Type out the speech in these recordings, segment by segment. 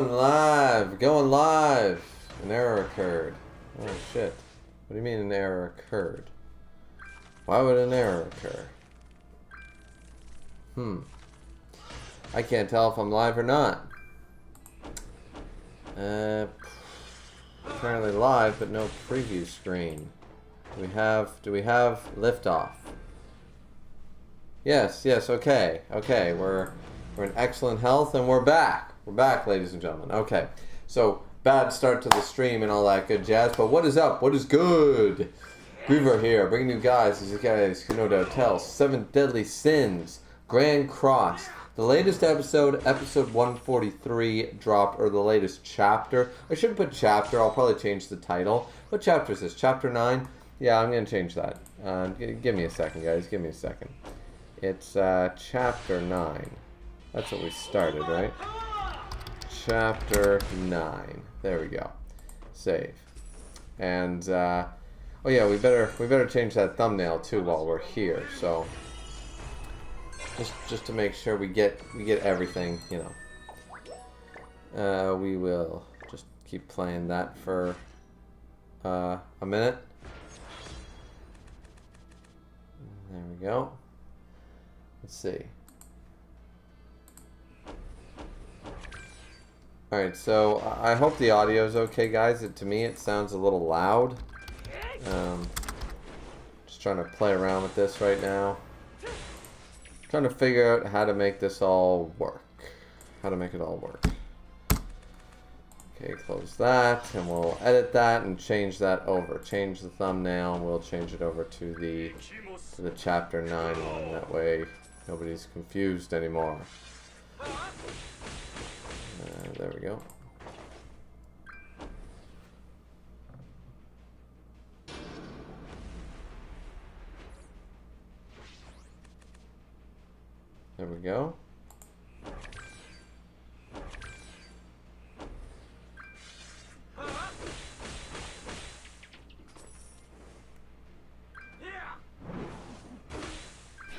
Going live. An error occurred. Oh shit. What do you mean an error occurred? Why would an error occur? I can't tell if I'm live or not. Apparently live, but no preview screen. Do we have liftoff? Yes, okay. Okay, we're in excellent health and we're back. We're back, ladies and gentlemen. Okay. So, bad start to the stream and all that good jazz, but what is up? What is good? Griever here, bringing you guys, as you guys can no doubt tell, 7 Deadly Sins, Grand Cross. The latest episode, episode 143, dropped, or the latest chapter. I shouldn't put chapter, I'll probably change the title. What chapter is this? Chapter 9? Yeah, I'm going to change that. Give me a second, guys. Give me a second. It's chapter 9. That's what we started, right? Chapter 9. There we go. Save. And, oh yeah, we better change that thumbnail too while we're here. So, just to make sure we get everything, you know. We will just keep playing that for a minute. There we go. Let's see. Alright, so I hope the audio is okay, guys. To me, it sounds a little loud. Just trying to play around with this right now. Trying to figure out how to make this all work. How to make it all work. Okay, close that, and we'll edit that and change that over. Change the thumbnail, and we'll change it over to the chapter 9 one. That way, nobody's confused anymore. There we go. There we go.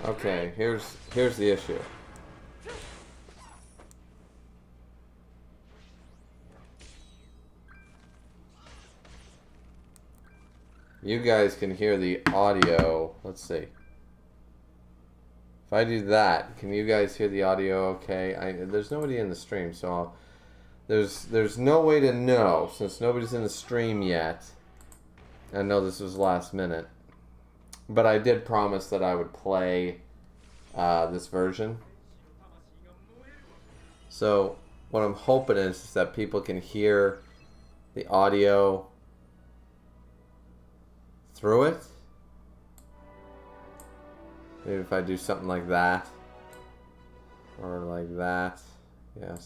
Okay, here's the issue. You guys can hear the audio. Let's see. If I do that, can you guys hear the audio okay? There's nobody in the stream, so there's no way to know, since nobody's in the stream yet. I know this was last minute. But I did promise that I would play this version. So what I'm hoping is that people can hear the audio through it. Maybe if I do something like that. Or like that. Yeah,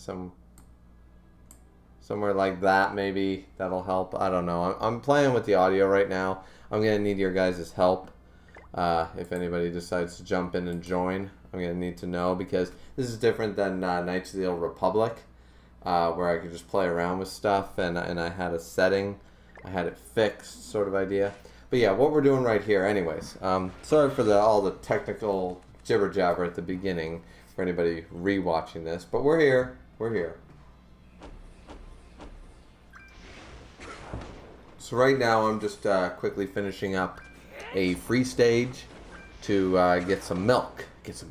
somewhere like that maybe. That'll help. I don't know. I'm playing with the audio right now. I'm going to need your guys' help. If anybody decides to jump in and join, I'm going to need to know, because this is different than Knights of the Old Republic, where I could just play around with stuff, and I had a setting, I had it fixed, sort of idea. But yeah, what we're doing right here, anyways, sorry for all the technical jibber-jabber at the beginning, for anybody re-watching this, but we're here, So right now I'm just quickly finishing up a free stage to get some milk. Get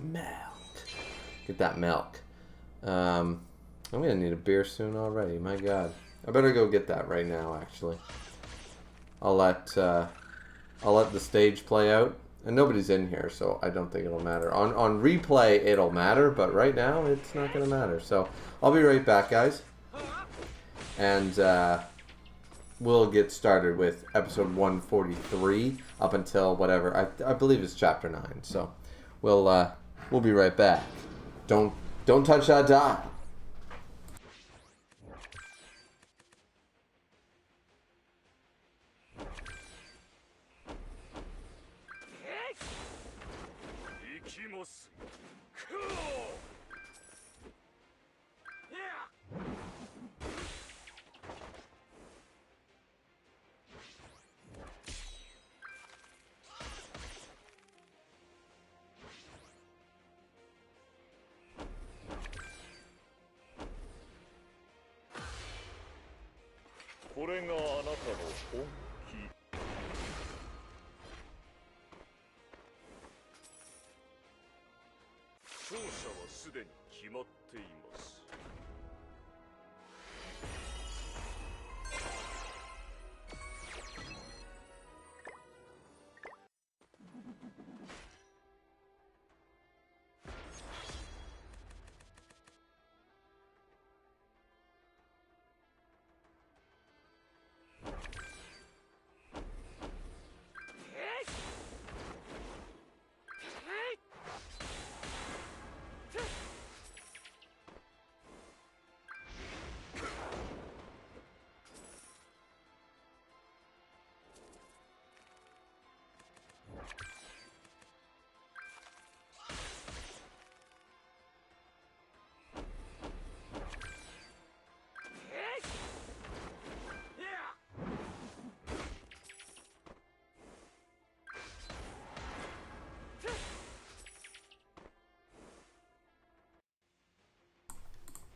that milk. I'm gonna need a beer soon already. My God, I better go get that right now. Actually, I'll let the stage play out, and nobody's in here, so I don't think it'll matter. On replay, it'll matter, but right now it's not gonna matter. So I'll be right back, guys, and we'll get started with episode 143 up until whatever I believe it's chapter 9. So we'll be right back. Don't touch that dial. これがあなたの本気。勝者はすでに決まっています。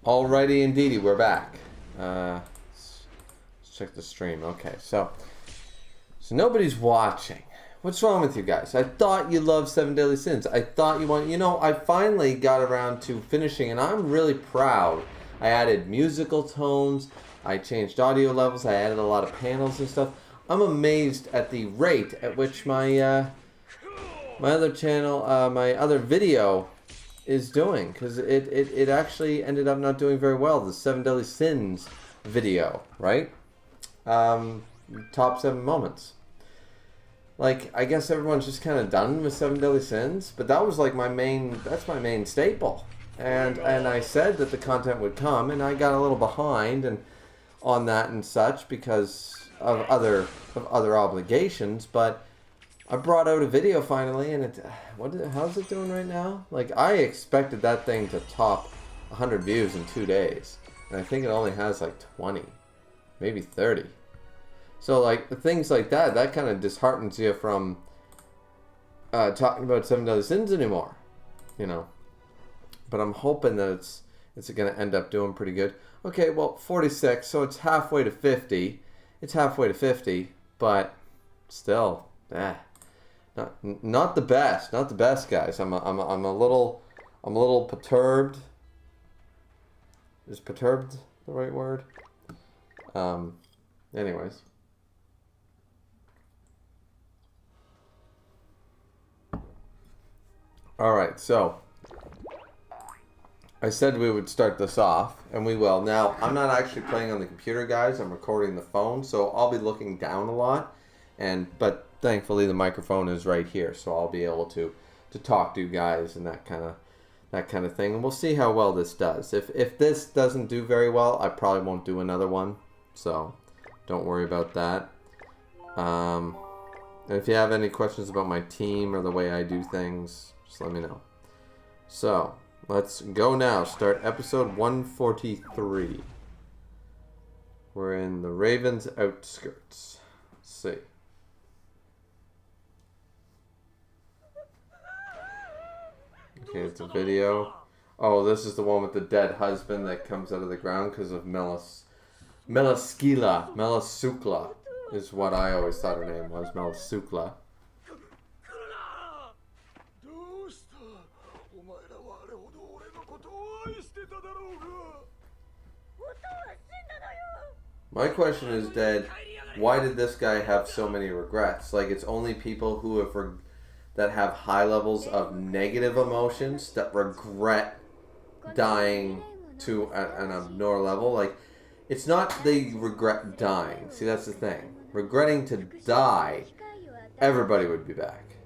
Alrighty, indeedy, we're back. Let's check the stream. Okay, so nobody's watching. What's wrong with you guys? I thought you loved Seven Deadly Sins. I thought you want. You know, I finally got around to finishing, and I'm really proud. I added musical tones. I changed audio levels. I added a lot of panels and stuff. I'm amazed at the rate at which my my other channel, my other video is doing, because it actually ended up not doing very well. The 7 Deadly Sins video, right? Top 7 moments. Like, I guess everyone's just kind of done with 7 Deadly Sins, but that was like that's my main staple. And I said that the content would come, and I got a little behind and on that and such because of other obligations, but I brought out a video finally, and how's it doing right now? Like, I expected that thing to top 100 views in 2 days, and I think it only has like 20, maybe 30. So like things like that kind of disheartens you from talking about 7 Deadly Sins anymore, you know. But I'm hoping that it's going to end up doing pretty good. Okay, well, 46, so it's halfway to 50. It's halfway to 50, but still, not the best, not the best, guys. I'm a little perturbed. Is perturbed the right word? Anyways. All right, so I said we would start this off, and we will. Now, I'm not actually playing on the computer, guys. I'm recording the phone, so I'll be looking down a lot, but thankfully the microphone is right here, so I'll be able to talk to you guys and that kind of thing. And we'll see how well this does. If this doesn't do very well, I probably won't do another one, so don't worry about that. And if you have any questions about my team or the way I do things, just let me know. So let's go now. Start episode 143. We're in the Raven's outskirts. Let's see. Okay, it's a video. Oh, this is the one with the dead husband that comes out of the ground because of Melasukla. Melasukla is what I always thought her name was. Melasukla. My question is, Dad, why did this guy have so many regrets? Like, it's only people who that have high levels of negative emotions that regret dying to an abnormal level. Like, it's not they regret dying. See, that's the thing. Regretting to die, everybody would be back.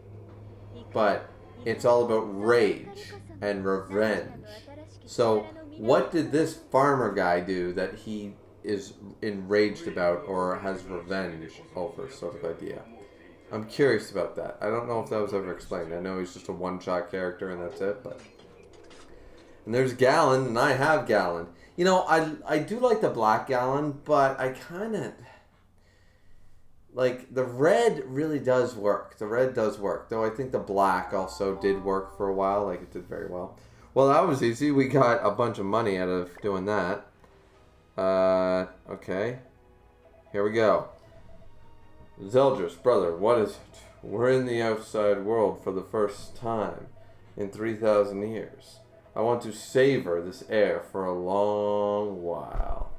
But it's all about rage and revenge. So, what did this farmer guy do that he is enraged about or has revenge over, sort of idea? I'm curious about that. I don't know if that was ever explained. I know he's just a one-shot character and that's it, but... And there's Gallon, and I have Gallon. You know, I do like the black Gallon, but I kind of... Like, the red really does work. The red does work, though I think the black also did work for a while. Like, it did very well. Well, that was easy. We got a bunch of money out of doing that. Okay. here we go. Zeldris, brother, what is it? We're in the outside world for the first time in 3,000 years. I want to savor this air for a long while.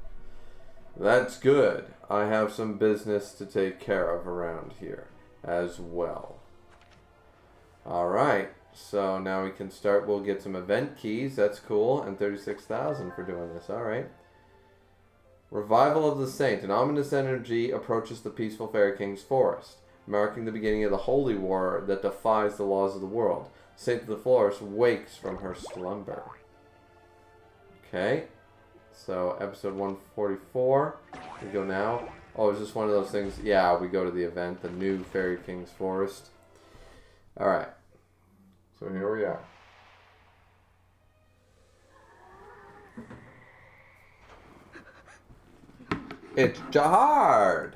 That's good. I have some business to take care of around here as well. Alright, so now we can start. We'll get some event keys. That's cool. And 36,000 for doing this. Alright. Revival of the Saint. An ominous energy approaches the peaceful Fairy King's forest, marking the beginning of the holy war that defies the laws of the world. Saint of the Forest wakes from her slumber. Okay. So, episode 144. We go now. Oh, is this one of those things? Yeah, we go to the event, the new Fairy King's Forest. Alright. So, here we are. It's Jahard!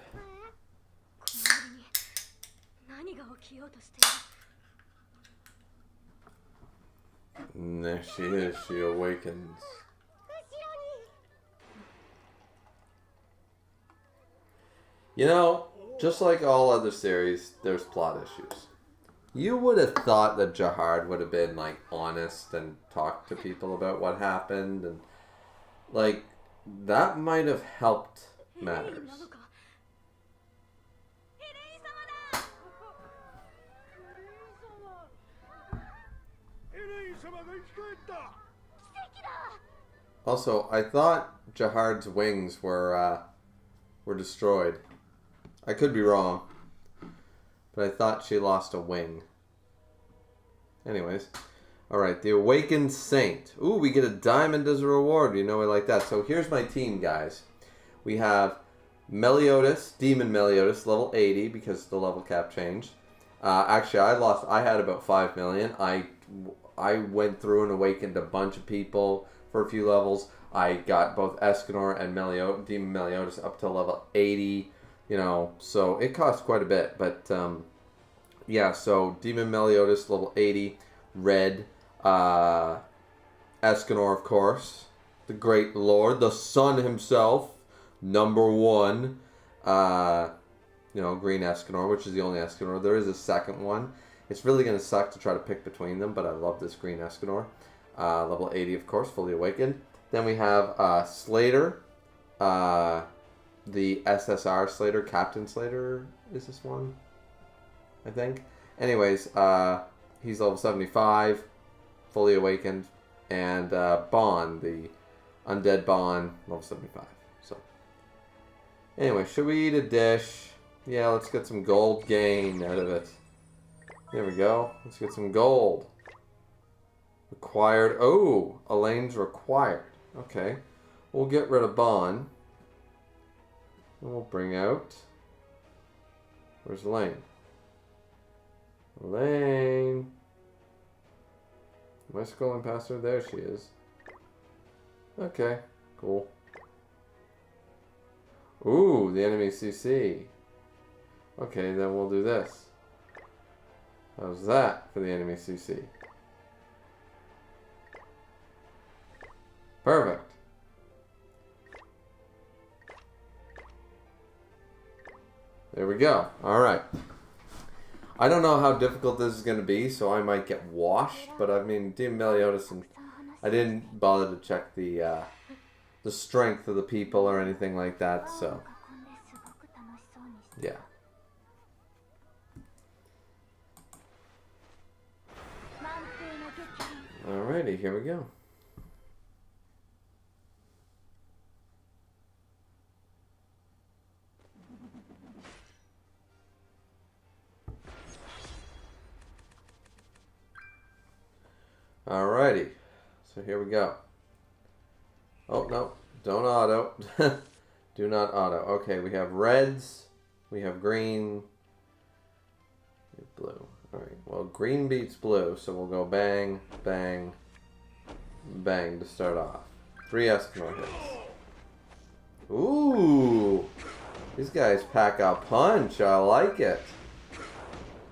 And there she is. She awakens. You know, just like all other series, there's plot issues. You would have thought that Jahard would have been, like, honest and talked to people about what happened. And, like, that might have helped matters. Also, I thought Jahard's wings were destroyed. I could be wrong, but I thought she lost a wing. Anyways, alright, the Awakened Saint. Ooh, we get a diamond as a reward. You know I like that. So here's my team, guys. We have Meliodas, Demon Meliodas, level 80 because the level cap changed. Actually, I had about 5 million. I went through and awakened a bunch of people for a few levels. I got both Escanor and Demon Meliodas up to level 80. You know, so it cost quite a bit. But, yeah, so Demon Meliodas, level 80. Red. Escanor, of course. The Great Lord. The Sun himself. Number 1. You know, Green Escanor, which is the only Escanor. There is a second one. It's really going to suck to try to pick between them, but I love this Green Escanor. Level 80, of course, fully awakened. Then we have Slater. The SSR Slater, Captain Slater is this one, I think. Anyways, he's level 75, fully awakened. And Bond, the Undead Bond, level 75. So, anyway, should we eat a dish? Yeah, let's get some gold gain out of it. There we go. Let's get some gold. Required. Oh, Elaine's required. Okay. We'll get rid of Bond. And we'll bring out... Where's Elaine? Elaine! Am I scrolling past her? There she is. Okay. Cool. Ooh, the enemy CC. Okay, then we'll do this. How's that for the enemy CC? Perfect. There we go. Alright. I don't know how difficult this is going to be, so I might get washed, but I mean, Demon Meliodas, and I didn't bother to check the strength of the people or anything like that, so yeah. Alrighty, here we go. Alrighty, so here we go. Oh, no, don't auto. Do not auto. Okay, we have reds, we have green, we have blue. Alright, well, green beats blue, so we'll go bang, bang, bang to start off. 3 Eskimo hits. Ooh, these guys pack a punch. I like it.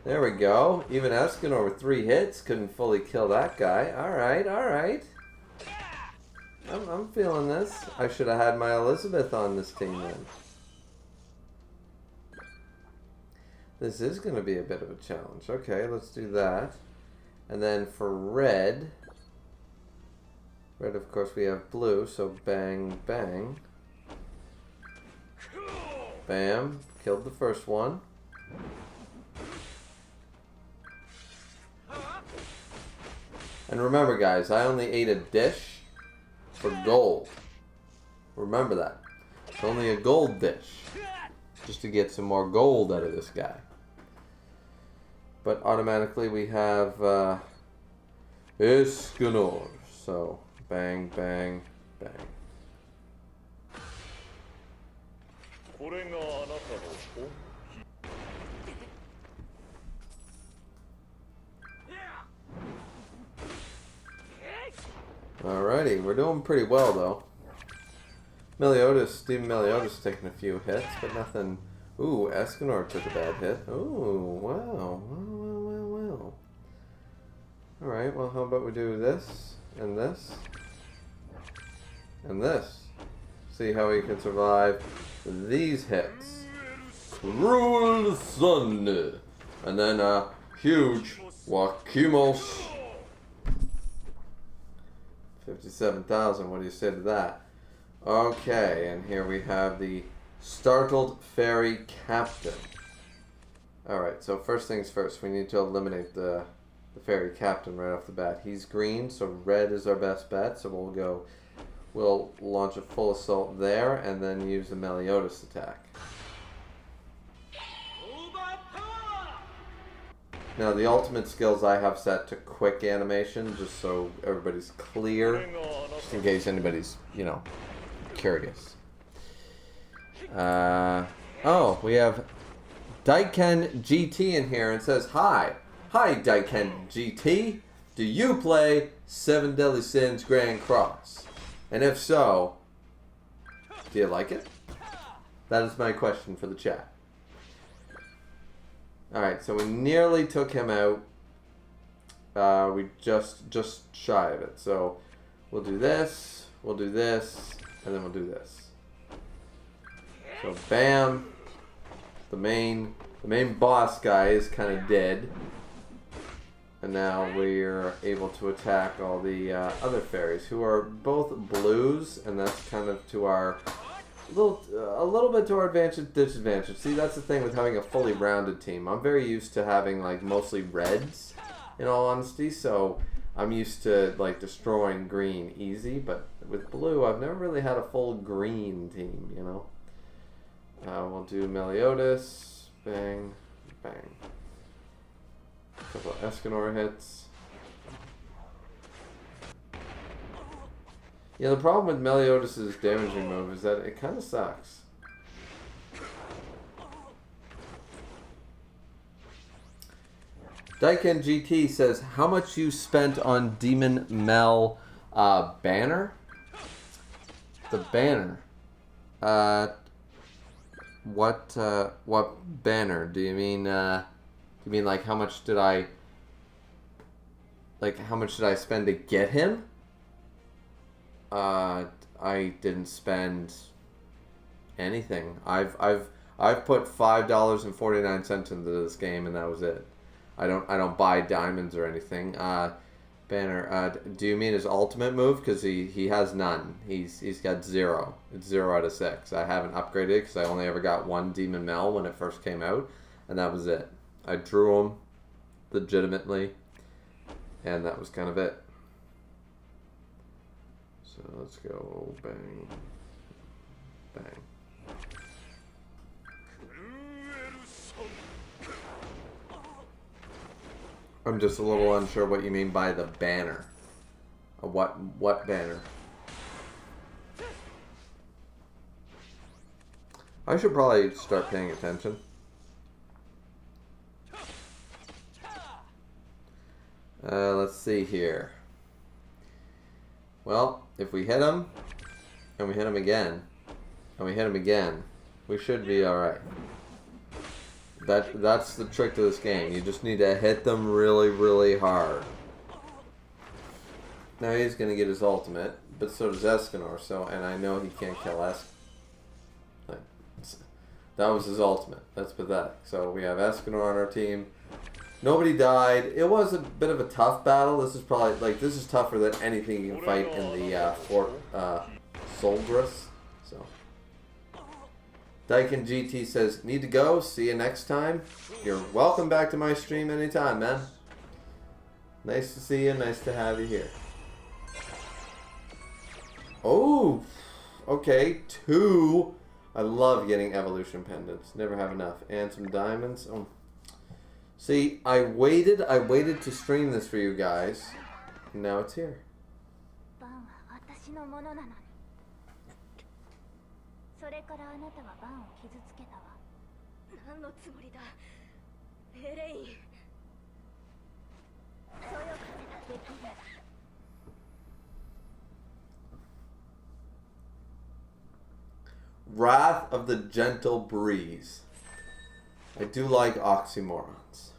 There we go. Even Escanor with 3 hits couldn't fully kill that guy. Alright, alright. I'm feeling this. I should have had my Elizabeth on this team then. This is going to be a bit of a challenge. Okay, let's do that. And then for red, of course, we have blue, so bang, bang. Bam, killed the first one. And remember, guys, I only ate a dish for gold. Remember that. It's only a gold dish. Just to get some more gold out of this guy. But automatically we have Escanor. So bang, bang, bang. Alrighty, we're doing pretty well though. Stephen Meliodas taking a few hits, but nothing. Ooh, Escanor took a bad hit. Ooh, wow. Well. Alright, well, how about we do this, and this, and this. See how he can survive these hits. Cruel Sun. And then a huge Wakimos. 57,000, what do you say to that? Okay, and here we have the Startled Fairy Captain. Alright, so first things first, we need to eliminate the Fairy Captain right off the bat. He's green, so red is our best bet, so we'll launch a full assault there, and then use the Meliodas attack. Now the ultimate skills I have set to quick animation, just so everybody's clear, just in case anybody's, curious. Oh, we have Daiken GT in here and says, Hi Daiken GT, do you play 7 Deadly Sins Grand Cross? And if so, do you like it? That is my question for the chat. Alright, so we nearly took him out. We just shy of it. So we'll do this, and then we'll do this. So bam, the main boss guy is kind of dead. And now we're able to attack all the other fairies, who are both blues, and that's kind of to our a little bit to our disadvantage. See, that's the thing with having a fully rounded team. I'm very used to having like mostly reds, in all honesty, so I'm used to like destroying green easy, but with blue I've never really had a full green team, We'll do Meliodas, bang, bang. A couple of Escanor hits. Yeah, the problem with Meliodas' damaging move is that it kind of sucks. Daiken GT says, how much you spent on Demon Mel banner? The banner. What banner? Do you mean like how much did I spend to get him? I didn't spend anything. I've put $5.49 into this game, and that was it. I don't buy diamonds or anything. Banner. Do you mean his ultimate move? Because he has none. He's got 0. It's 0 out of 6. I haven't upgraded it because I only ever got one Demon Mel when it first came out, and that was it. I drew him legitimately, and that was kind of it. So let's go bang, bang. I'm just a little unsure what you mean by the banner. What banner? I should probably start paying attention. Let's see here. Well, if we hit him, and we hit him again, and we hit him again, we should be alright. That's the trick to this game. You just need to hit them really, really hard. Now he's going to get his ultimate, but so does Escanor, and I know he can't kill That was his ultimate. That's pathetic. So we have Escanor on our team. Nobody died. It was a bit of a tough battle. This is probably, like, this is tougher than anything you can fight in the Fort Soldrus. So. Daikin GT says, need to go. See you next time. You're welcome back to my stream anytime, man. Nice to see you. Nice to have you here. Oh, okay. 2. I love getting evolution pendants. Never have enough. And some diamonds. Oh. See, I waited to stream this for you guys. And now it's here. Wrath of the Gentle Breeze. I do like oxymorons.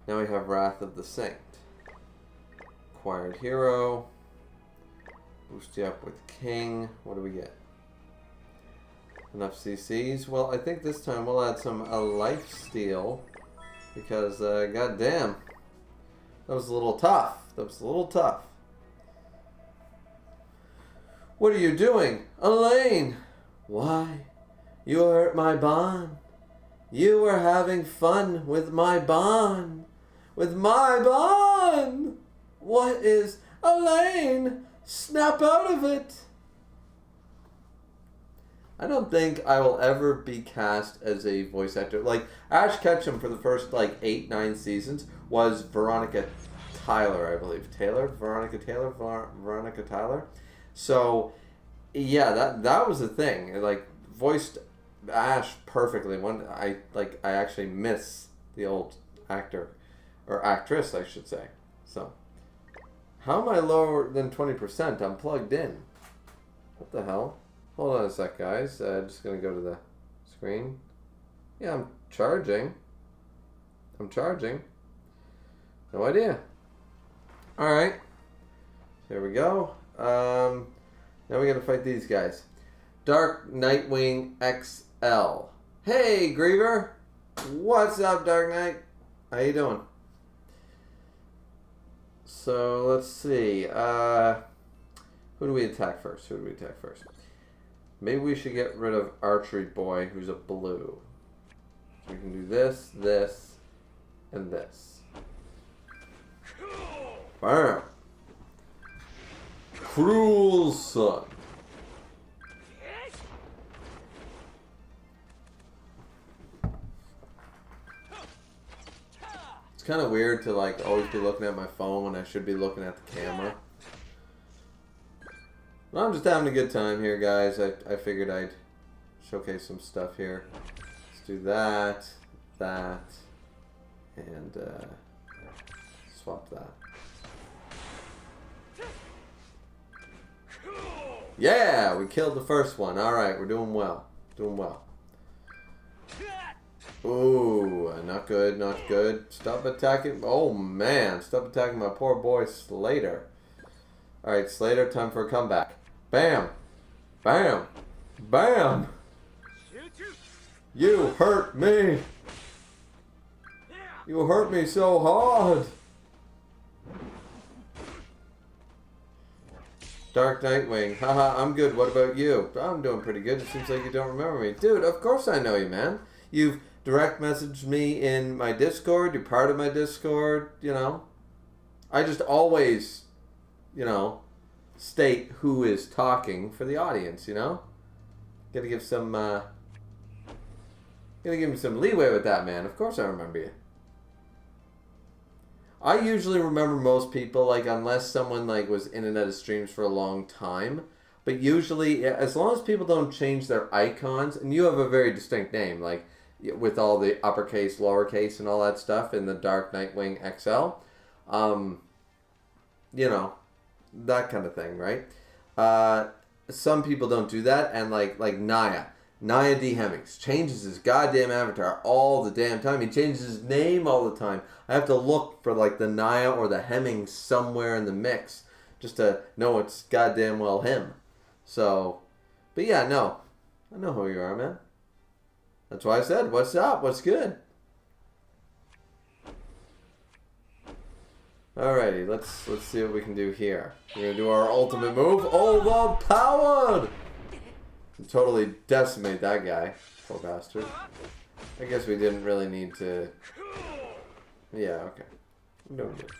Now we have Wrath of the Saint. Acquired Hero. Boost you up with King. What do we get? Enough CCs. Well, I think this time we'll add some life steal. Because, goddamn. That was a little tough. That was a little tough. What are you doing? Elaine! Why? You hurt my bond. You were having fun with my bond. With my bond! What is... Elaine! Snap out of it! I don't think I will ever be cast as a voice actor. Like, Ash Ketchum for the first, like, 8-9 seasons was Veronica Tyler, I believe. Veronica Tyler. So, yeah, that was the thing. Like, voiced Ash perfectly. I actually miss the old actor, or actress, I should say. So, how am I lower than 20%? I'm plugged in. What the hell? Hold on a sec, guys. Just gonna go to the screen. Yeah, I'm charging. No idea. Alright. Here we go. Now we gotta fight these guys. Dark Nightwing XL. Hey, Griever! What's up, Dark Knight? How you doing? So, let's see. Who do we attack first? Maybe we should get rid of Archery Boy, who's a blue. So we can do this, this, and this. Bam! Cruel Sun. It's kind of weird to like always be looking at my phone when I should be looking at the camera. Well, I'm just having a good time here, guys. I figured I'd showcase some stuff here. Let's do that, and swap that. Yeah, we killed the first one. All right, we're doing well. Ooh, not good, not good. Stop attacking. Oh, man. Stop attacking my poor boy Slater. All right, Slater, time for a comeback. Bam. Bam. Bam. You hurt me. You hurt me so hard. Dark Nightwing. Haha, I'm good. What about you? I'm doing pretty good. It seems like you don't remember me. Dude, of course I know you, man. You've direct messaged me in my Discord. You're part of my Discord, you know. I just always, you know, state who is talking for the audience, you know. Gotta give some, gotta give me some leeway with that, man. Of course I remember you. I usually remember most people, like, unless someone, like, was in and out of streams for a long time. But usually, as long as people don't change their icons, and you have a very distinct name, like, with all the uppercase, lowercase, and all that stuff in the Dark Nightwing XL. You know, that kind of thing, right? Some people don't do that, and, like Naya D. Hemmings changes his goddamn avatar all the damn time. He changes his name all the time. I have to look for like the Naya or the Hemmings somewhere in the mix just to know it's goddamn well him. So, but yeah, no. I know who you are, man. That's why I said, what's up? What's good? Alrighty, let's see what we can do here. We're gonna do our ultimate move. Overpowered! Totally decimate that guy. Poor bastard. I guess we didn't really need to... Yeah, okay. I'm doing good.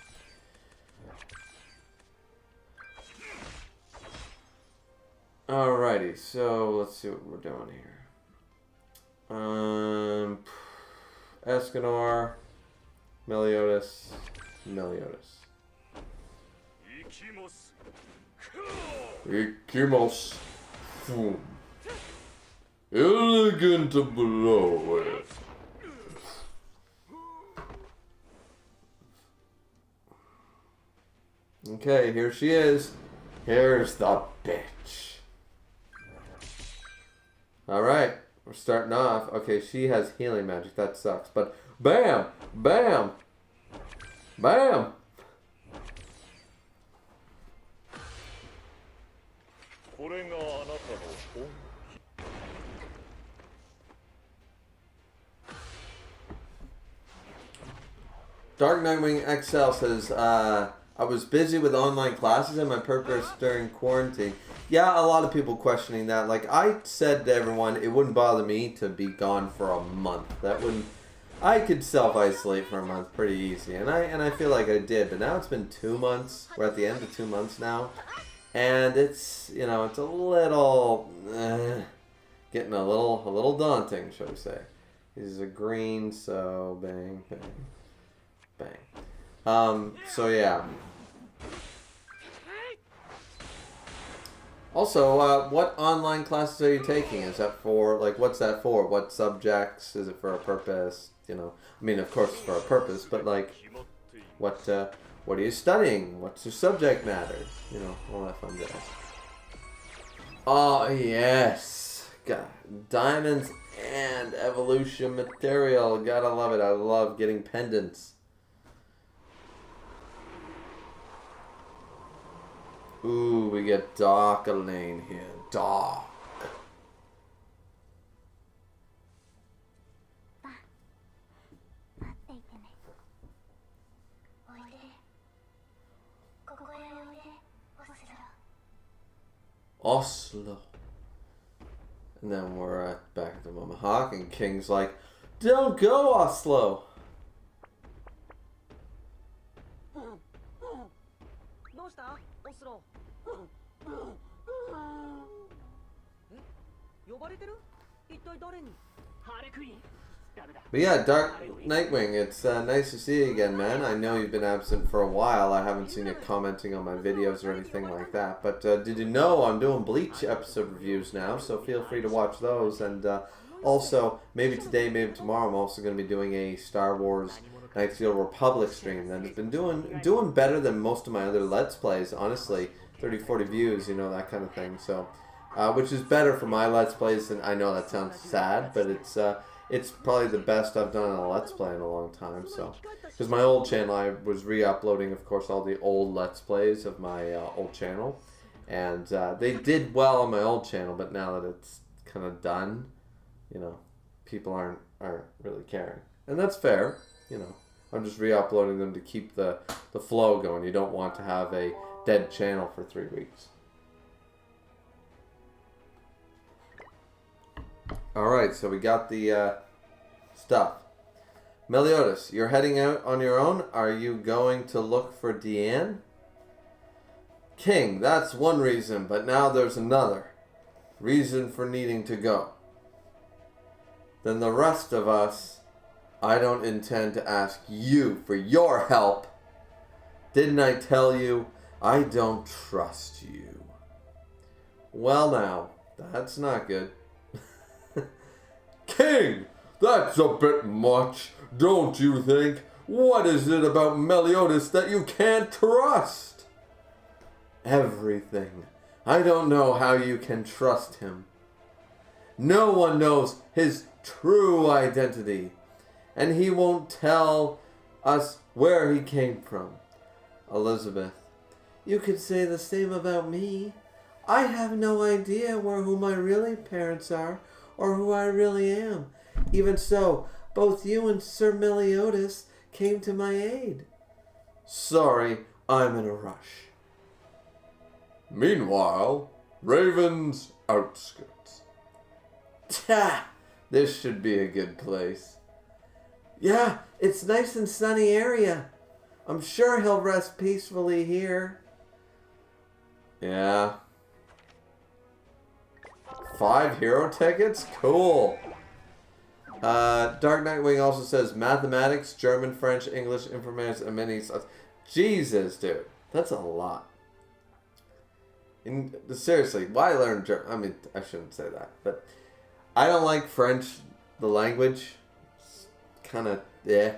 Alrighty, so let's see what we're doing here. Escanor, Meliodas, Meliodas. Ikimos. Boom. Elegant blow it. Okay, here she is. Here's the bitch. Alright, we're starting off. Okay, she has healing magic. That sucks. But bam! Bam! Bam! Dark Nightwing XL says, I was busy with online classes and my purpose during quarantine. Yeah, a lot of people questioning that. Like, I said to everyone, it wouldn't bother me to be gone for a month. That wouldn't... I could self-isolate for a month pretty easy. And I feel like I did. But now it's been 2 months. We're at the end of 2 months now. And it's, you know, it's a little... getting a little daunting, shall we say. This is a green, so bang, bang. Bang. So yeah. Also, what online classes are you taking? Is that for, like, what's that for? What subjects? Is it for a purpose? You know, I mean, of course it's for a purpose, but, like, what are you studying? What's your subject matter? You know, all that fun stuff. Oh, yes. God. Diamonds and evolution material. Gotta love it. I love getting pendants. Ooh, we get Dark Lane here. Dark. Oslo. And then we're back at the Mohawk, and King's like, don't go, Oslo. But yeah, Dark Nightwing, it's nice to see you again, man. I know you've been absent for a while. I haven't seen you commenting on my videos or anything like that. But did you know I'm doing Bleach episode reviews now, so feel free to watch those. And also, maybe today, maybe tomorrow, I'm also going to be doing a Star Wars Knights of the Old Republic stream. And it's been doing better than most of my other Let's Plays, honestly. 30, 40 views, you know, that kind of thing. So, which is better for my Let's Plays. And I know that sounds sad, but it's probably the best I've done on a Let's Play in a long time. So, because my old channel, I was re-uploading, of course, all the old Let's Plays of my old channel. And they did well on my old channel, but now that it's kind of done, you know, people aren't really caring. And that's fair, you know. I'm just re-uploading them to keep the flow going. You don't want to have a dead channel for 3 weeks. Alright, so we got the stuff. Meliodas, you're heading out on your own. Are you going to look for Deanne? King, that's one reason, but now there's another reason for needing to go. Then the rest of us, I don't intend to ask you for your help. Didn't I tell you I don't trust you? Well now, that's not good. King, that's a bit much, don't you think? What is it about Meliodas that you can't trust? Everything. I don't know how you can trust him. No one knows his true identity, and he won't tell us where he came from. Elizabeth, you could say the same about me. I have no idea who my really parents are, or who I really am. Even so, both you and Sir Meliodas came to my aid. Sorry, I'm in a rush. Meanwhile, Raven's outskirts. Ta! This should be a good place. Yeah, it's a nice and sunny area. I'm sure he'll rest peacefully here. Yeah. 5 hero tickets? Cool. Dark Nightwing also says mathematics, German, French, English, informatics, and many such. Jesus, dude. That's a lot. Seriously, why learn German? I mean, I shouldn't say that, but I don't like French, the language. It's kind of, yeah.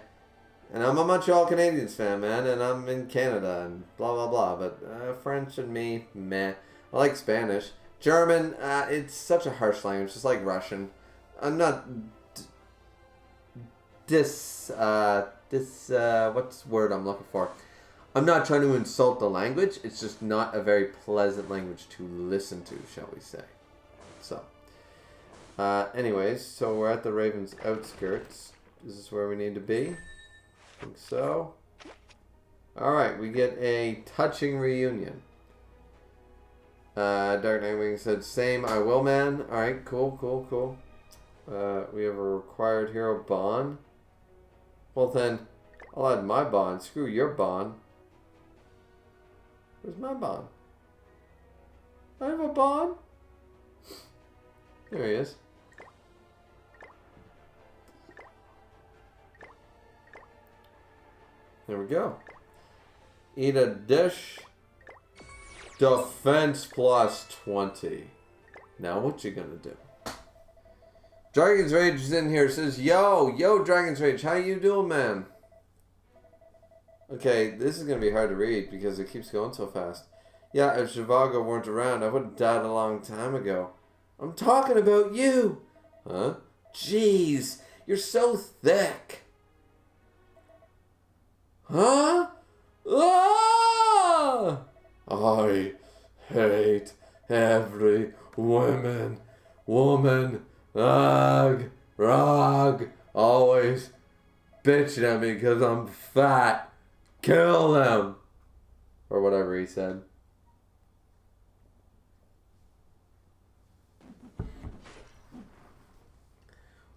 And I'm a Montreal Canadiens fan, man, and I'm in Canada, and blah, blah, blah. But French and me, meh. I like Spanish. German, it's such a harsh language, just like Russian. I'm not... what's the word I'm looking for? I'm not trying to insult the language. It's just not a very pleasant language to listen to, shall we say. So, anyways, so we're at the Raven's outskirts. Is this where we need to be? I think so. Alright, we get a touching reunion. Dark Nightwing said, same, I will, man. Alright, cool. We have a required hero bond. Well then, I'll add my bond. Screw your bond. Where's my bond? I have a bond? There he is. There we go. Eat a dish. Defense plus 20. Now what you gonna do? Dragon's Rage is in here. Says, yo, Dragon's Rage, how you doing, man? Okay, this is gonna be hard to read because it keeps going so fast. Yeah, if Zhivago weren't around, I would have died a long time ago. I'm talking about you. Huh? Jeez, you're so thick. Huh? Ah! I hate every woman, rag, always bitching at me because I'm fat. Kill them. Or whatever he said.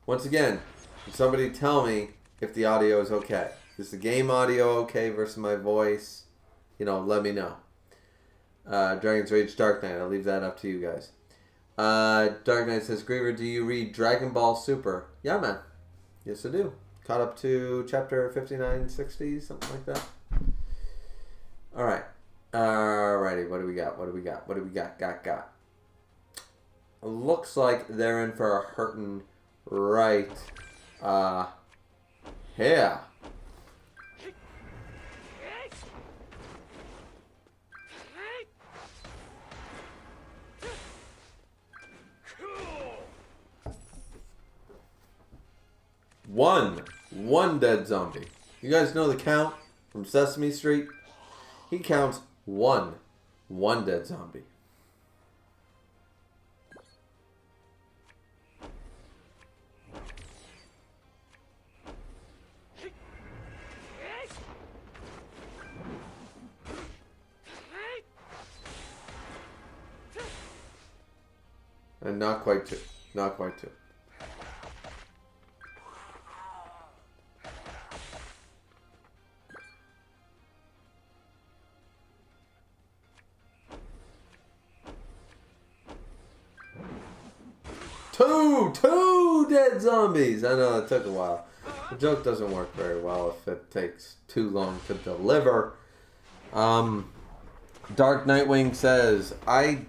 Once again, can somebody tell me if the audio is okay? Is the game audio okay versus my voice? You know, let me know. Dragon's Rage Dark Knight. I'll leave that up to you guys. Dark Knight says, Griever, do you read Dragon Ball Super? Yeah, man. Yes, I do. Caught up to chapter 59, 60, something like that. Alright. Alrighty, what do we got? Got. Looks like they're in for a hurtin' right here. One dead zombie. You guys know the count from Sesame Street? He counts one dead zombie. And not quite two. Not quite two. Two dead zombies. I know it took a while. The joke doesn't work very well if it takes too long to deliver. Dark Nightwing says, I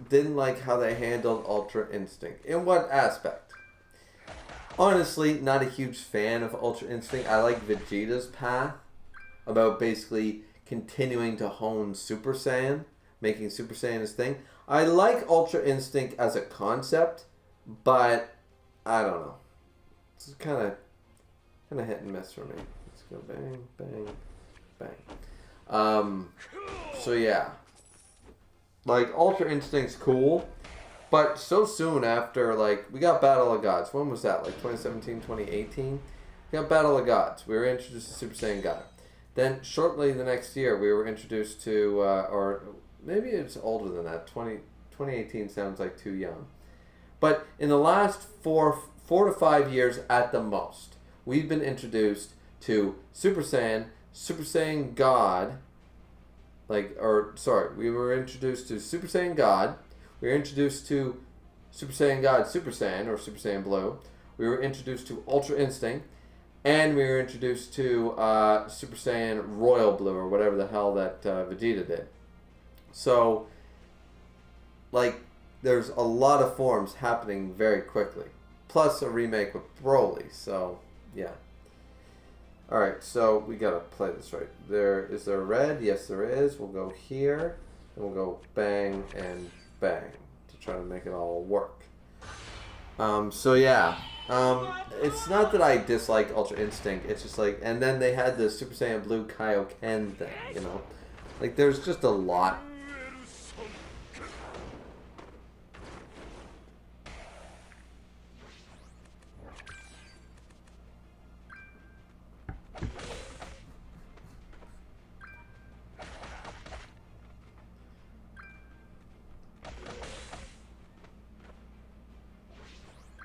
didn't like how they handled Ultra Instinct. In what aspect? Honestly, not a huge fan of Ultra Instinct. I like Vegeta's path about basically continuing to hone Super Saiyan, making Super Saiyan his thing. I like Ultra Instinct as a concept, but I don't know. It's kind of hit and miss for me. Let's go bang, bang, bang. So yeah, like Ultra Instinct's cool, But so soon after, like, we got Battle of Gods. When was that? Like 2017, 2018? We got Battle of Gods. We were introduced to Super Saiyan God. Then shortly the next year, we were introduced to, or maybe it's older than that. 2018 sounds like too young. But in the last four to 5 years at the most, we've been introduced to Super Saiyan God, we were introduced to Super Saiyan God, we were introduced to Super Saiyan God Super Saiyan, or Super Saiyan Blue, we were introduced to Ultra Instinct, and we were introduced to Super Saiyan Royal Blue, or whatever the hell that Vegeta did. So, like, there's a lot of forms happening very quickly. Plus a remake with Broly, so, yeah. Alright, so we gotta play this right. Is there a red? Yes, there is. We'll go here, and we'll go bang and bang to try to make it all work. So yeah. It's not that I dislike Ultra Instinct, it's just like, and then they had the Super Saiyan Blue Kaioken thing, you know? Like, there's just a lot.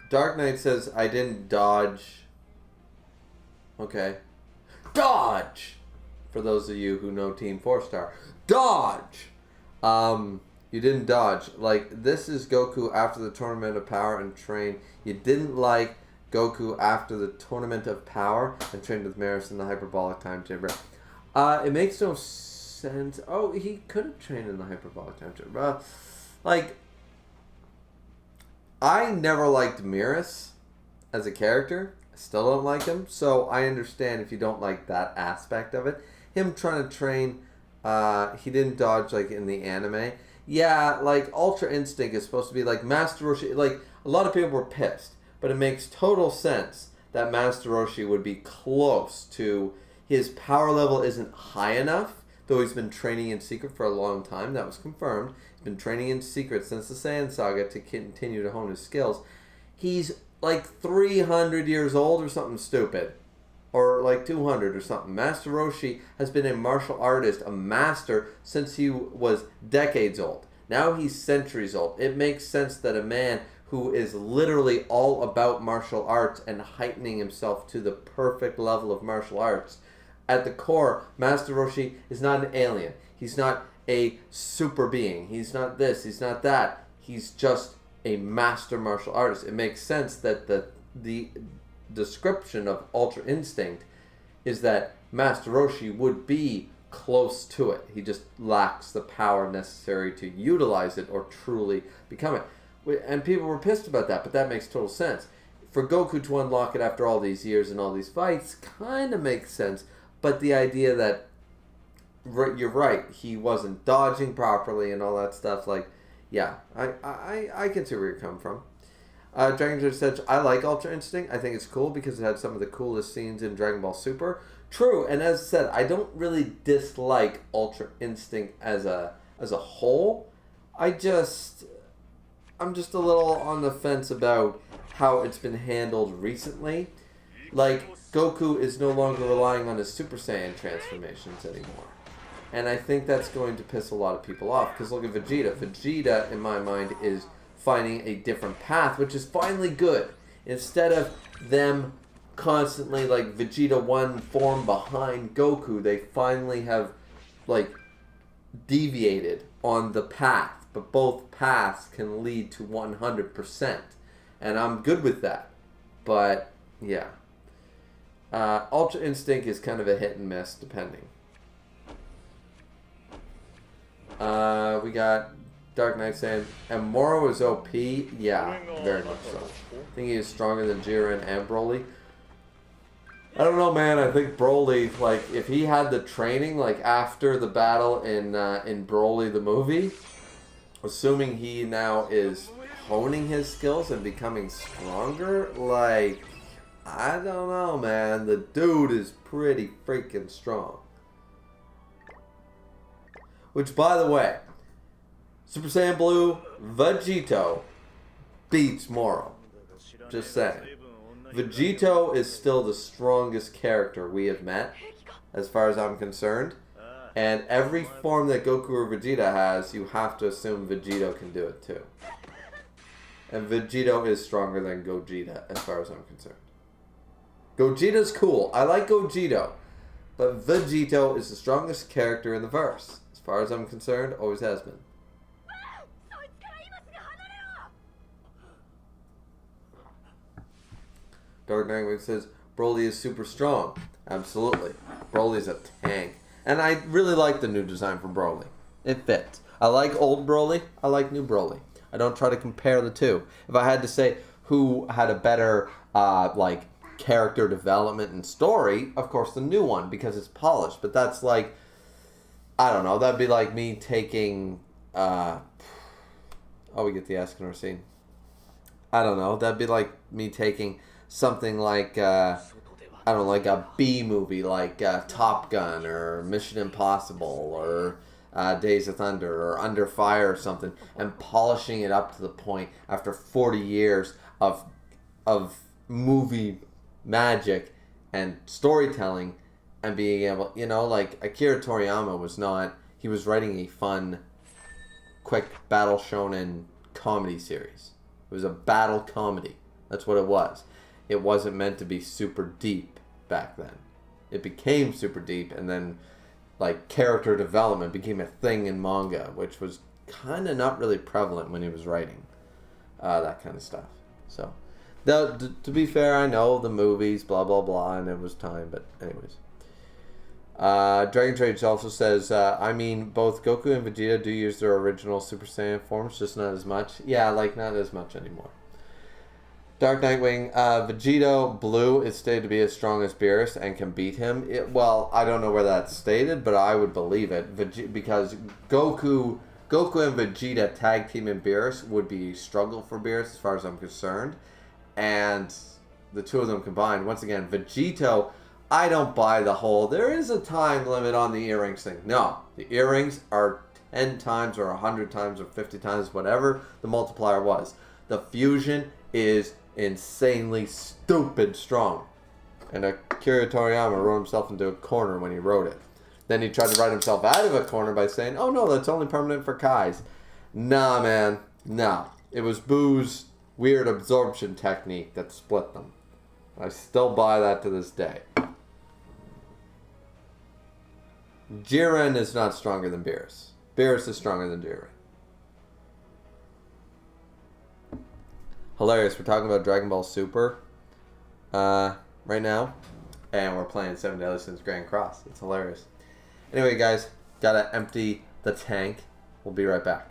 Dark Knight says, I didn't dodge. Okay. Dodge! For those of you who know Team 4-Star. Dodge! You didn't dodge. Like, this is Goku after the Tournament of Power and train. You didn't like Goku after the Tournament of Power and trained with Maris in the Hyperbolic Time Chamber. It makes no sense. Oh, he could have trained in the Hyperbolic Time Chamber. Like, I never liked Miras as a character. I still don't like him. So I understand if you don't like that aspect of it. Him trying to train, he didn't dodge like in the anime. Yeah, like Ultra Instinct is supposed to be like Master Roshi. Like, a lot of people were pissed. But it makes total sense that Master Roshi would be close to, his power level isn't high enough. Though he's been training in secret for a long time. That was confirmed. Been training in secret since the Saiyan Saga to continue to hone his skills. He's like 300 years old or something stupid. Or like 200 or something. Master Roshi has been a martial artist, a master, since he was decades old. Now he's centuries old. It makes sense that a man who is literally all about martial arts and heightening himself to the perfect level of martial arts, at the core, Master Roshi is not an alien. He's not a super being. He's not this. He's not that. He's just a master martial artist. It makes sense that the description of Ultra Instinct is that Master Roshi would be close to it. He just lacks the power necessary to utilize it or truly become it. And people were pissed about that, but that makes total sense. For Goku to unlock it after all these years and all these fights kind of makes sense, but the idea that you're right, he wasn't dodging properly and all that stuff, like, yeah, I can see where you're coming from. Dragon Judge said, I like Ultra Instinct. I think it's cool because it had some of the coolest scenes in Dragon Ball Super. True, and as I said, I don't really dislike Ultra Instinct as a whole. I'm just a little on the fence about how it's been handled recently. Like, Goku is no longer relying on his Super Saiyan transformations anymore. And I think that's going to piss a lot of people off. Because look at Vegeta. Vegeta, in my mind, is finding a different path, which is finally good. Instead of them constantly, like, Vegeta 1 form behind Goku, they finally have, like, deviated on the path. But both paths can lead to 100%. And I'm good with that. But, yeah. Ultra Instinct is kind of a hit and miss, depending. We got Dark Knight saying, and Moro is OP? Yeah, very much so. I think he is stronger than Jiren and Broly. I don't know, man. I think Broly, like, if he had the training, like, after the battle in Broly the movie, assuming he now is honing his skills and becoming stronger, like, I don't know, man. The dude is pretty freaking strong. Which, by the way, Super Saiyan Blue Vegito beats Moro. Just saying. Vegito is still the strongest character we have met, as far as I'm concerned. And every form that Goku or Vegeta has, you have to assume Vegito can do it too. And Vegito is stronger than Gogeta, as far as I'm concerned. Gogeta's cool. I like Gogito. But Vegito is the strongest character in the verse. As far as I'm concerned, always has been. Dark Knight says, Broly is super strong. Absolutely. Broly's a tank. And I really like the new design for Broly. It fits. I like old Broly. I like new Broly. I don't try to compare the two. If I had to say who had a better, character development and story, of course the new one, because it's polished. But that's like, I don't know, that'd be like me taking, we get the Escanor scene. I don't know, that'd be like me taking something like, like a B movie, like Top Gun or Mission Impossible or Days of Thunder or Under Fire or something, and polishing it up to the point after 40 years of movie magic and storytelling and being able, like Akira Toriyama he was writing a fun, quick battle shonen comedy series. It was a battle comedy. That's what it was. It wasn't meant to be super deep back then. It became super deep, and then character development became a thing in manga, which was kind of not really prevalent when he was writing that kind of stuff. So, to be fair, I know the movies, blah, blah, blah, and it was time, but anyways. Dragon Trades also says, both Goku and Vegeta do use their original Super Saiyan forms, just not as much. Yeah, not as much anymore. Dark Nightwing, Vegito Blue is stated to be as strong as Beerus and can beat him. I don't know where that's stated, but I would believe it. Because Goku and Vegeta tag team in Beerus would be a struggle for Beerus as far as I'm concerned. And the two of them combined, once again, Vegito, I don't buy the whole, there is a time limit on the earrings thing. No, the earrings are 10 times or 100 times or 50 times, whatever the multiplier was. The fusion is insanely stupid strong. And Akira Toriyama wrote himself into a corner when he wrote it. Then he tried to write himself out of a corner by saying, oh no, that's only permanent for Kais. Nah, man. Nah. It was Boo's weird absorption technique that split them. I still buy that to this day. Jiren is not stronger than Beerus. Beerus is stronger than Jiren. Hilarious. We're talking about Dragon Ball Super right now, and we're playing 7 Deadly Sins Grand Cross. It's hilarious. Anyway, guys, gotta empty the tank. We'll be right back.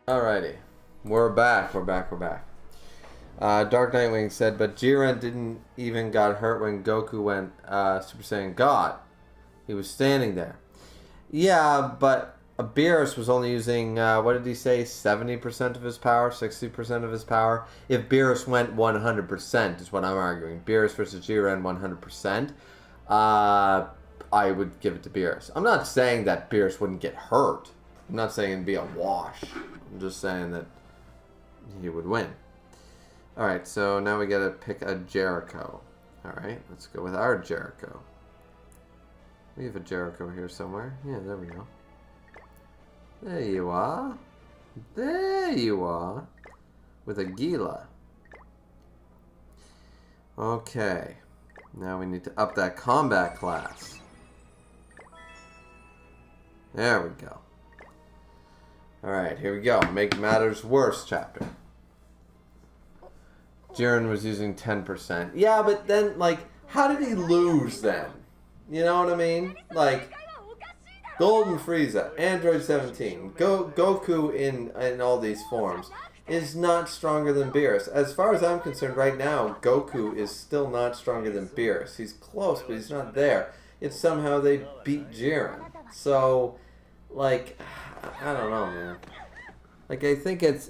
Alrighty. We're back. Dark Nightwing said, but Jiren didn't even got hurt when Goku went Super Saiyan God. He was standing there. Yeah, but Beerus was only using, what did he say, 70% of his power, 60% of his power? If Beerus went 100% is what I'm arguing. Beerus versus Jiren 100%. I would give it to Beerus. I'm not saying that Beerus wouldn't get hurt. I'm not saying it'd be a wash. I'm just saying that he would win. Alright, so now we gotta pick a Jericho. Alright, let's go with our Jericho. We have a Jericho here somewhere. Yeah, there we go. There you are. There you are. With a Gila. Okay. Now we need to up that combat class. There we go. Alright, here we go. Make matters worse chapter. Jiren was using 10%. Yeah, but then, like, how did he lose then? You know what I mean? Like, Golden Frieza, Android 17, Goku in all these forms is not stronger than Beerus. As far as I'm concerned right now, Goku is still not stronger than Beerus. He's close, but he's not there. It's somehow they beat Jiren. So, like, I don't know, man. Like, I think it's...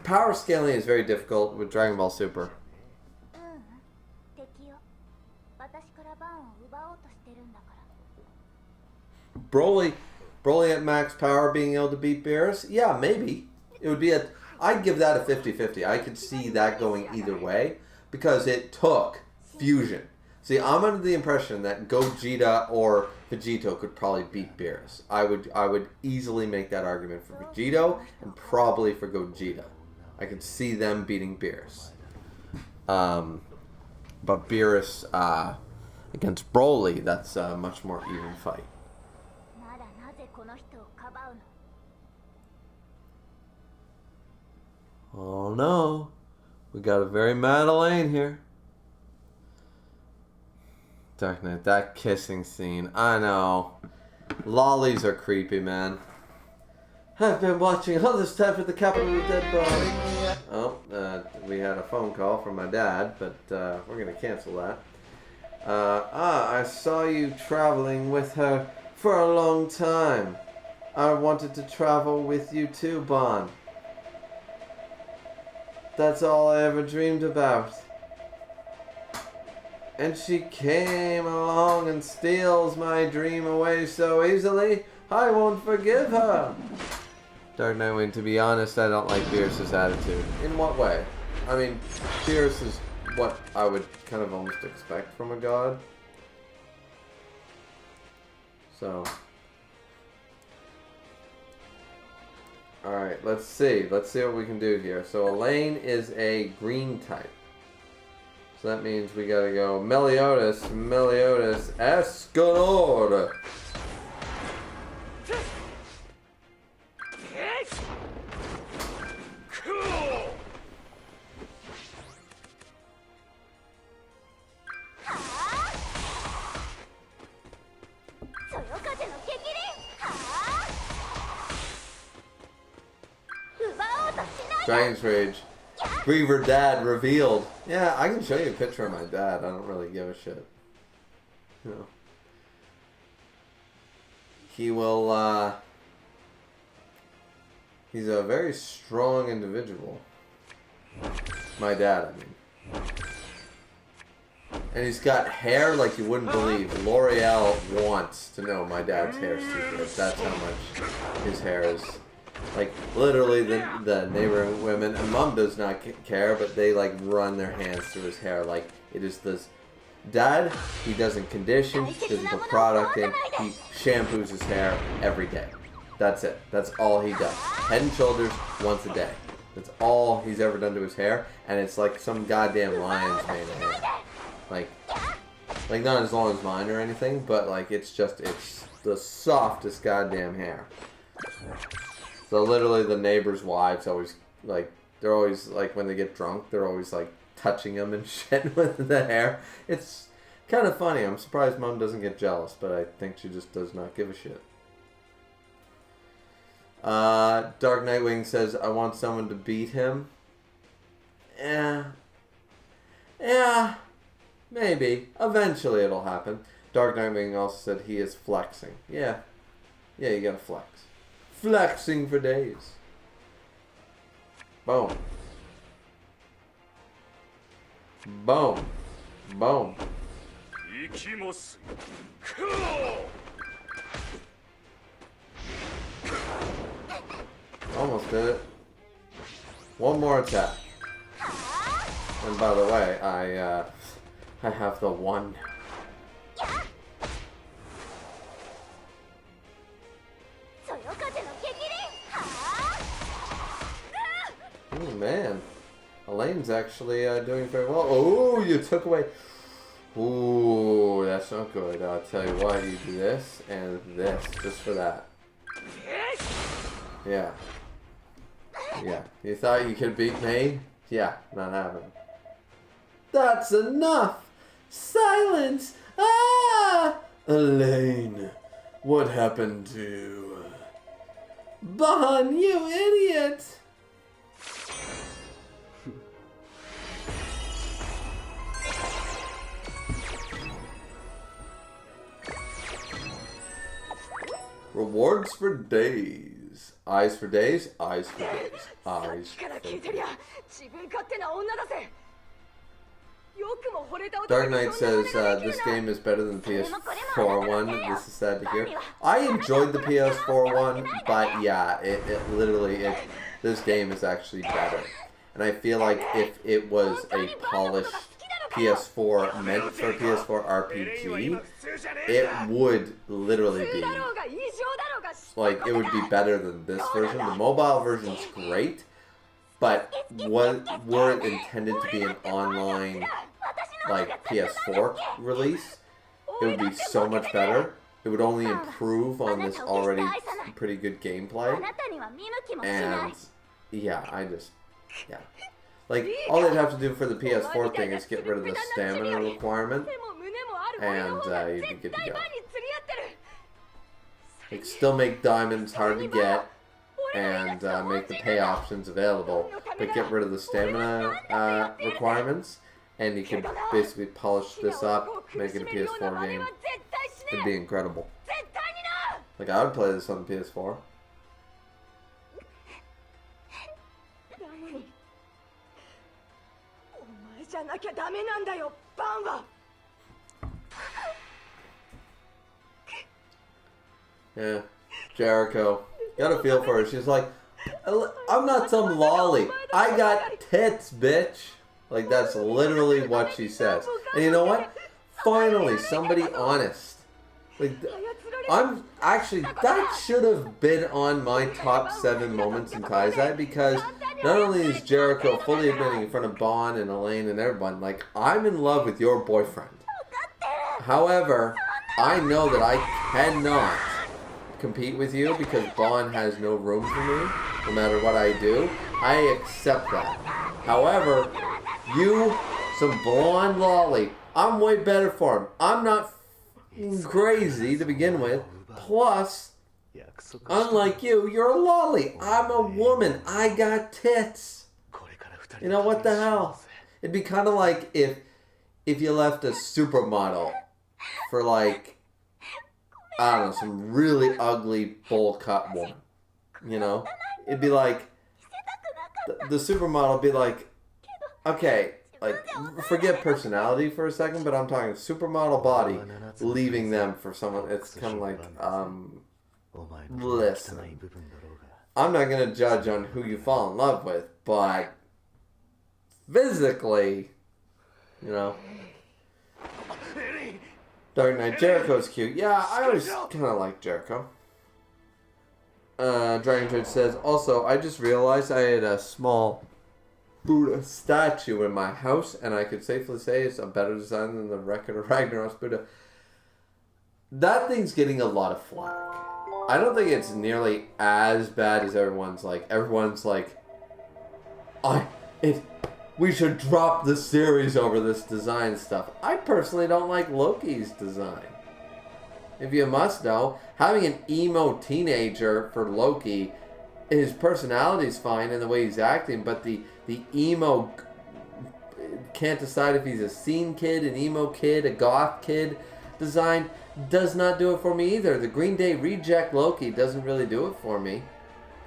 Power scaling is very difficult with Dragon Ball Super. Broly at max power being able to beat Beerus? Yeah, maybe. It would be a... I'd give that a 50-50. I could see that going either way because it took fusion. See, I'm under the impression that Gogeta or Vegito could probably beat Beerus. I would easily make that argument for Vegito and probably for Gogeta. I could see them beating Beerus. But Beerus against Broly, that's a much more even fight. Oh no, we got a very Madeline here. Dark Knight, that kissing scene, I know. Lollies are creepy, man. I've been watching all this time for the capital of the dead body. Oh, we had a phone call from my dad, but we're going to cancel that. I saw you traveling with her for a long time. I wanted to travel with you too, Bon. That's all I ever dreamed about. And she came along and steals my dream away so easily, I won't forgive her. Dark Nightwing, to be honest, I don't like Beerus' attitude. In what way? I mean, Beerus is what I would kind of almost expect from a god. So. Alright, let's see. Let's see what we can do here. So Elaine is a green type. So that means we gotta go Meliodas, Escanor. Dragon's Rage. Griever dad revealed. Yeah, I can show you a picture of my dad. I don't really give a shit. You know. He will, he's a very strong individual. My dad, I mean. And he's got hair like you wouldn't believe. L'Oreal wants to know my dad's hair secret. That's how much his hair is. Like, literally, the neighboring women, and Mom does not care, but they, like, run their hands through his hair. Like, it is this... Dad, he doesn't condition, doesn't put product in, he shampoos his hair every day. That's it. That's all he does. Head and shoulders, once a day. That's all he's ever done to his hair, and it's like some goddamn lion's mane of hair. Like, not as long as mine or anything, but, like, it's the softest goddamn hair. So literally the neighbors' wives always, like, they're always, like, when they get drunk, they're always, like, touching them and shit with the hair. It's kind of funny. I'm surprised Mom doesn't get jealous, but I think she just does not give a shit. Dark Nightwing says, I want someone to beat him. Yeah, maybe. Eventually it'll happen. Dark Nightwing also said he is flexing. Yeah, you gotta flex. Flexing for days. Boom. Boom. Boom. Almost did it. One more attack. And by the way, I have the one. man. Elaine's actually doing very well. Oh, you took away... Ooh, that's not good. I'll tell you what, you do this and this, just for that. Yeah. Yeah. You thought you could beat me? Yeah, not happening. That's enough! Silence! Ah! Elaine, what happened to... Bon, you idiot! Rewards for days. Eyes for days, eyes for days, eyes for days. Dark Knight says this game is better than the PS4 one. This is sad to hear. I enjoyed the PS4 one, but yeah, this game is actually better. And I feel like if it was a polished PS4 meant for PS4 RPG, it would literally be like, it would be better than this version. The mobile version's great, but were it intended to be an online like PS4 release, it would be so much better. It would only improve on this already pretty good gameplay. And yeah, yeah. Like, all they'd have to do for the PS4 thing is get rid of the stamina requirement, and you'd be good to go. Like, still make diamonds hard to get, and make the pay options available, but get rid of the stamina requirements, and you can basically polish this up, make it a PS4 game. It'd be incredible. Like, I would play this on the PS4. Yeah, Jericho. Got a feel for her. She's like, I'm not some lolly. I got tits, bitch. Like, that's literally what she says. And you know what? Finally, somebody honest. Like, I'm actually, that should have been on my top 7 moments in Kaizai, because not only is Jericho fully admitting in front of Bon and Elaine and everyone, like, I'm in love with your boyfriend. However, I know that I cannot compete with you because Bon has no room for me, no matter what I do. I accept that. However, you, some blonde lolly, I'm way better for him. I'm not crazy to begin with. Plus, unlike you, you're a lolly. I'm a woman. I got tits. You know, what the hell? It'd be kind of like if you left a supermodel for, like, I don't know, some really ugly bowl cut woman. You know? It'd be like, the supermodel would be like, okay, like, forget personality for a second, but I'm talking supermodel body, leaving them for someone. It's kind of like, listen, I'm not going to judge on who you fall in love with, but physically, you know. Dark Knight, Jericho's cute. Yeah, I always kind of like Jericho. Dragon Trade says, also, I just realized I had a small Buddha statue in my house, and I could safely say it's a better design than the Record of Ragnarok's Buddha. That thing's getting a lot of flack. I don't think it's nearly as bad as everyone's like, we should drop the series over this design stuff. I personally don't like Loki's design. If you must know, having an emo teenager for Loki, his personality's fine and the way he's acting, but the emo can't decide if he's a scene kid, an emo kid, a goth kid design does not do it for me either. The Green Day Reject Loki doesn't really do it for me.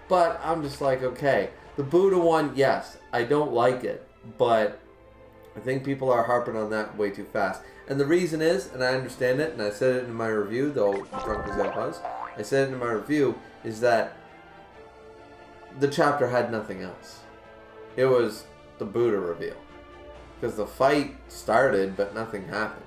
But I'm just like, okay, the Buddha one, yes, I don't like it, but I think people are harping on that way too fast. And the reason is, and I understand it, and I said it in my review, though drunk as I was, I said it in my review, is that the chapter had nothing else. It was the Buddha reveal. Because the fight started, but nothing happened.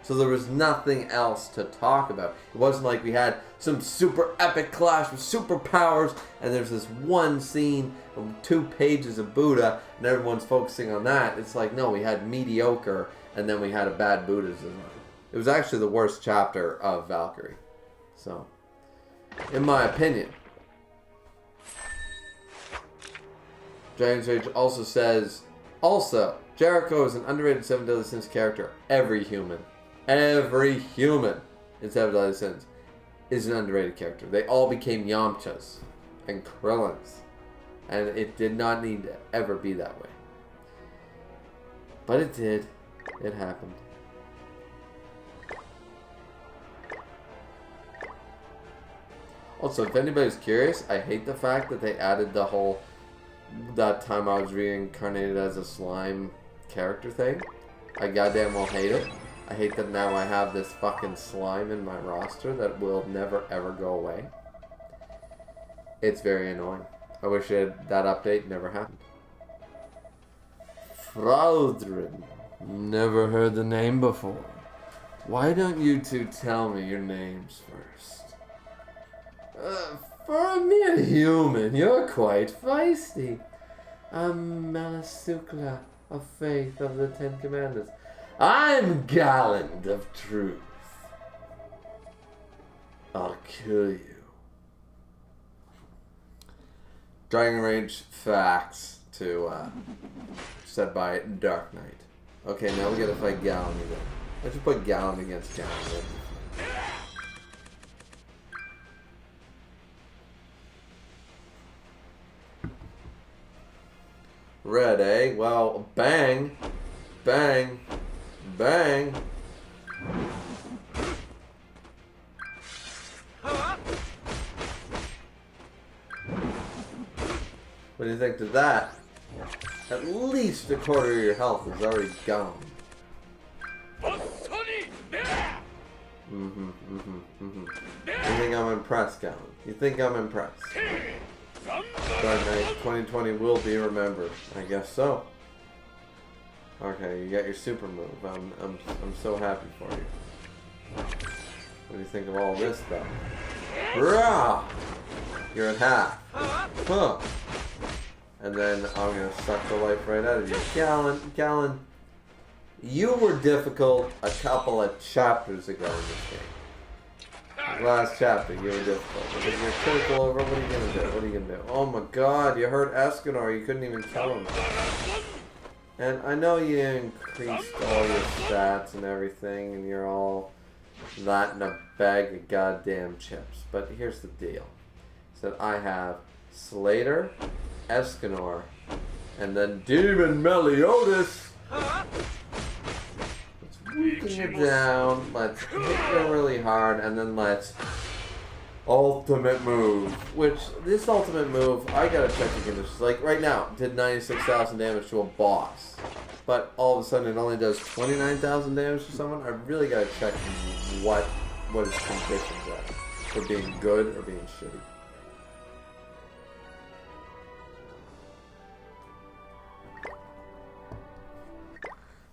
So there was nothing else to talk about. It wasn't like we had some super epic clash with superpowers and there's this one scene of 2 pages of Buddha and everyone's focusing on that. It's like, no, we had mediocre and then we had a bad Buddha design. It was actually the worst chapter of Valkyrie. So, in my opinion. Dragon's Rage also says, Jericho is an underrated Seven Deadly Sins character. Every human in Seven Deadly Sins is an underrated character. They all became Yamchas and Krillins. And it did not need to ever be that way. But it did. It happened. Also, if anybody's curious, I hate the fact that they added the whole that time I was reincarnated as a slime character thing. I goddamn well hate it. I hate that now I have this fucking slime in my roster that will never ever go away. It's very annoying. I wish that update never happened. Fraudrin. Never heard the name before. Why don't you two tell me your names first? For a mere human, you're quite feisty. I'm Malasukla of Faith of the 10 Commandments. I'm Galland of Truth. I'll kill you. Dragon Rage facts said by Dark Knight. Okay, now we gotta fight Galland again. Let's just put Galland against Galland. Red, eh? Well, bang, bang, bang. What do you think to that? At least a quarter of your health is already gone. You think I'm impressed, Galland? You think I'm impressed? Dark Knight 2020 will be remembered. I guess so. Okay, you got your super move. I'm so happy for you. What do you think of all this though? Hurrah! You're at half. Huh. And then I'm gonna suck the life right out of you. Galland, you were difficult a couple of chapters ago in this game. Last chapter, you were difficult. Because you're critical over, what are you gonna do? What are you gonna do? Oh my god, you hurt Escanor, you couldn't even kill him. And I know you increased all your stats and everything, and you're all that in a bag of goddamn chips. But here's the deal. So I have Slater, Escanor, and then Demon Meliodas. Weaken it down, let's hit them really hard, and then let's ultimate move. Which, this ultimate move, I gotta check the conditions. Like, right now, did 96,000 damage to a boss. But all of a sudden it only does 29,000 damage to someone. I really gotta check what his conditions are. For being good or being shitty.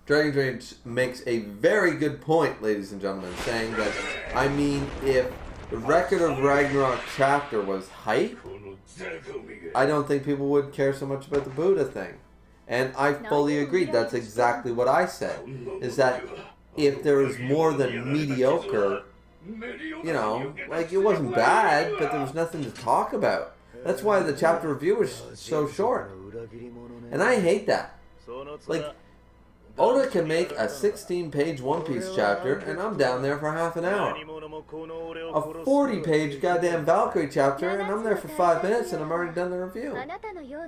Dragon's Rage makes a very good point, ladies and gentlemen, saying that, I mean, if the Record of Ragnarok chapter was hype, I don't think people would care so much about the Buddha thing. And I fully agree. That's exactly what I said. Is that if there was more than mediocre, you know, like it wasn't bad, but there was nothing to talk about. That's why the chapter review was so short. And I hate that. Like, Oda can make a 16-page One Piece chapter, and I'm down there for half an hour. A 40-page goddamn Valkyrie chapter, and I'm there for 5 minutes, and I'm already done the review.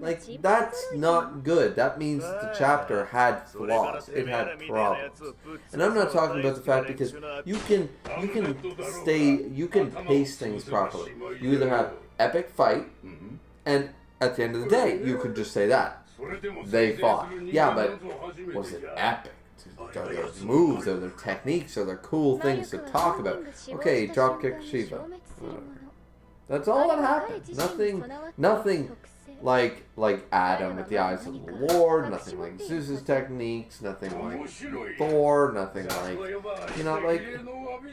Like, that's not good. That means the chapter had flaws. It had problems. And I'm not talking about the fact because you can pace things properly. You either have epic fight, and at the end of the day, you could just say that. They fought. Yeah, but was it epic? Are there moves, are there techniques, are there cool things to talk about? Okay, dropkick Shiva. Whatever. That's all that happened. Nothing like Adam with the eyes of the Lord, nothing like Zeus's techniques, nothing like Thor, nothing like, like,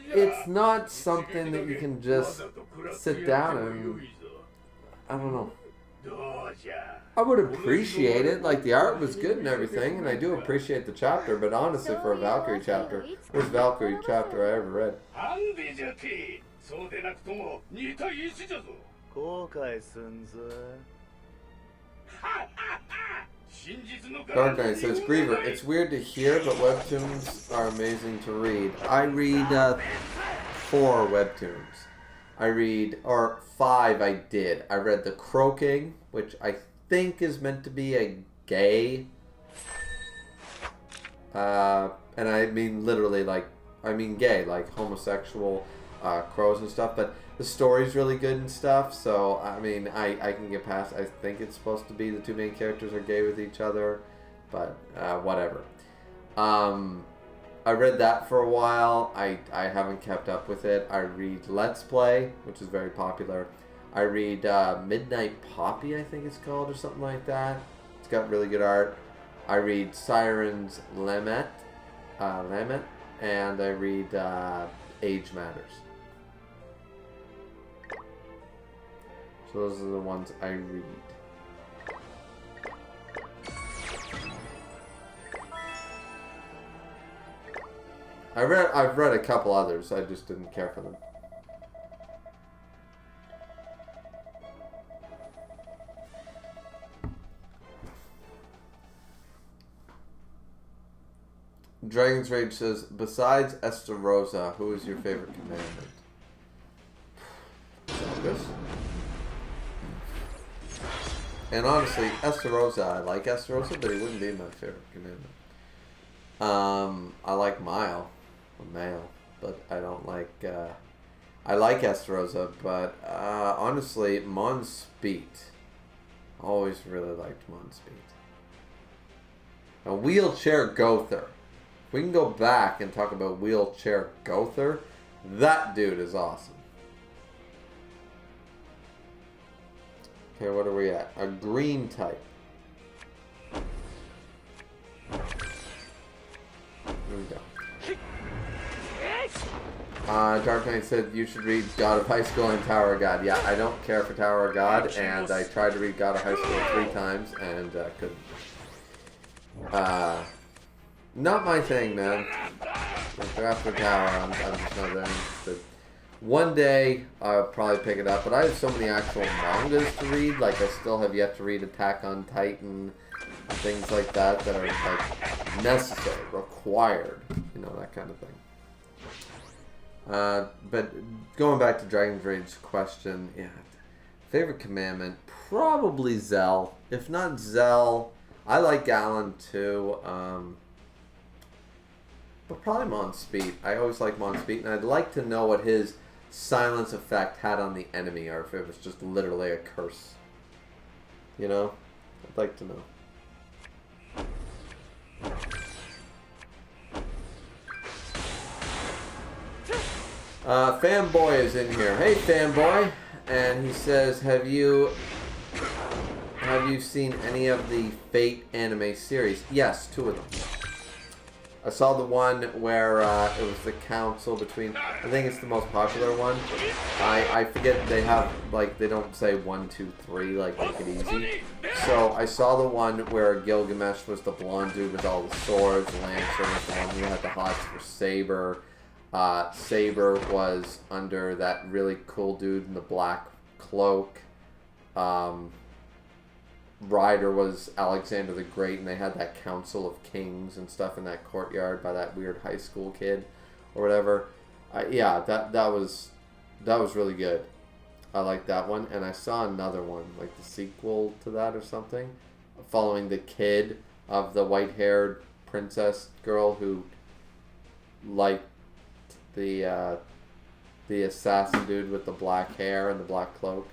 it's not something that you can just sit down and, I don't know. I would appreciate it, like the art was good and everything, and I do appreciate the chapter, but honestly for a Valkyrie chapter, worst Valkyrie chapter I ever read. Dark Knight says, Griever, it's weird to hear, but webtoons are amazing to read. I read 4 webtoons. I read, or 5 I did. I read The Croaking, which I think is meant to be a gay. And I mean literally gay, like homosexual crows and stuff, but the story's really good and stuff, so I mean I can get past. I think it's supposed to be the 2 main characters are gay with each other, but whatever. I read that for a while. I haven't kept up with it. I read Let's Play, which is very popular. I read Midnight Poppy, I think it's called, or something like that. It's got really good art. I read Siren's Lament, and I read Age Matters. So those are the ones I read. I've read a couple others. I just didn't care for them. Dragon's Rage says, besides Estarossa, who is your favorite commandment? Zelda's. And honestly, Estarossa, I like Estarossa, but he wouldn't be my favorite commandment. I like Mile, but I don't like, I like Estarossa, but honestly, Mon Speet. Always really liked Mon Speet. Now, Wheelchair Gother. We can go back and talk about Wheelchair Gother. That dude is awesome. Okay, what are we at? A green type. Here we go. Dark Knight said you should read God of High School and Tower of God. Yeah, I don't care for Tower of God, and I tried to read God of High School 3 times and couldn't. Not my thing, man. After Tower, I'm just not that interested. One day, I'll probably pick it up, but I have so many actual mangas to read. Like, I still have yet to read Attack on Titan and things like that that are, like, necessary, required, you know, that kind of thing. But going back to Dragon's Rage question, yeah, favorite commandment, probably Zell. If not Zell, I like Galen too. But probably Mon Speet. I always like Mon Speet, and I'd like to know what his silence effect had on the enemy, or if it was just literally a curse. You know? I'd like to know. Fanboy is in here. Hey, Fanboy. And he says, have you seen any of the Fate anime series? Yes, 2 of them. I saw the one where it was the council between, I think it's the most popular one. I forget, they have, like, they don't say 1, 2, 3, like, make it easy. So I saw the one where Gilgamesh was the blonde dude with all the swords, Lancer was the one who had the hots for Saber. Saber was under that really cool dude in the black cloak. Ryder was Alexander the Great, and they had that council of kings and stuff in that courtyard by that weird high school kid or whatever. Yeah, that was really good. I like that one, and I saw another one, like the sequel to that or something, following the kid of the white-haired princess girl who liked the assassin dude with the black hair and the black cloak.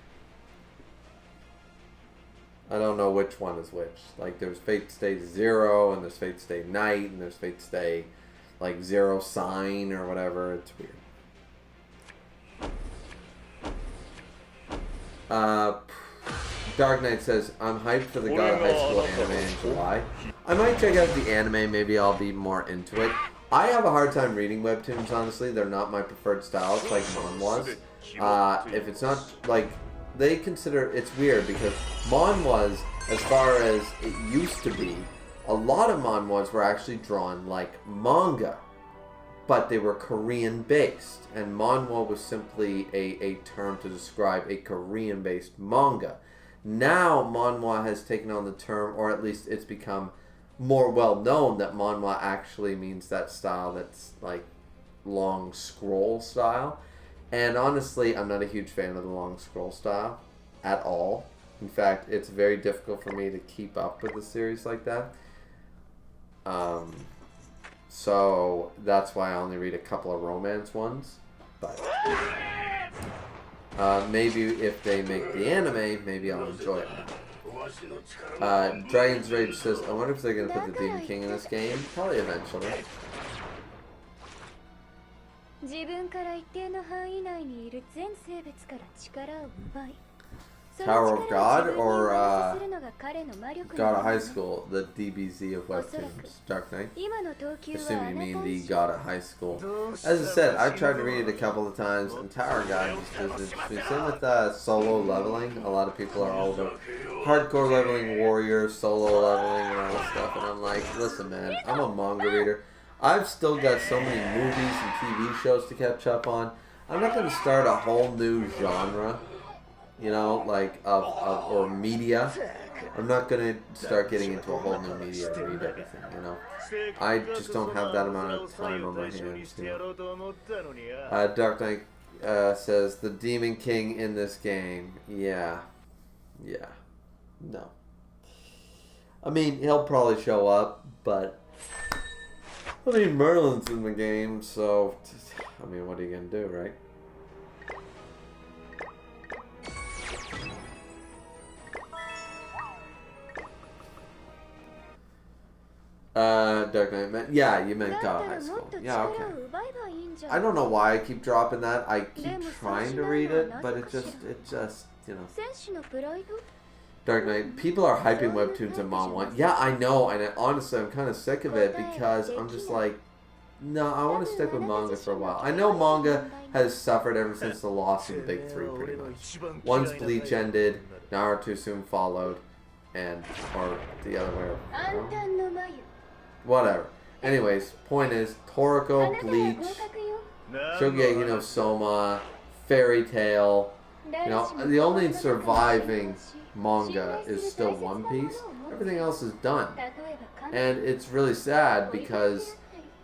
I don't know which one is which. Like, there's Fate Stay Zero, and there's Fate Stay Night, and there's Fate Stay, like, Zero Sign or whatever. It's weird. Uh, Dark Knight says, I'm hyped for the God of High School anime in July. I might check out the anime, maybe I'll be more into it. I have a hard time reading webtoons, honestly. They're not my preferred style. It's like manhwas. If it's not, like, they consider, it's weird because manhwas, as far as it used to be, a lot of manhwas were actually drawn like manga, but they were Korean based, and manhwa was simply a term to describe a Korean based manga. Now manhwa has taken on the term, or at least it's become more well known, that manhwa actually means that style that's like long scroll style. And honestly, I'm not a huge fan of the long scroll style at all. In fact, it's very difficult for me to keep up with a series like that. So that's why I only read a couple of romance ones. But maybe if they make the anime, maybe I'll enjoy it. Dragon's Rage says, I wonder if they're going to put the Demon King in this game. Probably eventually. Tower of God or God of High School, the DBZ of webtoons, Dark Knight. Assume you mean the God of High School. As I said, I've tried to read it a couple of times, and Tower of God just doesn't interest me. Same with solo leveling. A lot of people are all about hardcore leveling, warrior, solo leveling, and all this stuff. And I'm like, listen, man, I'm a manga reader. I've still got so many movies and TV shows to catch up on. I'm not going to start a whole new genre. You know, like, or media. I'm not going to start getting into a whole new media and read everything, you know. I just don't have that amount of time on my hands, you know. Dark Knight says, the Demon King in this game. Yeah. Yeah. No. I mean, he'll probably show up, but... I mean, Merlin's in the game, so... I mean, what are you going to do, right? Dark Knight meant, yeah, you meant God of High School. Yeah, okay. I don't know why I keep dropping that. I keep trying to read it, but it just, you know. Dark Knight, people are hyping webtoons and manhwa. Yeah, I know, and honestly, I'm kind of sick of it because I'm just like, no, I want to stick with manga for a while. I know manga has suffered ever since the loss of the big three, pretty much. Once Bleach ended, Naruto soon followed, and, or the other way around. Whatever. Anyways, point is, Toriko, Bleach, Shogeki no Soma, Fairy Tail. You know, the only surviving manga is still One Piece. Everything else is done. And it's really sad because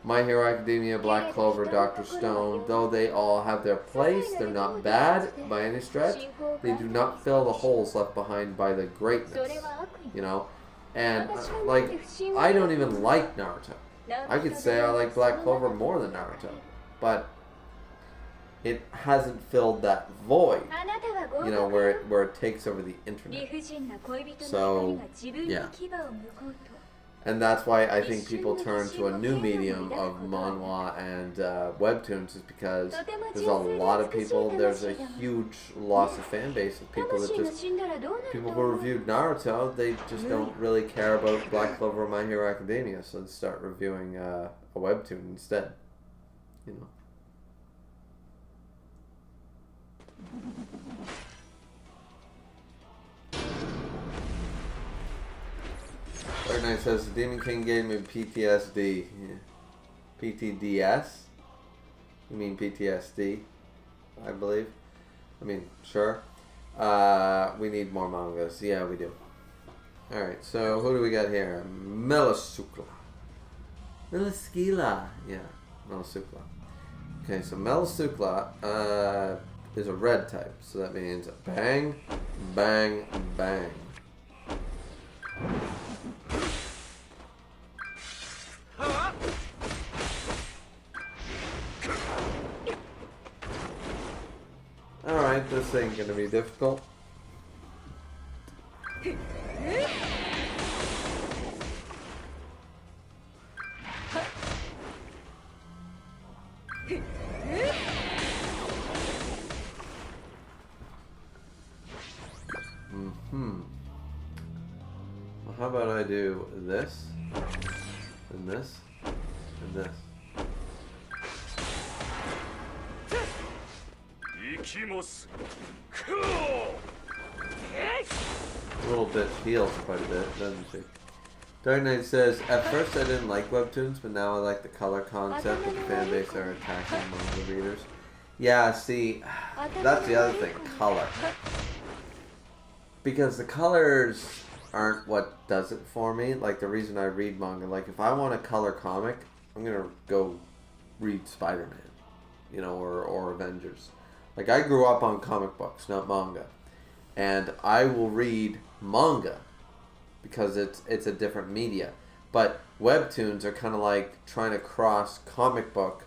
My Hero Academia, Black Clover, Dr. Stone, though they all have their place, they're not bad by any stretch. They do not fill the holes left behind by the greatness, you know. And, like, I don't even like Naruto. I could say I like Black Clover more than Naruto. But it hasn't filled that void, you know, where it takes over the internet. So, yeah. And that's why I think people turn to a new medium of manhwa and webtoons, is because there's a lot of people, there's a huge loss of fan base of people that just, people who reviewed Naruto, they just don't really care about Black Clover or My Hero Academia, so they start reviewing a webtoon instead, you know. Dark Knight says the Demon King gave me PTSD. Yeah. PTDS? You mean PTSD? I believe. I mean, sure. We need more mangas. Yeah, we do. Alright, so who do we got here? Melisukla. Meliskila. Yeah, Melisukla. Okay, so Melisukla is a red type. So that means bang, bang, bang. Alright, this ain't gonna be difficult. Well, how about I do this, and this, and this. Little bitch heals quite a bit, doesn't she? Dark Knight says, at first I didn't like webtoons, but now I like the color concept that the fan base are attacking manga readers. Yeah, see, that's the other thing, color. Because the colors aren't what does it for me. Like, the reason I read manga, like, if I want a color comic, I'm gonna go read Spider-Man, you know, or Avengers. Like, I grew up on comic books, not manga. And I will read manga because it's a different media. But webtoons are kind of like trying to cross comic book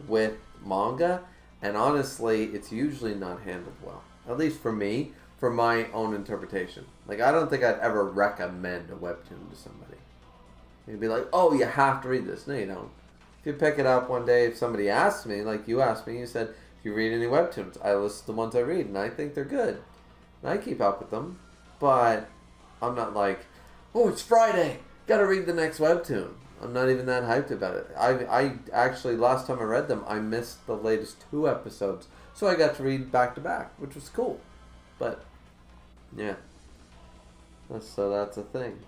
with manga. And honestly, it's usually not handled well. At least for me, for my own interpretation. Like, I don't think I'd ever recommend a webtoon to somebody. You'd be like, oh, you have to read this. No, you don't. If you pick it up one day, if somebody asks me, like you asked me, you said, if you read any webtoons, I list the ones I read, and I think they're good. And I keep up with them, but I'm not like, oh, it's Friday, gotta read the next webtoon. I'm not even that hyped about it. I actually, last time I read them, I missed the latest 2 episodes, so I got to read back to back, which was cool. But, yeah. So that's a thing.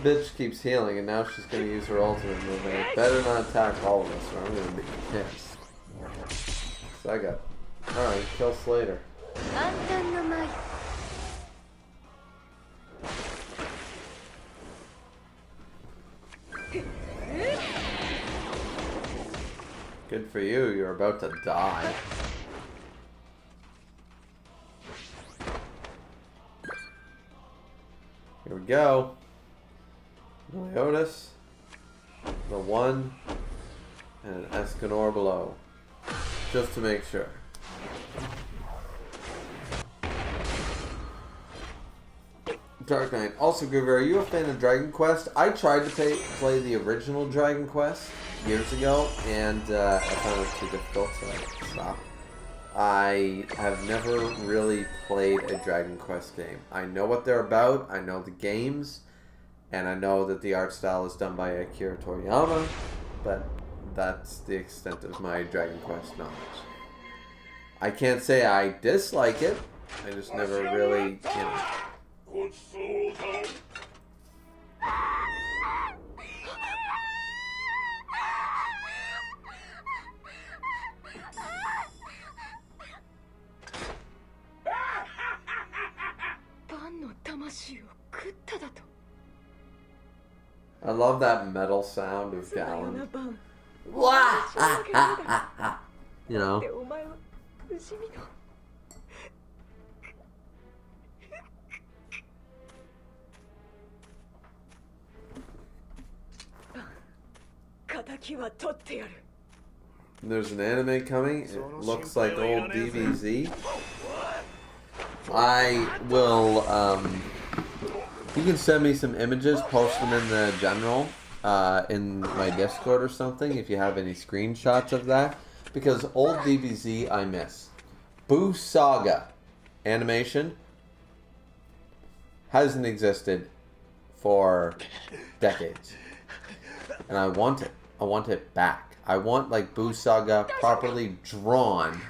This bitch keeps healing, and now she's gonna use her ultimate move, and it better not attack all of us, or I'm gonna be pissed. So I got... Alright, kill Slater. Good for you, you're about to die. Here we go. Meliodas, the 1, and an Escanor below. Just to make sure. Dark Knight. Also, Griever, are you a fan of Dragon Quest? I tried to play the original Dragon Quest years ago, and I found it too difficult, so I stopped. I have never really played a Dragon Quest game. I know what they're about, I know the games, and I know that the art style is done by Akira Toriyama, but that's the extent of my Dragon Quest knowledge. I can't say I dislike it, I just never really, you know... I love that metal sound of Gallon. You know? There's an anime coming. It looks like old DBZ. I will, you can send me some images, post them in the general, in my Discord or something, if you have any screenshots of that. Because old DBZ I miss. Boo Saga animation hasn't existed for decades. And I want it. I want it back. I want, like, Boo Saga properly drawn,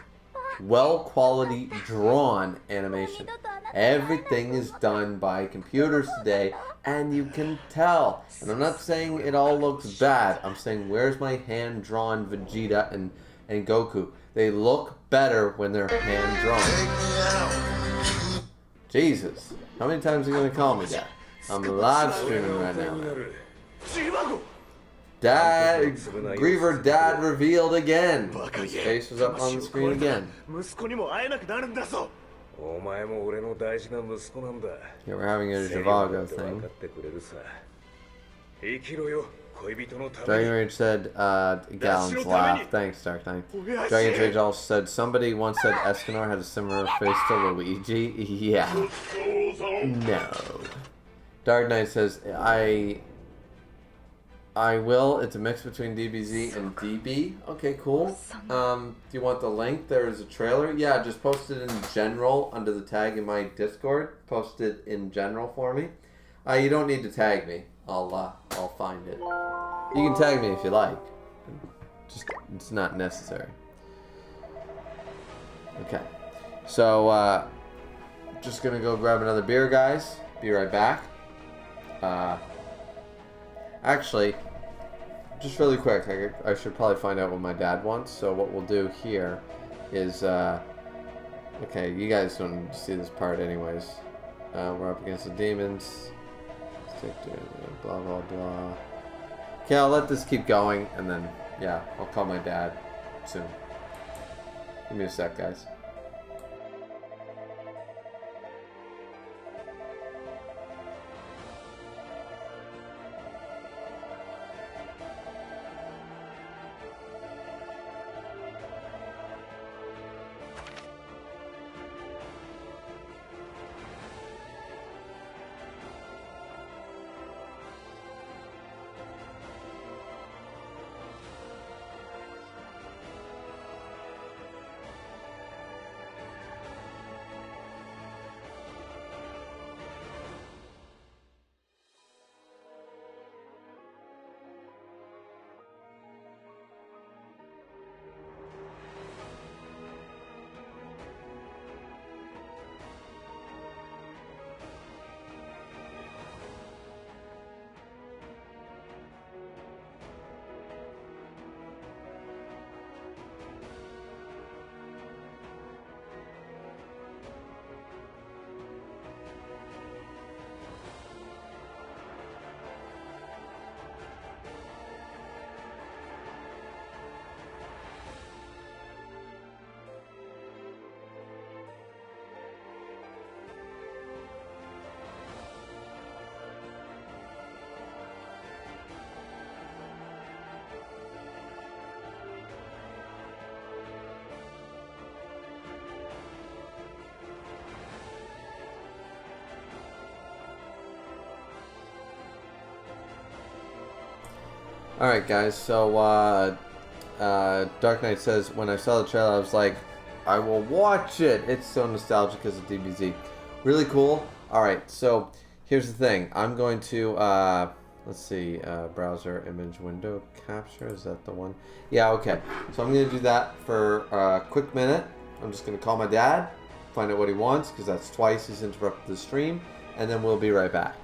well-quality drawn animation. Everything is done by computers today, and you can tell. And I'm not saying it all looks bad. I'm saying, where's my hand-drawn Vegeta and Goku? They look better when they're hand-drawn. Jesus. How many times are you going to call me that? I'm live streaming right now. Dad, Griever Dad revealed again. His face was up on the screen again. Yeah, we're having a Zhivago thing. Dragon Rage said, Gallon's laugh. Thanks, Dark Knight. Dragon Rage also said, somebody once said Escanor had a similar face to Luigi. Yeah. No. Dark Knight says, I will. It's a mix between DBZ and DB. Okay, cool. Do you want the link? There is a trailer. Yeah, just post it in general under the tag in my Discord. Post it in general for me. You don't need to tag me. I'll find it. You can tag me if you like. Just it's not necessary. Okay. So just gonna go grab another beer, guys. Be right back. Actually, just really quick, I should probably find out what my dad wants. So what we'll do here is, okay, you guys don't need to see this part anyways. We're up against the demons. Blah, blah, blah. Okay, I'll let this keep going, and then, yeah, I'll call my dad soon. Give me a sec, guys. Alright guys, so Dark Knight says, when I saw the trailer I was like, I will watch it. It's so nostalgic because of DBZ. Really cool. Alright, so here's the thing. I'm going to, let's see, browser image window capture. Is that the one? Yeah, okay. So I'm going to do that for a quick minute. I'm just going to call my dad, find out what he wants, because that's twice he's interrupted the stream, and then we'll be right back.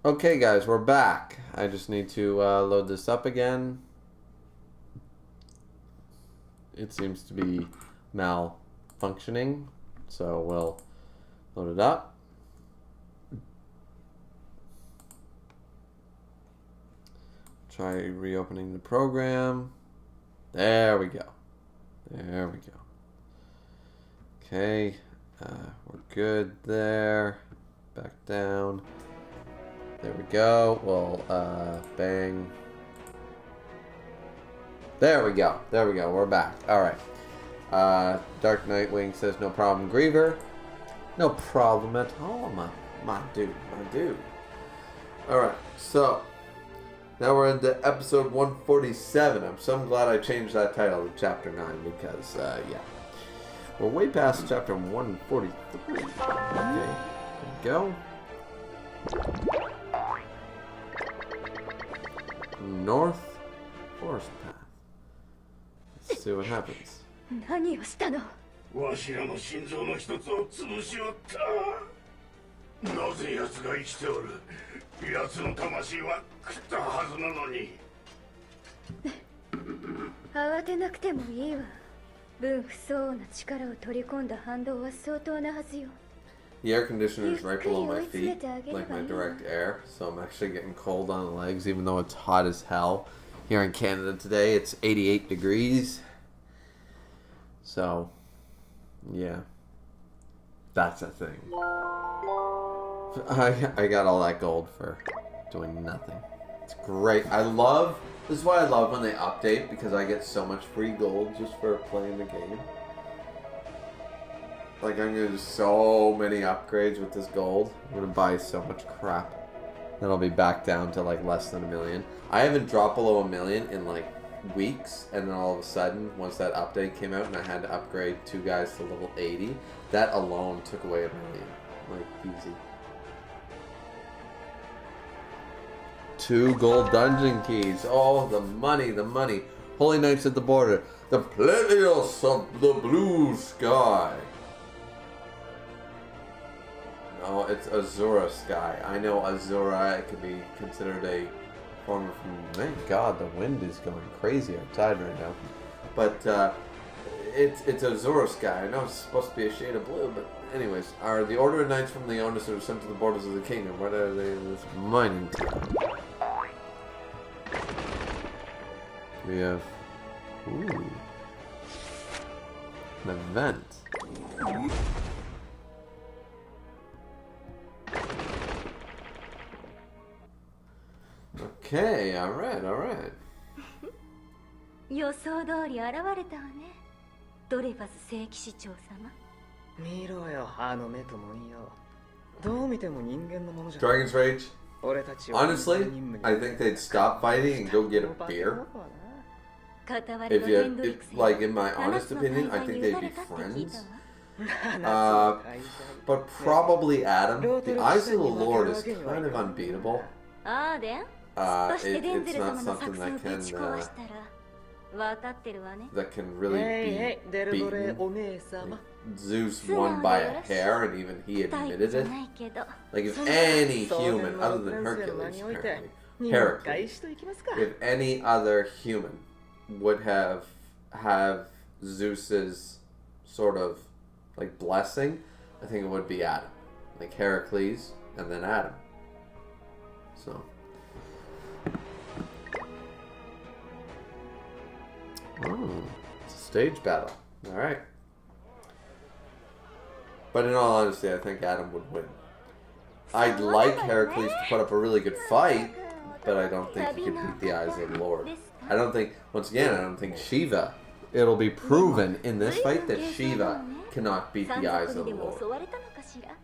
Okay, guys, we're back. I just need to load this up again. It seems to be malfunctioning, so we'll load it up. Try reopening the program. There we go. There we go. Okay, we're good there. Back down. There we go. We'll bang. There we go. There we go. We're back. All right. Dark Nightwing says no problem. Griever, no problem at all, my dude, my dude. All right. So now we're into episode 147. I'm so glad I changed that title to chapter 9 because yeah, we're way past chapter 143. Okay. There we go. North Forest Path. Let's see what happens. 何をしたの？わしらの心臓の一つを潰しおった。なぜ奴が生きておる？奴の魂は食ったはずなのに。慌てなくてもいいわ。分不相応な力を取り込んだ反動は相当なはずよ。The air conditioner is right below my feet, like my direct air, so I'm actually getting cold on the legs, even though it's hot as hell. Here in Canada today, it's 88 degrees. So, yeah, that's a thing. I got all that gold for doing nothing. It's great. This is why I love when they update, because I get so much free gold just for playing the game. Like, I'm gonna do so many upgrades with this gold. I'm gonna buy so much crap. Then I'll be back down to like less than 1 million. I haven't dropped below 1 million in like weeks, and then all of a sudden, once that update came out and I had to upgrade 2 guys to level 80, that alone took away 1 million. Like, easy. 2 gold dungeon keys. Oh, the money, the money. Holy Knights at the border. The Plenius of the blue sky. No, it's Azura sky. I know Azura, it could be considered a form of... Thank God, the wind is going crazy outside right now. But, it's Azura sky. I know it's supposed to be a shade of blue, but anyways. Are the Order of Knights from Leonis that are sent to the borders of the kingdom? What are they in this mining town? We have... Ooh. An event. Okay, alright, alright. 予想通り現れたわね。ドレファス聖騎士長様。見ろよ、あの目ともんよ。どう見ても人間のものじゃ。 Dragon's Rage? Honestly, I think they'd stop fighting and go get a beer. If like, in my honest opinion, I think they'd be friends. But probably Adam. The Eyes of the Lord is kind of unbeatable. It's not something that can really be beaten. Zeus won by a hair, and even he admitted it. Like, if any human, other than Hercules, apparently, Heracles, if any other human would have Zeus's sort of, like, blessing, I think it would be Adam. Like, Heracles, and then Adam. So... Oh, it's a stage battle. Alright. But in all honesty, I think Adam would win. I'd like Heracles to put up a really good fight, but I don't think he could beat the Eyes of the Lord. I don't think, once again, I don't think Shiva, it'll be proven in this fight that Shiva cannot beat the Eyes of the Lord.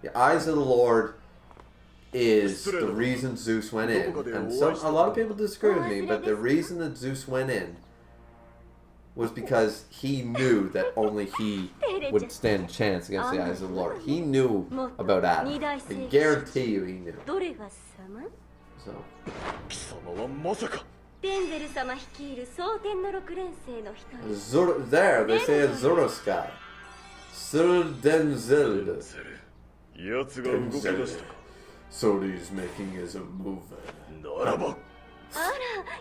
The Eyes of the Lord is the reason Zeus went in. And a lot of people disagree with me, but the reason that Zeus went in was because he knew that only he would stand a chance against the Eyes of the Lord. He knew about Adam. I guarantee you he knew. So. There, they say it's Zoroaskai. Sony's making is a movie. ならばあら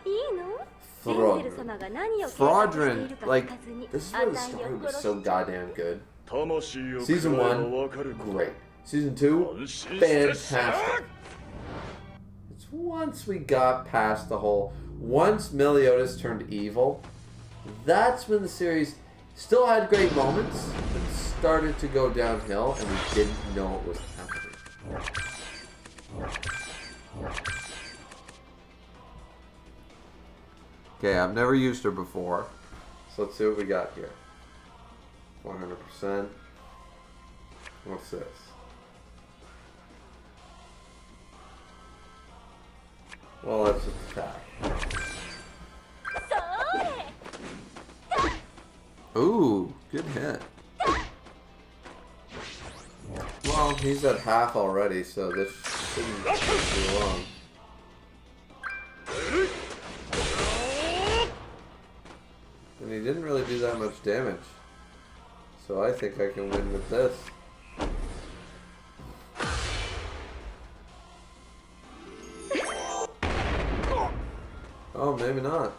いいのデンゼル様が何を計画しているか Fraudrin, 聞 like, かずに this is あ where the たい story を was 殺し so goddamn good. 魂を Season 食らえば 1, わかること great. Season 2, 安心してしゃ fantastic. It's once we got past the whole, once Meliodas turned evil, that's when the series still had great moments, but started to go downhill, and we didn't know what was happening. Okay, I've never used her before, so let's see what we got here. 100%. What's this? Well, let's just attack. それ Ooh, good hit. Well, he's at half already, so this shouldn't take too long. And he didn't really do that much damage. So I think I can win with this. Oh, maybe not.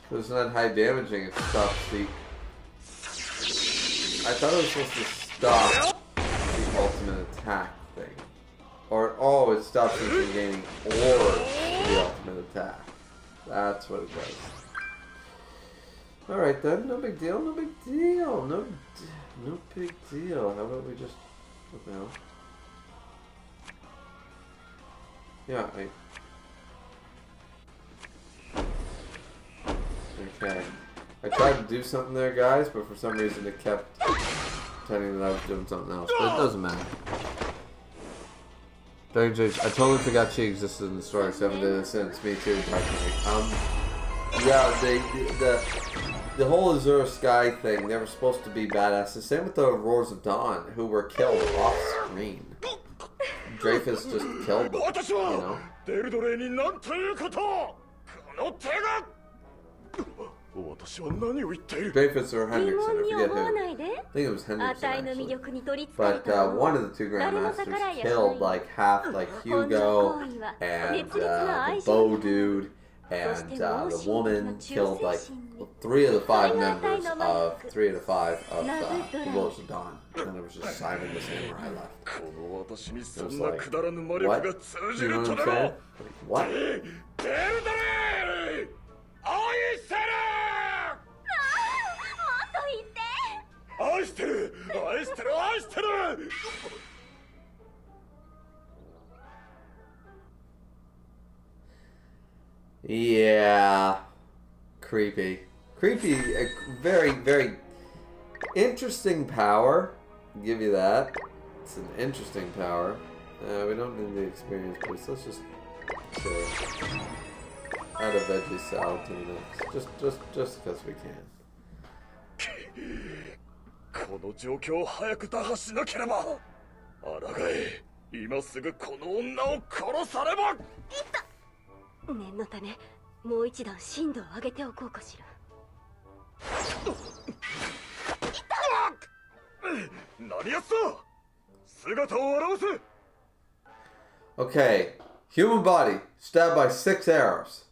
それ It's not high damaging, it stops the... I thought it was supposed to stop the ultimate attack thing. Or, oh, it stops you from gaining orbs for the ultimate attack. That's what it does. Alright then, no big deal, no big deal, no big deal. How about we just... What the hell? Yeah, Okay. I tried to do something there, guys, but for some reason it kept pretending that I was doing something else. But it doesn't matter. Dragon Jade, I totally forgot she existed in the story, so I haven't done it since. Me too, practically. Yeah, the whole Azure Sky thing, they were supposed to be badass. The same with the Roars of Dawn, who were killed off screen. Dreyfus just killed them, you know? デルドレに何ということこの手が私は何を言っている Dreyfus or 疑 Hendrickson, 問 I に forget 思わ who. ないで I think it was あ Hendrickson たいの魅 actually. 力に取りつかれ But たの one of the two Grandmasters killed like half, like Hugo and the Bow dude and the woman killed like 3 of the 5 members of 3 of the 5 of the Lords of Dawn. And it was just Simon the Samurai left. この私にそ It ん was な like, くだらぬ魔力 what? が通 Do じ you る know と what で I'm も saying? What? デルドレ愛してるもっと言って愛してる愛してる愛してる Yeah. Creepy. Creepy, a very, very interesting power. I'll give you that. It's an interesting power. We don't need the experience boost. Let's just chill. Add a veggie salad to the mix. Just because we can. この状況を早く打破しなければ抗え今すぐこの女を殺されば念のためもう一段深度を上げておこうかしら何やつだ姿を現せ Okay. Human body. Stabbed by 6 arrows.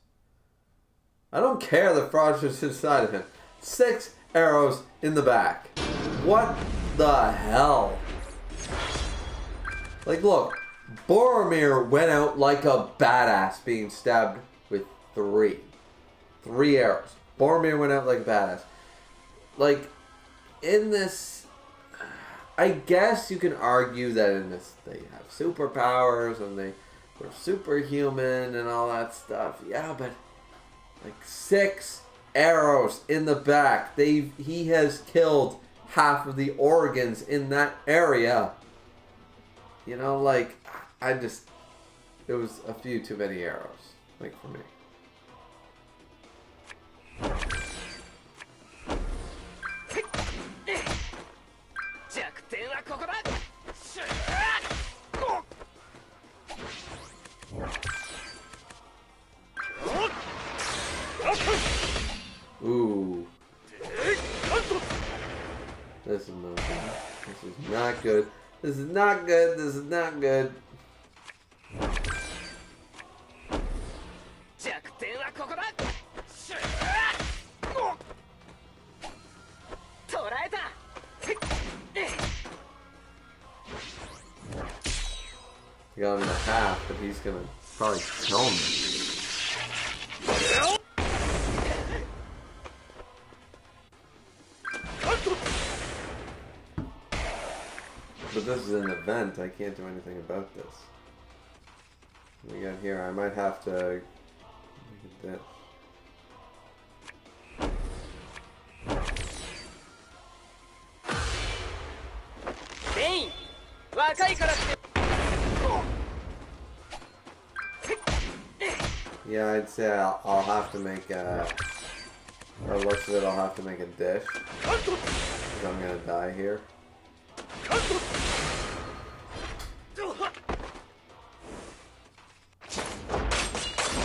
I don't care the fraudulence inside of him. 6 arrows in the back. What the hell? Like, look. Boromir went out like a badass being stabbed with 3. 3 arrows. Boromir went out like a badass. Like, in this... I guess you can argue that in this they have superpowers and they're superhuman and all that stuff. Yeah, but like 6 arrows in the back. He has killed half of the organs in that area. You know, like it was a few too many arrows, like for me. 弱点はここだ。 Ooh. This is no good. This is not good. This is not good. This is not good. 弱点はここだ。シュー捉えた。 I got him in a half, but he's gonna probably kill me. But this is an event, I can't do anything about this. What we got here, I might have to look at this. Yeah, I'd say I'll have to make a... Or looks of it, I'll have to make a dish. Because I'm gonna die here.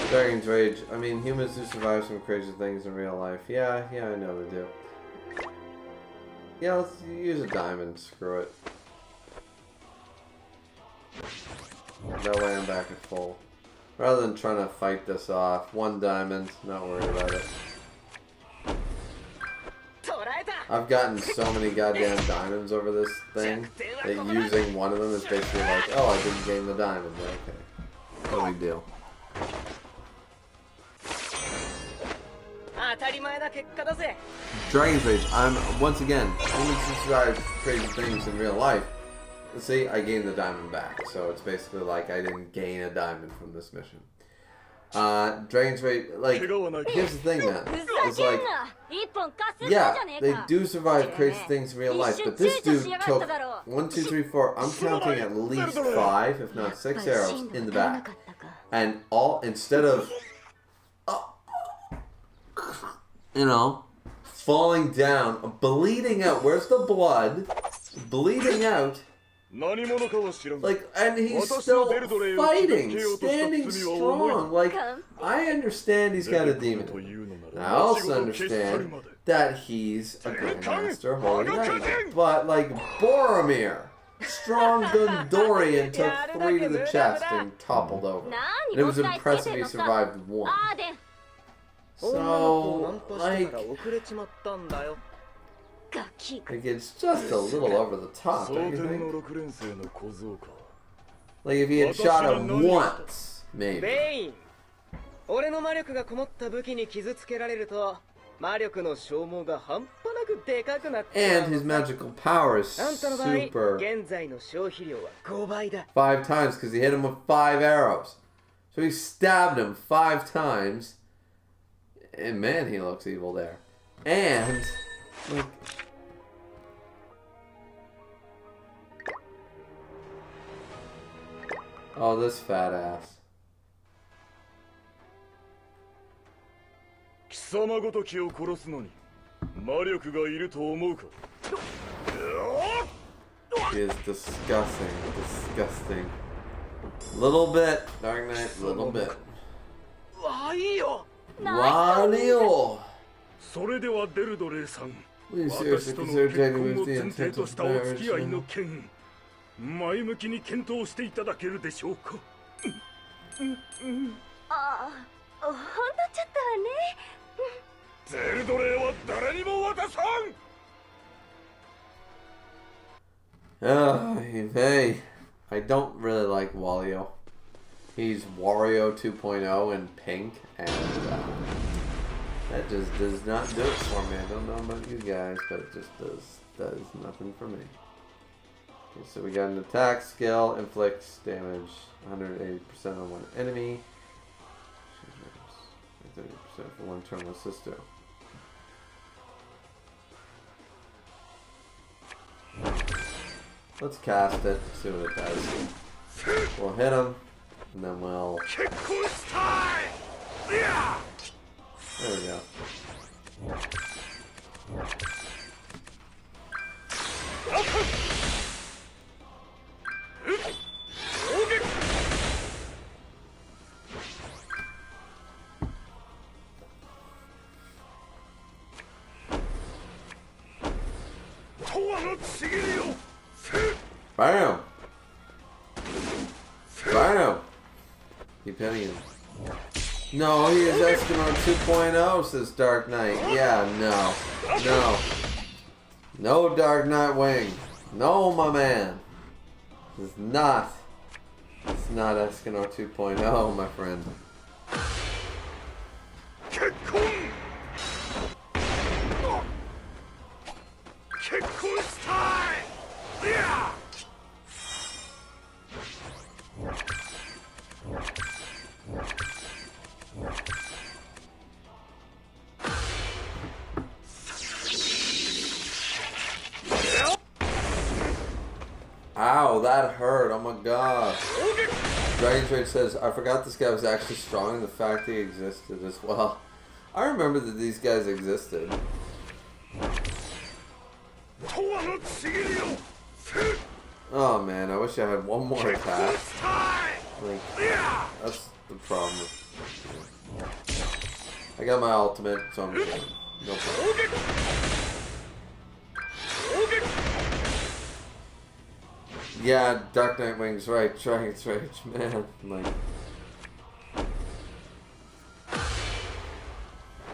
Dragon's Rage. I mean, humans do survive some crazy things in real life. Yeah, I know they do. Yeah, let's use a diamond. Screw it. That way I'm back at full. Rather than trying to fight this off. One diamond, not worried about it. I've gotten so many goddamn diamonds over this thing that using one of them is basically like, oh, I didn't gain the diamond. Okay. No big deal. Dragon's Rage. Once again, humans survive crazy things in real life. See, I gained the diamond back, so it's basically like I didn't gain a diamond from this mission. Dragon's Rage, like, here's the thing, man. It's like, yeah, they do survive crazy things in real life, but this dude took 1, 2, 3, 4, I'm counting at least 5, if not 6 arrows in the back. And all, instead of, you know, falling down, bleeding out, where's the blood? Bleeding out. Like, and he's still fighting, standing strong. Like, I understand he's got a demon. I also understand that he's a Grandmaster Holy Knight. But, like, Boromir, strong Gundorian took 3 to the chest and toppled over. And it was impressive he survived 1. So, like it's just a little over the top, don't you think? Like if he had shot him once, maybe. And his magical power is super 5 times because he hit him with 5 arrows. So he stabbed him 5 times. And man, he looks evil there. And like, oh, this fat ass. He is disgusting, disgusting. Little bit, Dark Knight, little bit. Wario! Will you seriously consider taking with the intent of marriage? 前向きに検討していただけるでしょうか。ああ、ほんのちょっとはね。ゼルドレイは誰にも渡さん。Hey, I don't really like Wario. He's Wario 2.0 in pink, and that just does not do it for me. I don't know about you guys, but it just does nothing for me. Okay, so we got an attack skill, inflicts damage 180% on one enemy, 30% for one turn with sister. Let's cast it, see what it does. We'll hit him, and then we'll... There we go. Bam! Bam! Keep hitting him. No, he is Eskimo 2.0, says Dark Knight. Yeah, no. No. No Dark Knight Wing. No, my man. It's not. It's not Eskimo 2.0, my friend. Ow, that hurt. Oh my god. Dragon Trade says, I forgot this guy was actually strong and the fact he existed as well. I remember that these guys existed. Oh man, I wish I had one more attack. Like, that's the problem. I got my ultimate, so I'm good. No problem. Yeah, Dark Knight Wings, right, Dragon's Rage, man. Like,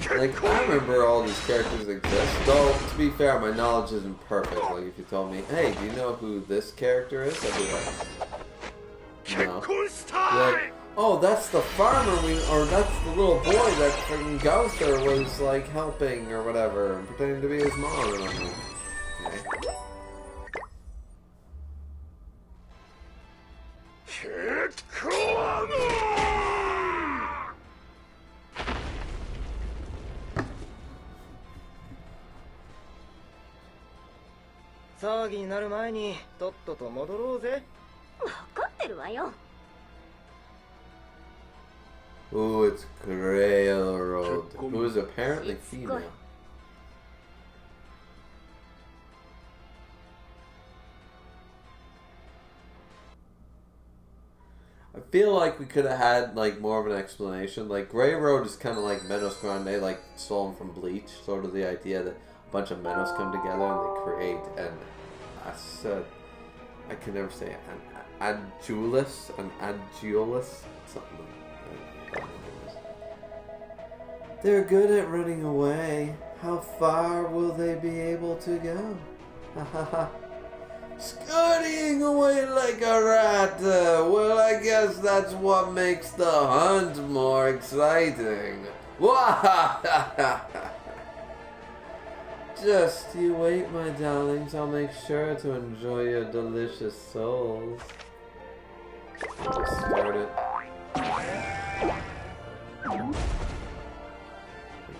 I remember all these characters exist. Though, to be fair, my knowledge isn't perfect. Like, if you told me, hey, do you know who this character is? I'd be like, no. Like, oh, that's the farmer, or that's the little boy that freaking Gouster was, like, helping or whatever, and pretending to be his mom. And I'm like, okay. Ooh, it's Griever, who is apparently female. I feel like we could have had like more of an explanation. Like Grey Road is kind of like Menos Grande, like stolen from Bleach. Sort of the idea that a bunch of Menos come together and they create an I can never say it, an Adulus, something like that. They're good at running away. How far will they be able to go? Ha ha ha. Scurrying away like a rat. Well, I guess that's what makes the hunt more exciting. Just you wait, my darlings. I'll make sure to enjoy your delicious souls. Just start it.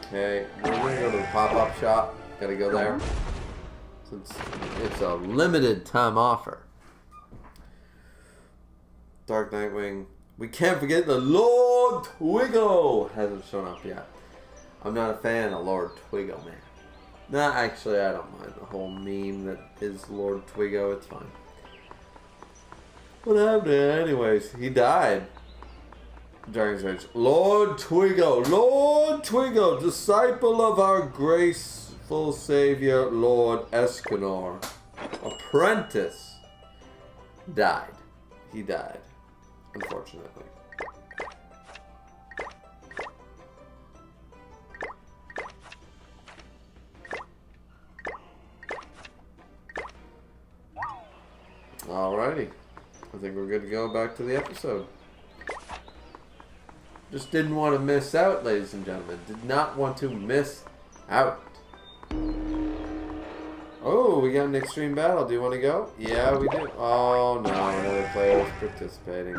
Okay, we're gonna go to the pop-up shop. Gotta go there. It's a limited time offer. Dark Nightwing. We can't forget the Lord Twiggo hasn't shown up yet. I'm not a fan of Lord Twiggo, man. Nah, actually, I don't mind the whole meme that is Lord Twiggo. It's fine. What happened? Anyways, he died. Dragon's Rage. Lord Twiggo, disciple of our graceful savior, Lord Escanor. Apprentice. Died. He died. Unfortunately. Alrighty. I think we're good to go back to the episode. Just didn't want to miss out, ladies and gentlemen. Did not want to miss out. Oh, we got an extreme battle. Do you want to go? Yeah, we do. Oh, no. Another player is participating.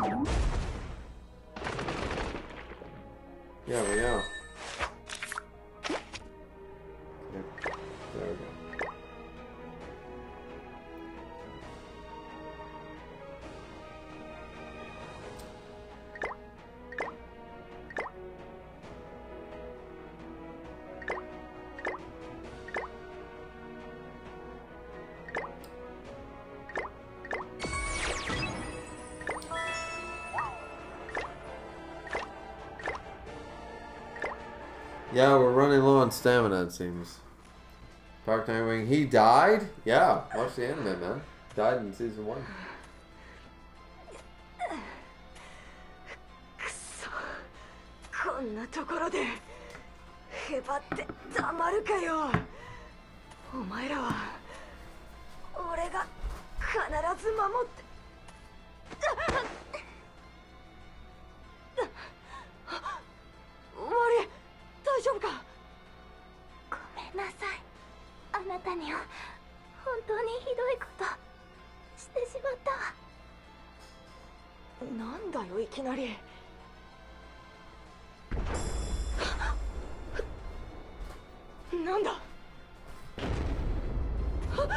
Yeah, we know. Yep. There we go. Yeah, we're running low on stamina, it seems. Dark Nightwing, he died? Yeah, watch the anime, man. Died in season 1. くそ、こんなところでへばってたまるかよ。お前らは俺が必ず守って。終わり、大丈夫か。ごめんなさい、あなたには本当にひどいことしてしまったわ。なんだよいきなり。なんだ。おいおい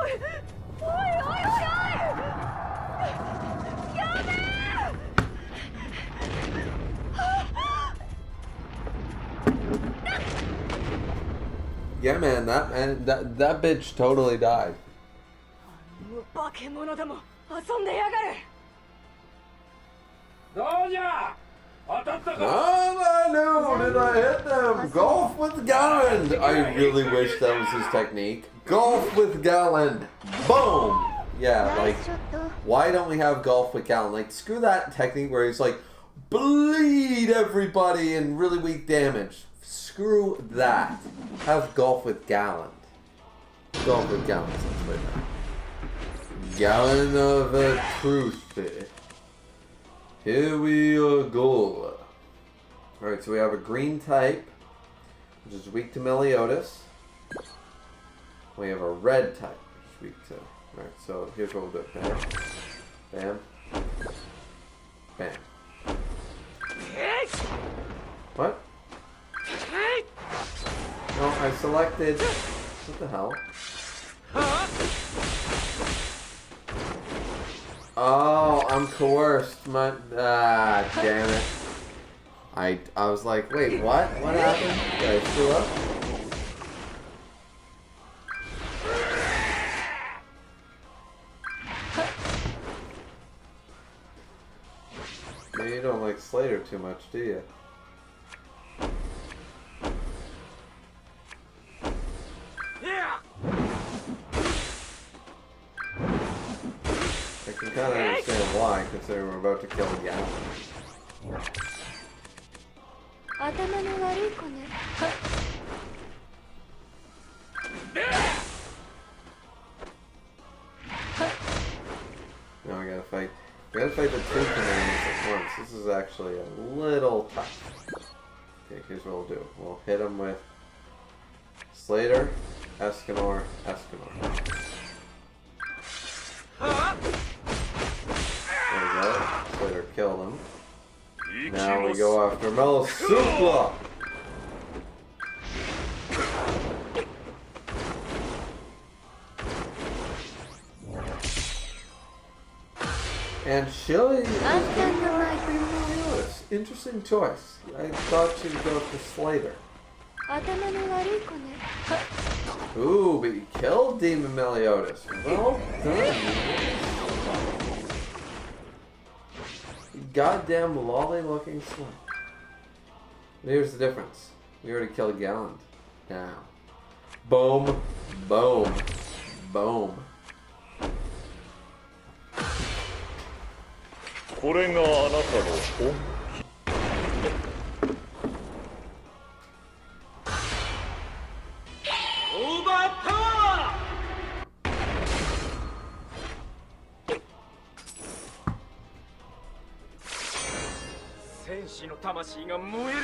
おいおいおい、やめー。Yeah, man, that bitch totally died. 化け物でも遊んでやがる。どうじゃ当たったか。 Oh, no, did I hit them? Golf with Galland. I really wish that was his technique. Golf with Galland. Boom. Yeah, like, why don't we have golf with Galland? Like, screw that technique where he's like, bleed everybody and really weak damage. Screw that. Have golf with Galland. Golf with Galland. Gallon of truth. Here we go. Alright, so we have a green type, which is weak to Meliodas. We have a red type, which is weak to... Alright, so here's what we'll do. Bam. Bam. Bam. What? No, I selected... What the hell? Oh, I'm coerced. Damn it. I was like, wait, what? What happened? Did I screw up? Maybe you don't like Slater too much, do you? I can kind of understand why, considering we're about to kill a Gallon. 頭の悪い子ね。Now we gotta fight. We gotta fight the two commanders at once. This is actually a little tough. Okay, here's what we'll do. We'll hit him with Slater, Escanor, Escanor. There we go. Slater killed him. Now we go after Melisupla! And Shilly is going to go after Meliodas. Interesting choice. I thought she'd go for Slater. Ooh, but you killed Demon Meliodas. Well done. You goddamn lolly looking slut. Here's the difference. We already killed Galland. Now. Boom. Boom. Boom. これがあなたの本オーバーパワー。戦士の魂が燃えるわ。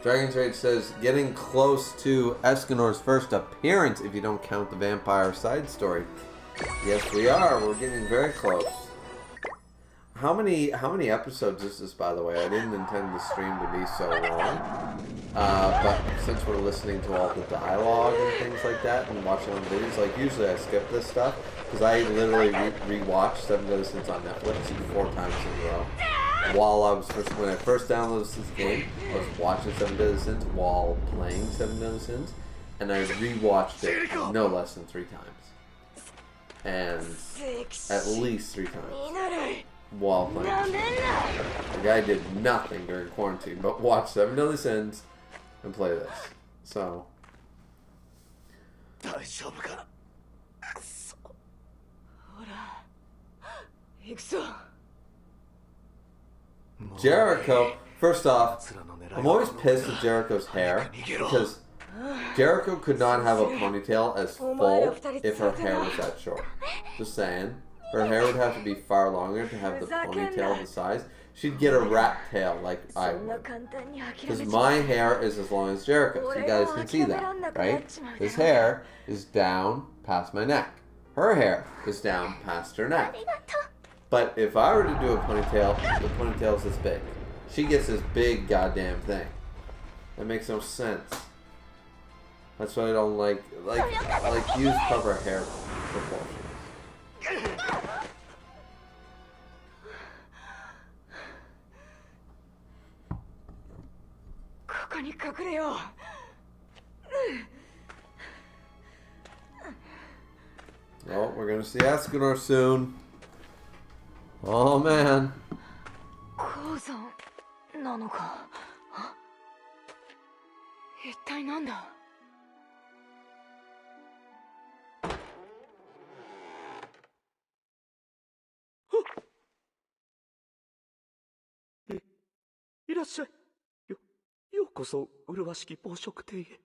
Dragon's Rage says, getting close to Escanor's first appearance if you don't count the vampire side story. Yes, we are. We're getting very close. How many episodes is this, by the way? I didn't intend the stream to be so long. But since we're listening to all the dialogue and things like that and watching on videos, like usually I skip this stuff because I literally rewatched 7 Deadly Sins on Netflix 4 times in a row. While I was when I first downloaded this game, I was watching 7 Deadly Sins while playing 7 Deadly Sins, and I rewatched it no less than 3 times, and at least 3 times while playing. The guy did nothing during quarantine but watch 7 Deadly Sins and play this. So 大丈夫か。ほら行くぞ。 Jericho, first off, I'm always pissed at Jericho's hair because Jericho could not have a ponytail as full if her hair was that short. Just saying. Her hair would have to be far longer to have the ponytail the size. She'd get a rat tail like I would. Because my hair is as long as Jericho's. You guys can see that, right? His hair is down past my neck. Her hair is down past her neck. But if I were to do a ponytail, the ponytail's this big. She gets this big goddamn thing. That makes no sense. That's why I don't like use proper hair proportions. ここに隠れよう。 Oh, we're gonna see Escanor soon. Oh man. 鉱山なのか。一体なんだ。いらっしゃい。ようこそ麗しき宝飾亭へ。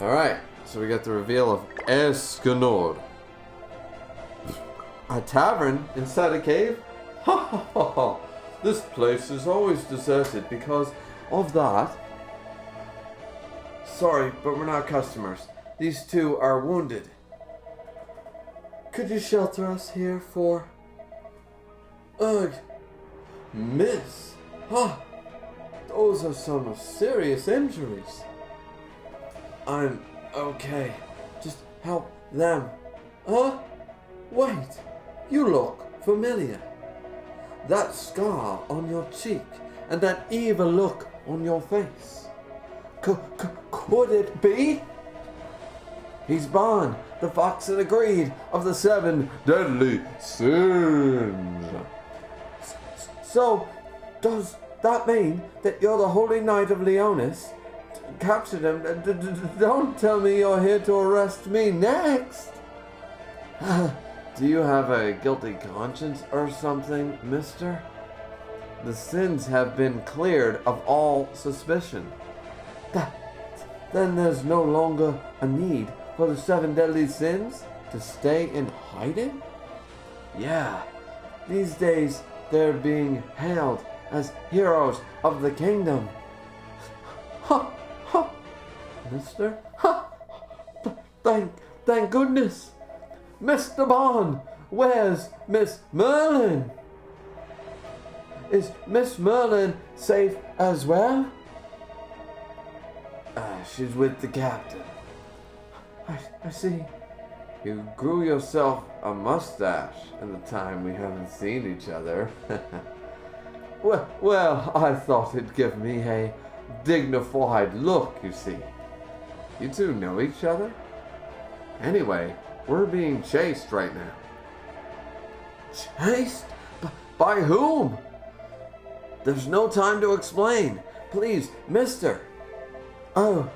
Alright, so we got the reveal of Escanor. A tavern inside a cave? Ha ha ha ha! This place is always deserted because of that. Sorry, but we're not customers. These two are wounded. Could you shelter us here for... Ugh, miss. Huh, those are some serious injuries. I'm okay. Just help them. Huh? Wait, you look familiar. That scar on your cheek and that evil look on your face. Could it be? He's Bon, the fox of the greed of the 7 deadly sins. So, does that mean that you're the Holy Knight of Leonis? Captured him. Don't tell me you're here to arrest me next. Do you have a guilty conscience or something, mister? The sins have been cleared of all suspicion. Then there's no longer a need for the 7 deadly sins to stay in hiding? Yeah, these days they're being hailed as heroes of the kingdom. Ha! Ha! Mister? Ha! Thank goodness! Mr. Bond, where's Miss Merlin? Is Miss Merlin safe as well? She's with the captain. I see. You grew yourself a mustache in the time we haven't seen each other. well, I thought it'd give me a dignified look, you see. You two know each other? Anyway, we're being chased right now. Chased? By whom? There's no time to explain. Please, mister. Oh,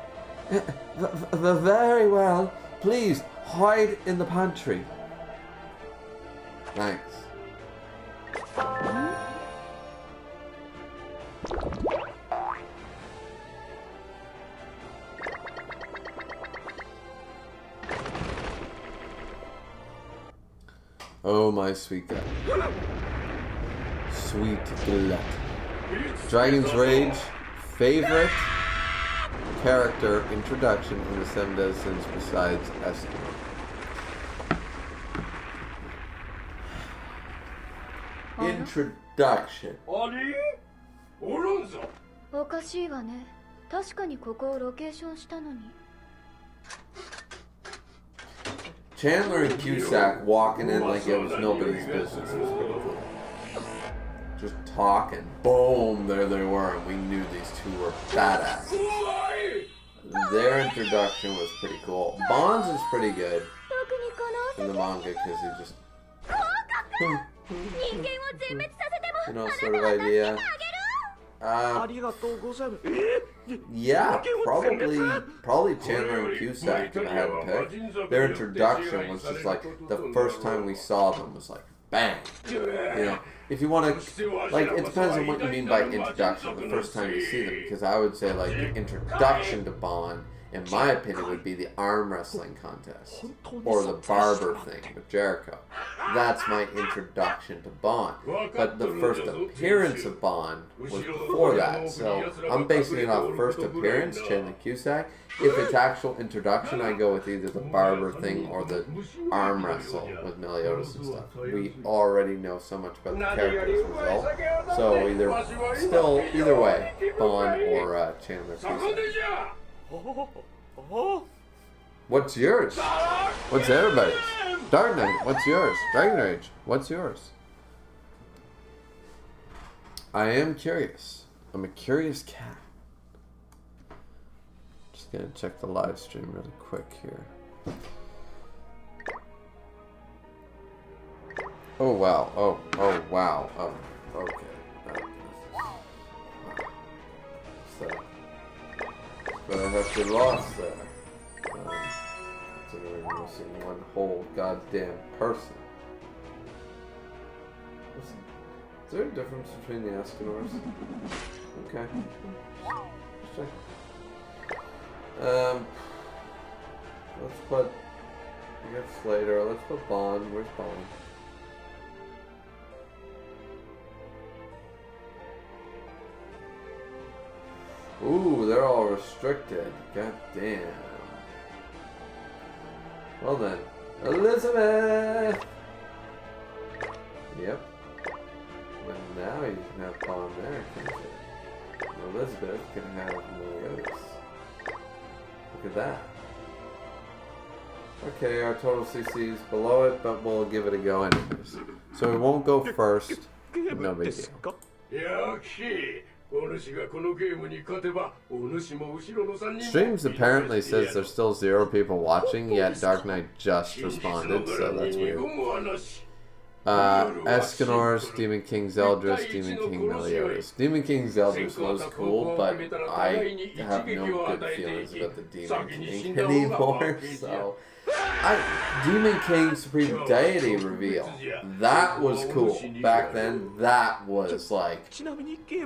very well. Please, hide in the pantry. Thanks. Oh, my sweet guy. Sweet glut. Dragon's Rage, favorite character introduction in the Seven Deadly Sins besides Eskimo. Introduction. あれおらんぞ。おかしいわね。確かにここをロケーションしたのに。 Chandler and Cusack walking in like it was nobody's business. Just talking. Boom, there they were, and we knew these two were badass. Their introduction was pretty cool. Bonds is pretty good in the manga because he just, you know, sort of idea. Yeah, probably Chandler and Cusack that I had to pick. Their introduction was just like the first time we saw them was like bang. You know, if you want to, like, it depends on what you mean by introduction. The first time you see them, because I would say like the introduction to Bond, in my opinion, would be the arm wrestling contest or the barber thing with Jericho. That's my introduction to Bond. But the first appearance of Bond was before that, so I'm basing it off first appearance, Chandler Cusack. If it's actual introduction, I go with either the barber thing or the arm wrestle with Meliodas and stuff. We already know so much about the characters as well, so either way, Bond or Chandler Cusack. What's yours? What's everybody's? Dark Knight, what's yours? Dragon Rage, what's yours? I am curious. I'm a curious cat. Just gonna check the live stream really quick here. Oh wow. Oh wow. Oh, okay. So, but I have to lost there. Considering we're missing one whole goddamn person. Listen, is there a difference between the Escanors? Okay. Just check. Let's put. We got Slater. Let's put Bond. Where's Bond? Ooh, they're all restricted. God damn. Well then, Elizabeth! Yep. But now you can have Bond there, can't you? Elizabeth can have Meliodas. Look at that. Okay, our total CC is below it, but we'll give it a go anyways. So we won't go first. No big deal. Streams apparently says there's still 0 people watching, yet Dark Knight just responded, so that's weird. Escanors, Demon King Zeldris, Demon King Meliodas. Demon King Zeldris was cool, but I have no good feelings about the Demon King anymore, so... Demon King Supreme Deity reveal. That was cool. Back then, that was like,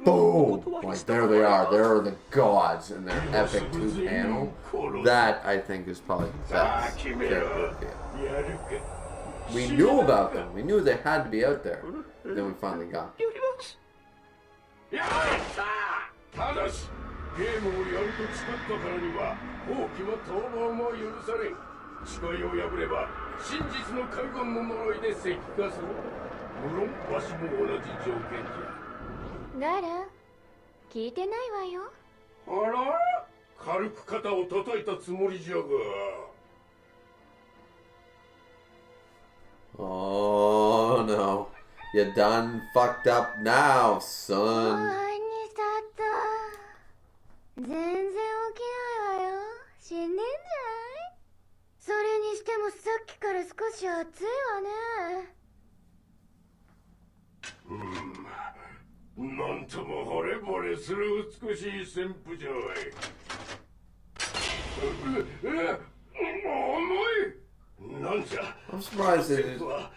boom! Like, there they are. There are the gods in their epic 2-panel. That, I think, is probably the best character reveal. We knew about them. We knew they had to be out there. Then we finally got them. 誓いを破れば真実の海軍の呪いで石化する。無論わしも同じ条件じゃ。なら聞いてないわよ。あら、軽く肩を叩いたつもりじゃが。Oh no, you done fucked up now, son. 何したった。全然起きないわよ。死んでんじゃない？それにしてもさっきから少し暑いわね。なんとも惚れ惚れする美しい旋風じゃい。I'm surprised they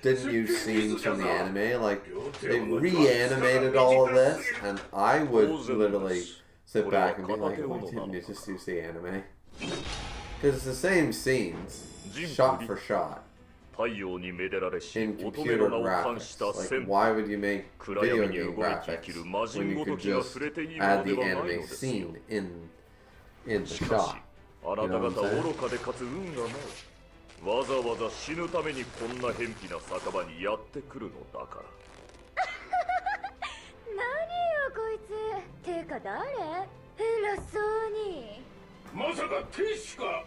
didn't use scenes from the anime. Like, they reanimated all of this, and I would literally sit back and be like, why didn't you just use the anime? Because it's the same scenes, shot for shot. 太陽にめでられし in 乙女の computer 名を冠し graphics. た Like, 戦 why would you make 暗 video 闇に game 動いて生き graphics る魔 when 人 you ごと could きが just 触れていいも add ので the はないの anime ですよ scene in the しかし shot? あなた方愚かでかつ運がないわざわざ死ぬためにこんな偏僻な酒場にやってくるのだから何よこいつてか誰偉そうにまさか天使か。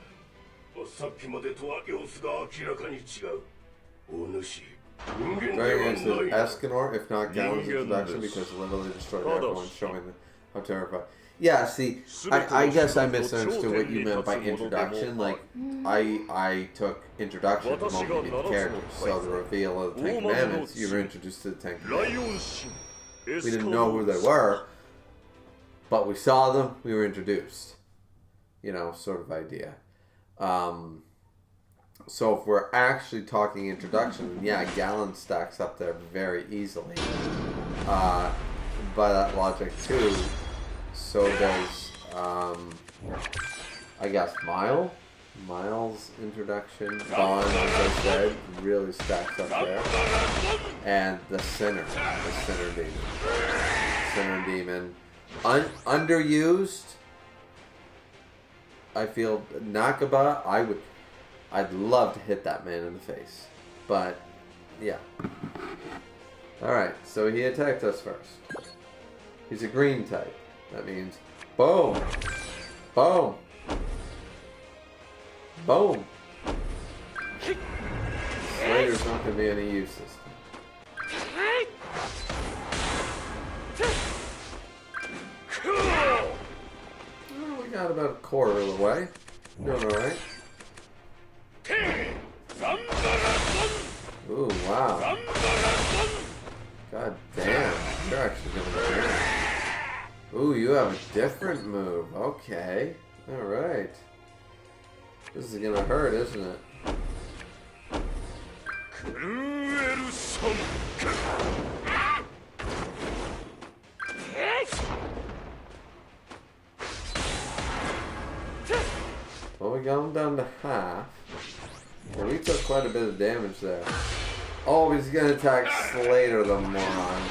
さっきまでとは様子が明らかに違う。お主、人間で Going は into ない。 Escanor, if not Galen's introduction, because literally destroyed everyone, showing how terrified. Yeah, see, I guess I misunderstood what you meant by introduction. Like, I took introduction to multiple characters, so the reveal of the Ten Commandments, you were introduced to the Ten ライ Commandments. オン神エ We スカ didn't ロ know who ー they were, but we saw them, we were introduced. You know, sort of idea. So if we're actually talking introduction, yeah, Galen stacks up there very easily. By that logic too, so does, I guess, Miles' introduction. Bond, as I said, really stacks up there. And the Sinner Demon. Sinner Demon. Underused. I feel Nakaba, I'd love to hit that man in the face. But, yeah. Alright, so he attacked us first. He's a green type. That means, boom! Boom! Boom! Slater's not going to be any use this time. Well, we got about a quarter of the way. Doing alright. Ooh, wow. God damn. You're actually gonna be good. Ooh, you have a different move. Okay. Alright. This is gonna hurt, isn't it? Well, we got him down to half. Yeah, we took quite a bit of damage there. Oh, he's gonna attack Slater, the moron.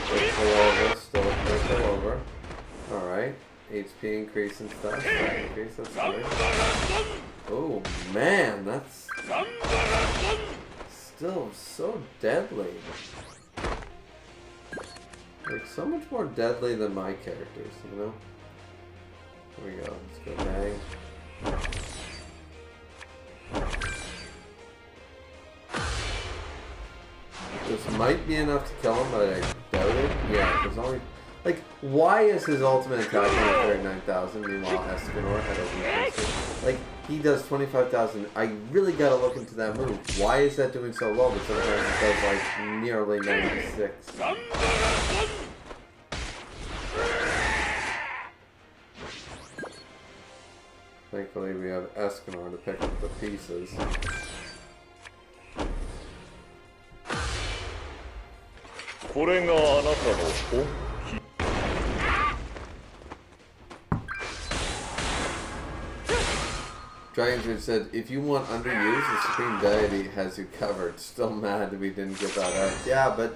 Still over. Alright. HP increase and stuff. Increase, that's good. Oh, man, that's still so deadly. Like, so much more deadly than my characters, you know? Here we go. Let's go bang. This might be enough to kill him, but I doubt it. Yeah, there's only... Like, why is his ultimate attack only 39,000, meanwhile Escanor had a weakness? Like, he does 25,000. I really gotta look into that move. Why is that doing so low, but sometimes it does, like, nearly 96? Thankfully, we have Escanor to pick up the pieces. Dragon's said, if you want underused, the Supreme Deity has you covered. Still mad that we didn't get that out. Yeah, but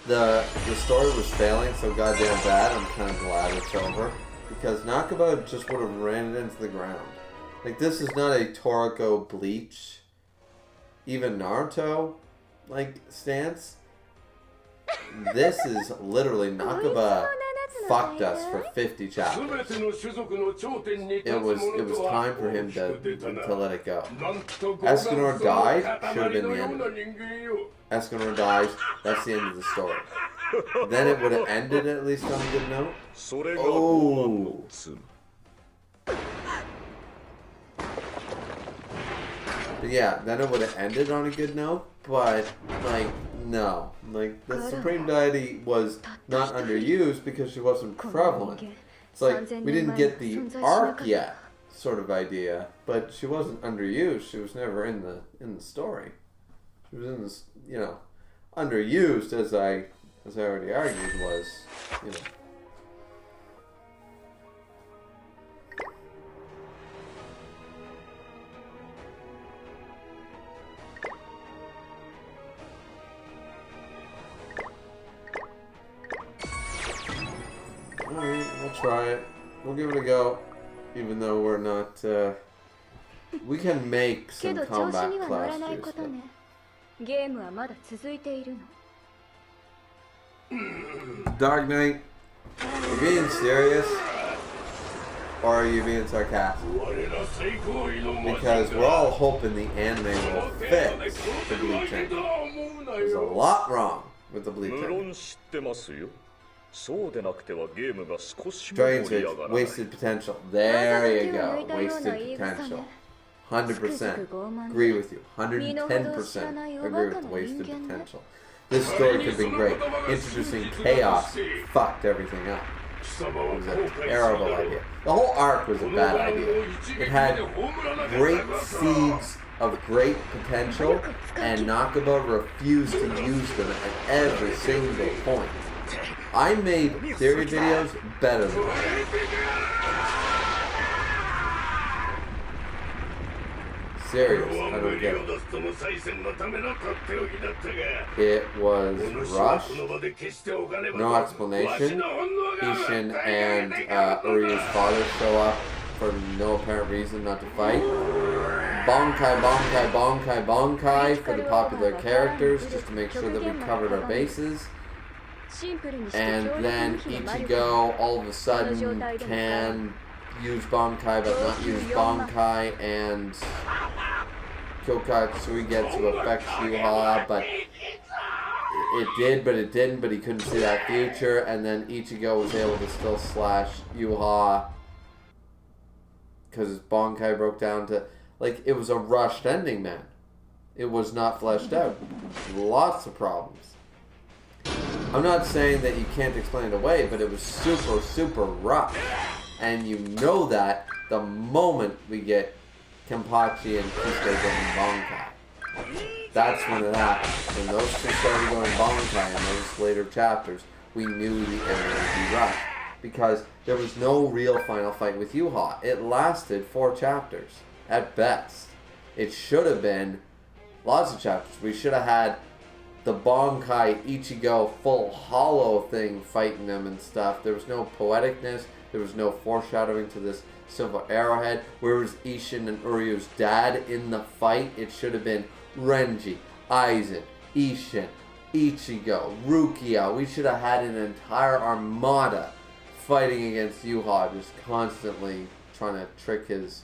the story was failing so goddamn bad, I'm kind of glad it's over. Because Nakaba just would have ran it into the ground. Like, this is not a Toriko Bleach, even Naruto, like, stance. This is literally Nakaba fucked us for 50 chapters. It was time for him to let it go. Escanor died, should have been the end of it. Escanor dies, that's the end of the story. Then it would have ended at least on a good note. Oh! But yeah, then it would have ended on a good note, but, like, no. Like, the Supreme Deity was not underused because she wasn't prevalent. It's like, we didn't get the arc yet, sort of idea, but she wasn't underused. She was never in the story. She was in this, you know, underused, as I already argued, was, you know. try it. We'll give it a go, even though we're not. We can make け some ど調子 combat には乗らない class こと juice. ね。ゲームはまだ続いているの。 Dark Knight, are you being serious? Or are you being sarcastic? Because we're all hoping the anime will fix the Bleach ending. There's a lot wrong with the Bleach 無 ending. 論知ってますよ。そうでなくてはゲームが少しも Dragon 盛り Switch, 上がらない。 wasted potential. There you go. Wasted potential. 100% agree with you. 110% agree with the wasted potential. This story could have been great. Introducing chaos fucked everything up. It was a terrible idea. The whole arc was a bad idea. It had great seeds of great potential, and Nakaba refused to use them at every single point. I made theory videos better than that. Serious, I don't get it. It was rushed, no explanation. Ishin and Uryu's father show up for no apparent reason not to fight. Bonkai, bonkai, bonkai, bonkai for the popular characters, just to make sure that we covered our bases. And then Ichigo all of a sudden can use Bonkai but not use Bonkai, and Kyokatsui gets to affect Yuha, but it did, but it didn't, but he couldn't see that future, and then Ichigo was able to still slash Yuha because his Bonkai broke down to, like, it was a rushed ending, man. It was not fleshed out. Lots of problems. I'm not saying that you can't explain it away, but it was super, super rough. And you know that the moment we get Kenpachi and Kisuke going Bonkai. That's when it happened. When those two started going Bonkai in those later chapters, we knew the ending would be rushed. Because there was no real final fight with Yuha. It lasted 4 chapters, at best. It should have been lots of chapters. We should have had the Bonkai Ichigo full hollow thing fighting them and stuff. There was no poeticness. There was no foreshadowing to this silver arrowhead. Where was Ishin and Uryu's dad in the fight? It should have been Renji, Aizen, Ishin, Ichigo, Rukia. We should have had an entire armada fighting against Yuha, just constantly trying to trick his...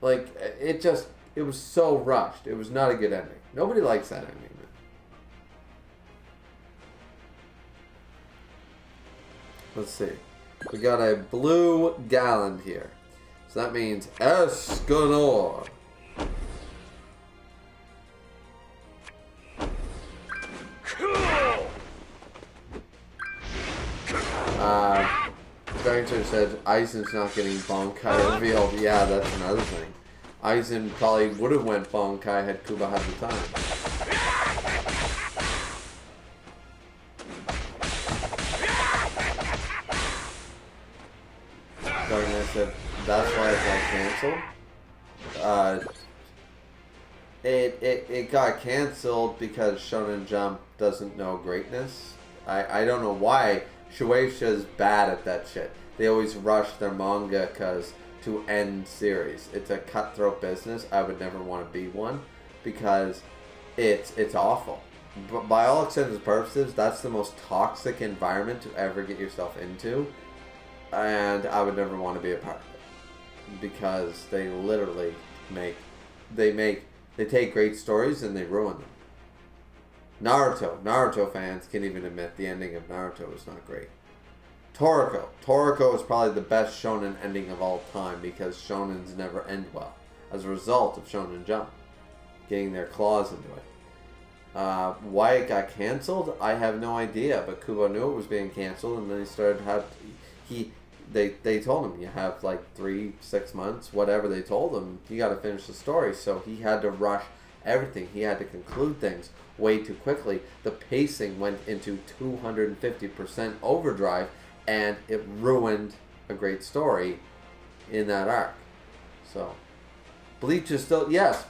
Like, it was so rushed. It was not a good ending. Nobody likes that ending. Let's see. We got a blue Galland here. So that means Escanor. Dragon said Aizen's not getting Bonkai revealed. Yeah, that's another thing. Aizen probably would have went Bonkai had Kuba had the time. Darkness said that's why it got canceled. It got canceled because Shonen Jump doesn't know greatness. I don't know why. Shueisha's bad at that shit. They always rush their manga to end series. It's a cutthroat business. I would never want to be one because it's awful. But by all intents and purposes, that's the most toxic environment to ever get yourself into. And I would never want to be a part of it because they literally they take great stories and they ruin them. Naruto fans can even admit the ending of Naruto was not great. Toriko is probably the best shonen ending of all time because shonens never end well as a result of Shonen Jump getting their claws into it. Why it got canceled, I have no idea, but Kubo knew it was being canceled, and then he started they told him, you have like 3-6 months, whatever they told him, you got to finish the story. So he had to rush everything. He had to conclude things way too quickly. The pacing went into 250% overdrive, and it ruined a great story in that arc. So Bleach is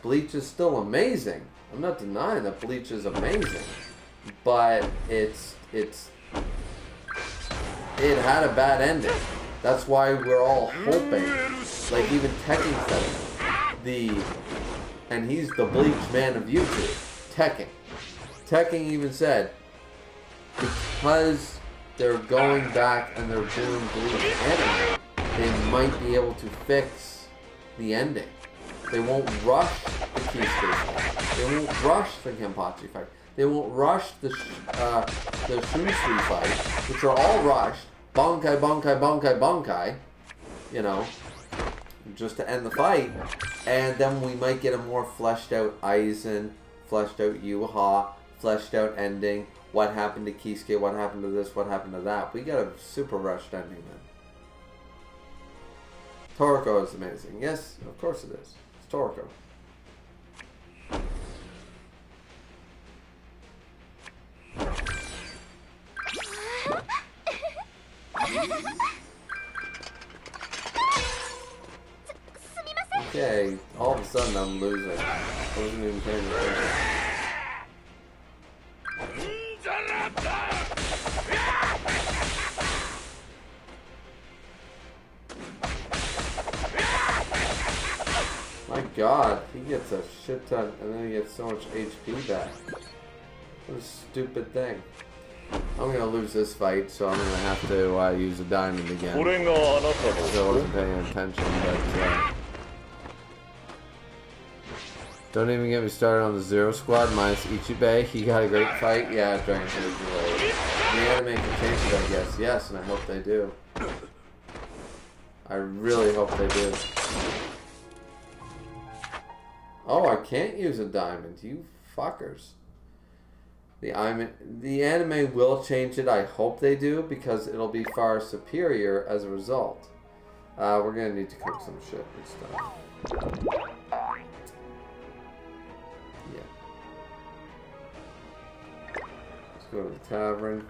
Bleach is still amazing. I'm not denying that Bleach is amazing, but it had a bad ending. That's why we're all hoping, like even Tekken said it, and he's the Bleach man of YouTube, Tekken even said, because they're going back and they're doing Bleach anime, they might be able to fix the ending. They won't rush the Kisuke fight. They won't rush the Kenpachi fight. They won't rush the Shunsui fight, which are all rushed. Bankai, bankai, bankai, bankai. You know, just to end the fight. And then we might get a more fleshed out Aizen, fleshed out Yuha, fleshed out ending. What happened to Kisuke? What happened to this? What happened to that? We got a super rushed ending then. Toriko is amazing. Yes, of course it is. It's Toriko. Okay, all of a sudden I'm losing. I wasn't even paying attention. My god, he gets a shit ton and then he gets so much HP back. What a stupid thing. I'm gonna lose this fight, so I'm gonna have to use a diamond again. I wasn't paying attention, but don't even get me started on the Zero Squad minus Ichibei. He got a great fight. Yeah, Dragon Ball Z. The anime can change it, I guess. Yes, and I hope they do. I really hope they do. Oh, I can't use a diamond, you fuckers. The anime will change it. I hope they do, because it'll be far superior as a result. We're gonna need to cook some shit and stuff. Yeah. Let's go to the tavern.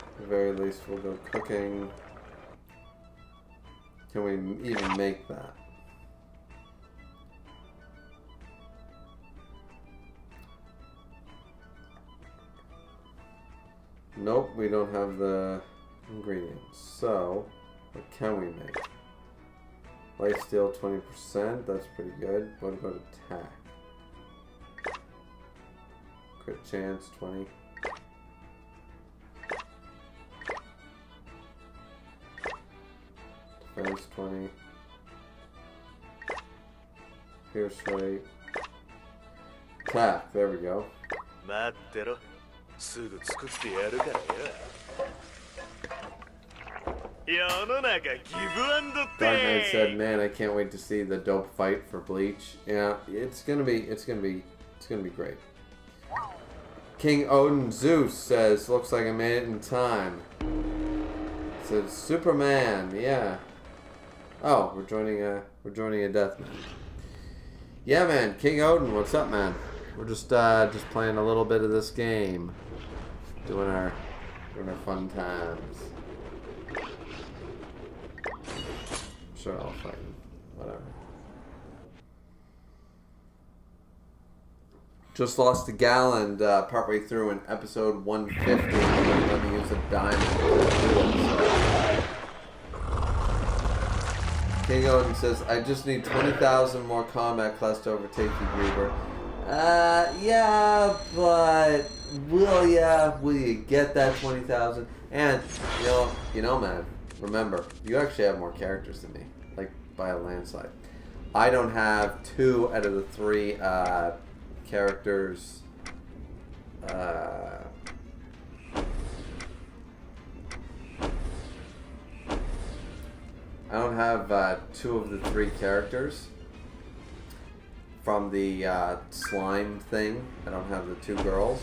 At the very least, we'll go cooking. Can we even make that? Nope, we don't have the ingredients. So, what can we make? Lifesteal 20%, that's pretty good. What about attack? Crit chance 20. Defense 20. Pierce rate. Attack, there we go. Dark Knight said, "Man, I can't wait to see the dope fight for Bleach." Yeah, it's gonna be great. King Odin Zeus says, "Looks like I made it in time." Says Superman, yeah. Oh, we're joining a deathmatch. Yeah, man, King Odin, what's up, man? We're just playing a little bit of this game, doing our fun times. I'm sure I'll fight him. Whatever. Just lost to Galland partway through in episode 150. Let me use a diamond to do it. King Odin says, "I just need 20,000 more combat class to overtake you, Griever." Yeah, but will you get that 20,000? And you know, man, remember, you actually have more characters than me, like by a landslide. I don't have 2 out of the 3 characters. I don't have 2 of the 3 characters from the slime thing. I don't have the 2 girls.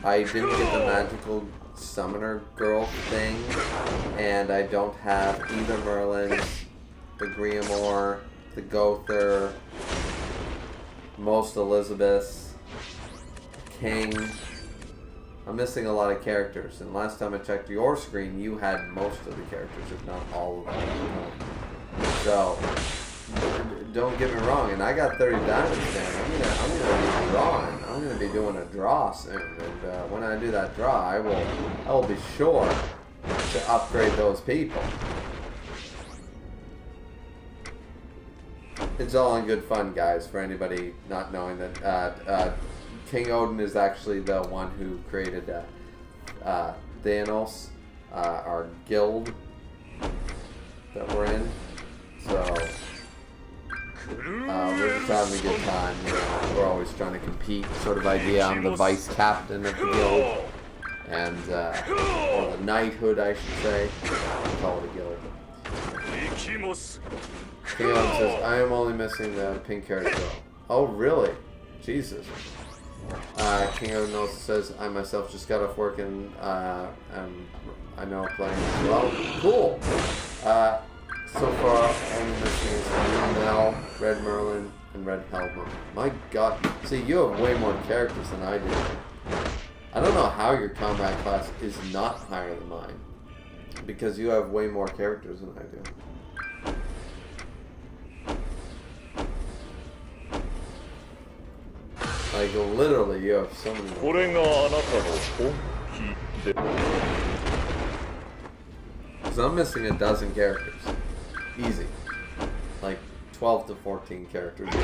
I didn't get the magical summoner girl thing, and I don't have either Merlin's, the Griamore, the Gother, most Elizabeths, King. I'm missing a lot of characters, and last time I checked your screen, you had most of the characters, if not all of them. So, don't get me wrong, and I got 30 diamonds, man. I'm gonna be drawing. I'm gonna be doing a draw soon, and when I do that draw, I will be sure to upgrade those people. It's all in good fun, guys. For anybody not knowing that, King Odin is actually the one who created Thanos, our guild that we're in. So we're just having a good time. You know, we're always trying to compete, sort of idea. I'm the vice captain of the guild, and or the knighthood, I should say. I call it a guild. Theon says, I am only missing the pink-haired girl. Oh, really? Jesus. King Odin also says, I myself just got off work and I know playing as well. Cool. So far, only missing is Mel, Red Merlin, and Red Helmet. My god. See, you have way more characters than I do. I don't know how your combat class is not higher than mine. Because you have way more characters than I do. Like, literally, you have so many more. Because I'm missing a dozen characters. Easy. Like, 12 to 14 characters. And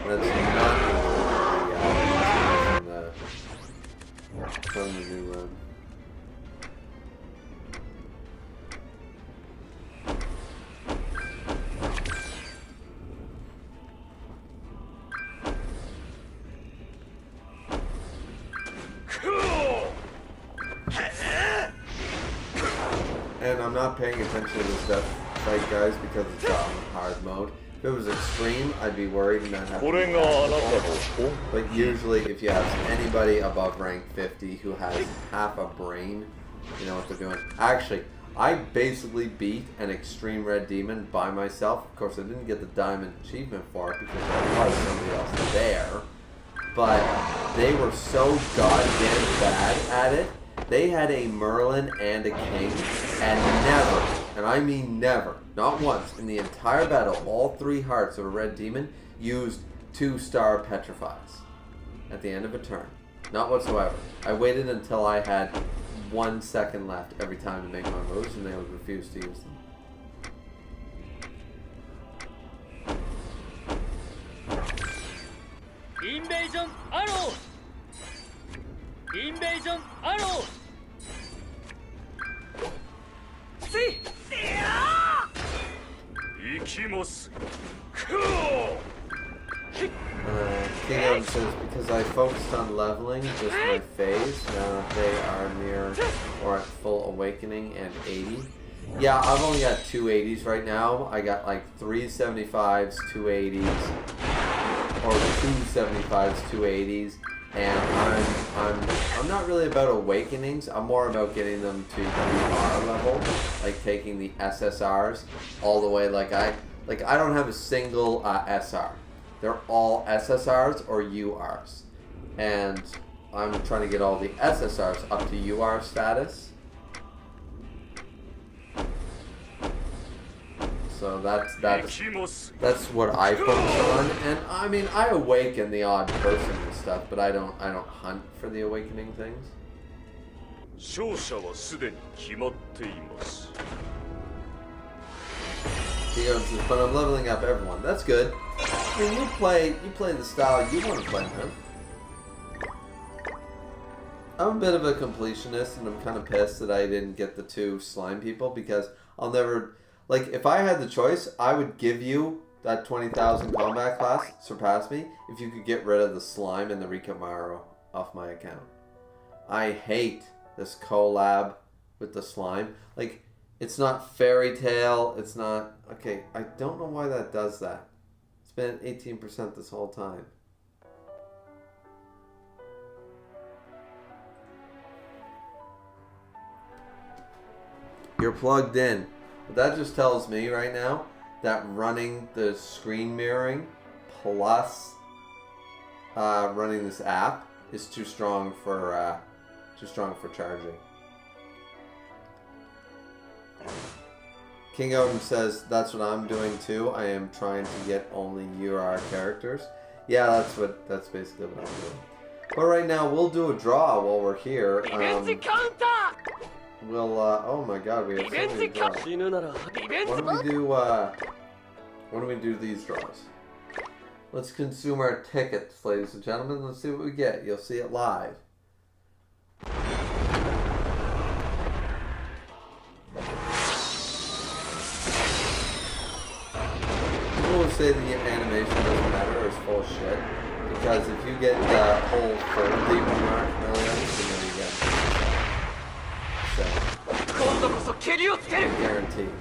that's not from the new run. And I'm not paying attention to this death fight, guys, because it's on hard mode. If it was extreme, I'd be worried and I'd have to. But usually, if you have anybody above rank 50 who has half a brain, you know what they're doing. Actually, I basically beat an extreme red demon by myself. Of course, I didn't get the diamond achievement for it because there was somebody else there. But they were so goddamn bad at it. They had a Merlin and a King, and never, and I mean never, not once, in the entire battle, all 3 hearts of a red demon used 2-star petrifies at the end of a turn. Not whatsoever. I waited until I had 1 second left every time to make my moves, and they would refuse to use them. Invasion arrow! Invasion arrow! See? King Odin says, because I focused on leveling just my phase, now that they are near or at full awakening and 80. Yeah, I've only got 2 80s right now. I got like 3 75s, 2 80s, or 2 75s, 2 80s. And I'm not really about awakenings. I'm more about getting them to UR level, like taking the SSRs all the way. Like I don't have a single SR. They're all SSRs or URs, and I'm trying to get all the SSRs up to UR status. So that's what I focus on, and I mean I awaken the odd person and stuff, but I don't hunt for the awakening things. He goes, but I'm leveling up everyone. That's good. I mean, you play the style you want to play, man. I'm a bit of a completionist, and I'm kind of pissed that I didn't get the 2 slime people because I'll never. Like, if I had the choice, I would give you that 20,000 combat class, surpass me, if you could get rid of the slime and the Rikamaru off my account. I hate this collab with the slime. Like, it's not Fairy Tail, it's not... Okay, I don't know why that does that. It's been 18% this whole time. You're plugged in. But that just tells me right now that running the screen mirroring plus running this app is too strong for charging. King Odin says, that's what I'm doing too. I am trying to get only UR characters. Yeah, that's basically what I'm doing. But right now, we'll do a draw while we're here. We'll, oh my god, we have so many draws. When do we do these draws? Let's consume our tickets, ladies and gentlemen. Let's see what we get. You'll see it live. People will say the animation doesn't matter or is full of shit. Because if you get the whole full demon mark millions, then you get so guaranteed.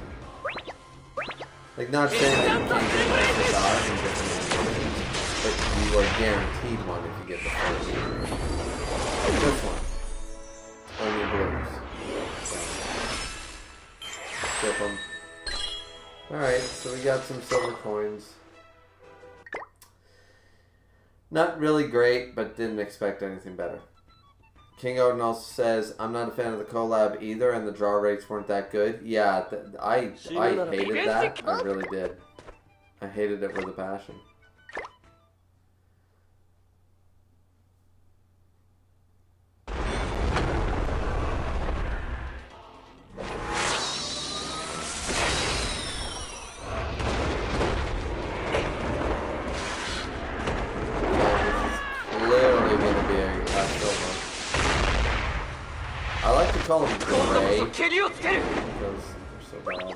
Like, not saying that you can't get SSR in different animations, but you are guaranteed one if you get the full demon. Like this one. Only blues. So, skip them. Alright, so we got some silver coins. Not really great, but didn't expect anything better. King Odin also says, I'm not a fan of the collab either, and the draw rates weren't that good. Yeah, I hated that. I really did. I hated it with a passion. Call them gray because they're so bad.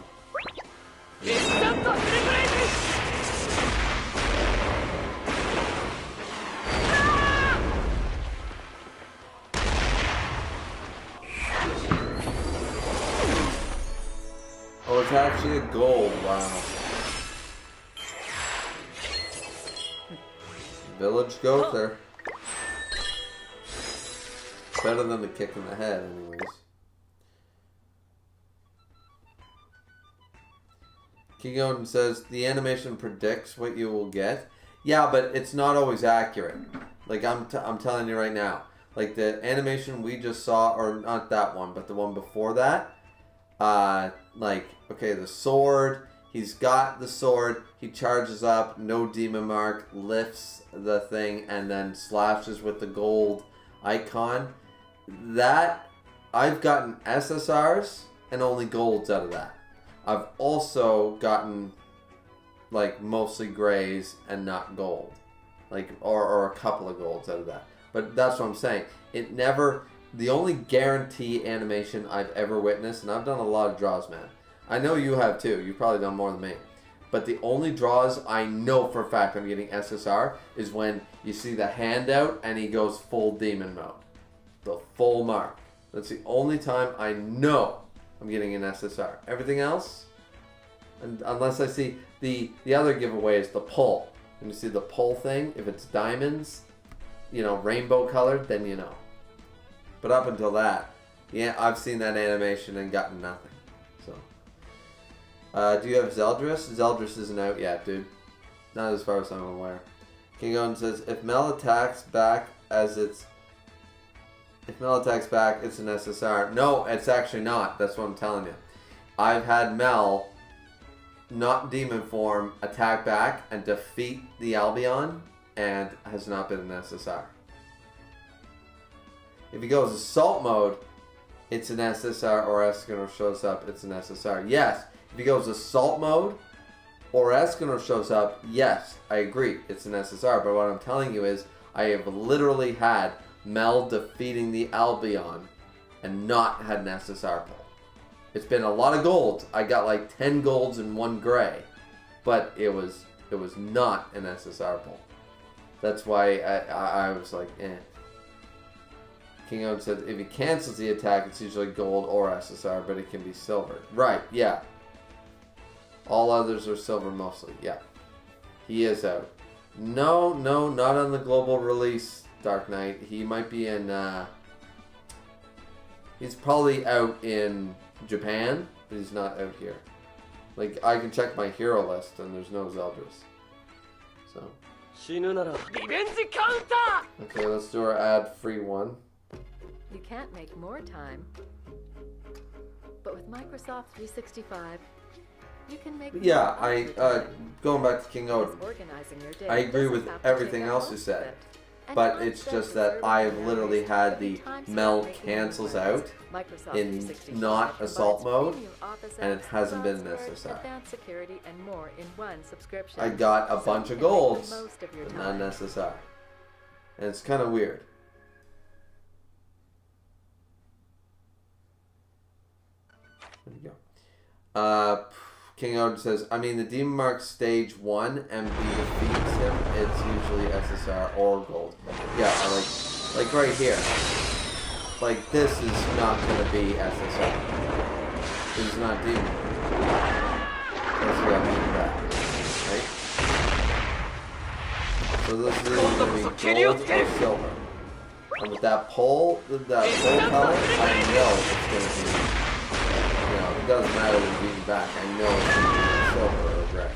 Oh, it's actually a gold. Wow. Village Gother. Better than the kick in the head, anyways. King Odin says, the animation predicts what you will get. Yeah, but it's not always accurate. Like, I'm telling you right now. Like, the animation we just saw, or not that one, but the one before that. Like, okay, the sword. He's got the sword. He charges up, no demon mark, lifts the thing, and then slashes with the gold icon. That, I've gotten SSRs and only golds out of that. I've also gotten, like, mostly grays and not gold. Like, or a couple of golds out of that. But that's what I'm saying. It never, the only guarantee animation I've ever witnessed, and I've done a lot of draws, man. I know you have too. You've probably done more than me. But the only draws I know for a fact I'm getting SSR is when you see the handout and he goes full demon mode. The full mark. That's the only time I know I'm getting an SSR. Everything else, and unless I see the other giveaway is the pull. When you see the pull thing, if it's diamonds, you know, rainbow colored, then you know. But up until that, yeah, I've seen that animation and gotten nothing. So, do you have Zeldris? Zeldris isn't out yet, dude. Not as far as I'm aware. King Owen says, if Mel attacks back as it's an SSR. No, it's actually not. That's what I'm telling you. I've had Mel, not demon form, attack back and defeat the Albion, and has not been an SSR. If he goes assault mode, it's an SSR, or Escanor shows up, it's an SSR. Yes, if he goes assault mode, or Escanor shows up, yes, I agree, it's an SSR. But what I'm telling you is, I have literally had Mel defeating the Albion and not had an SSR pull. It's been a lot of golds. I got like 10 golds and 1 gray, but it was not an SSR pull. That's why I was like, eh. King Owen said if he cancels the attack, it's usually gold or SSR, but it can be silver. Right, yeah. All others are silver mostly, yeah. He is out. No, not on the global release, Dark Knight. He might be in, he's probably out in Japan, but he's not out here. Like, I can check my hero list and there's no Zeldris. So. Okay, let's do our ad-free one. You can't make more time. But with Microsoft 365, You can make Yeah, going back to King Odin, organizing your day I agree doesn't with have to everything take up else you most of said. it. And But time it's spent just that preserving I've memories literally had could be the time spent meld making cancels new out friends. Microsoft in 365 not provides assault mode, premium office and it apps, hasn't been cloud storage, necessary. advanced security, and more in one subscription. I got a So bunch you of can make the golds, most of your but not time. necessary. And it's kind of weird. There you go. King Odin says, I mean, the Demon Mark stage 1, MB defeats him, it's usually SSR or gold. Yeah, like right here. Like, this is not going to be SSR. This is not Demon Mark. Unless we got Demon back. Right? So this is going to be gold or silver. And with that pole color, I know it's going to be, it doesn't matter than being back. I know it's going to be silver or gray.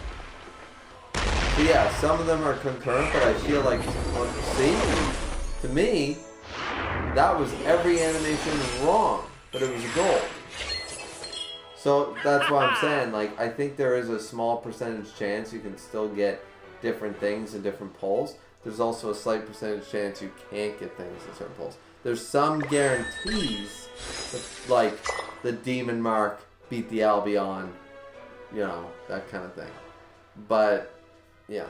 So yeah, some of them are concurrent, but I feel like, see, to me, that was every animation wrong, but it was gold. So that's why I'm saying, like, I think there is a small percentage chance you can still get different things in different polls. There's also a slight percentage chance you can't get things in certain polls. There's some guarantees, that, like the Demon Mark beat the Albion, that kind of thing. But, yeah.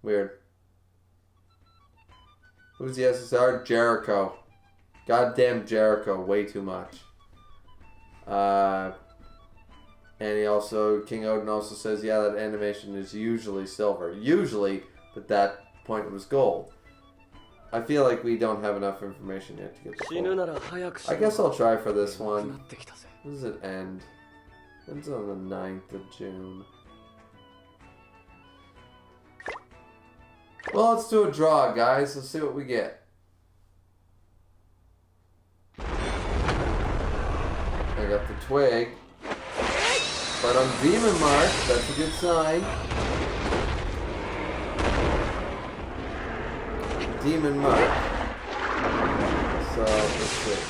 Weird. Who's the SSR? Jericho. Goddamn Jericho. Way too much. And he also, King Odin also says, yeah, that animation is usually silver. Usually, but that point it was gold. I feel like we don't have enough information yet to get the full. I guess I'll try for this one. When does it end? It ends on the 9th of June. Well, let's do a draw, guys. Let's see what we get. I got the twig. But on Demon Mark, that's a good sign. Demon Mark. So, let's see.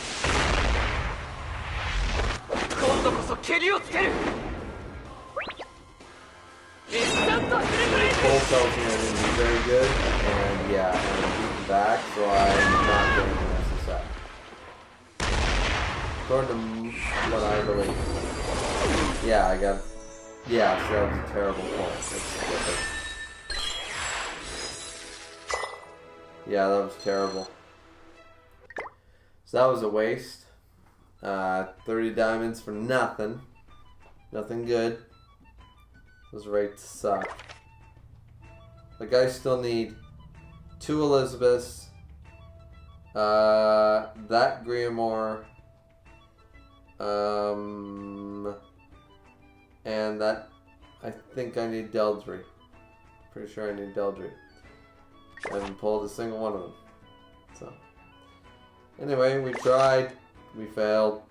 Cole tells me I didn't do very good, and yeah, I'm beaten back, so I'm not getting the SSI. According to what I believe. Yeah, I got... Yeah, so that was a terrible pull. Yeah, that was terrible. So that was a waste. 30 diamonds for nothing. Nothing good. Those rates suck. Like, I still need 2 Elizabeths, that Griever, and that, I think I need Deldry. Pretty sure I need Deldry. I haven't pulled a single one of them. So, anyway, we tried, we failed.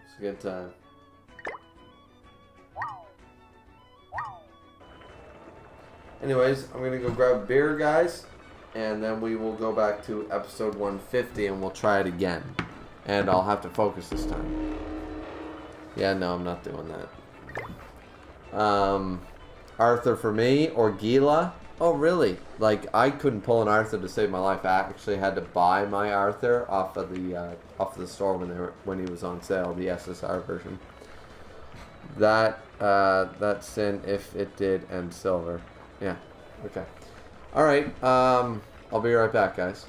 It's a good time. Anyways, I'm gonna go grab a beer, guys, and then we will go back to episode 150 and we'll try it again. And I'll have to focus this time. Yeah, no, I'm not doing that. Arthur for me, or Gila. Oh, really? Like, I couldn't pull an Arthur to save my life. I actually had to buy my Arthur off of the store when he was on sale, the SSR version. That's sin if it did end silver. Yeah. Okay. All right. I'll be right back, guys.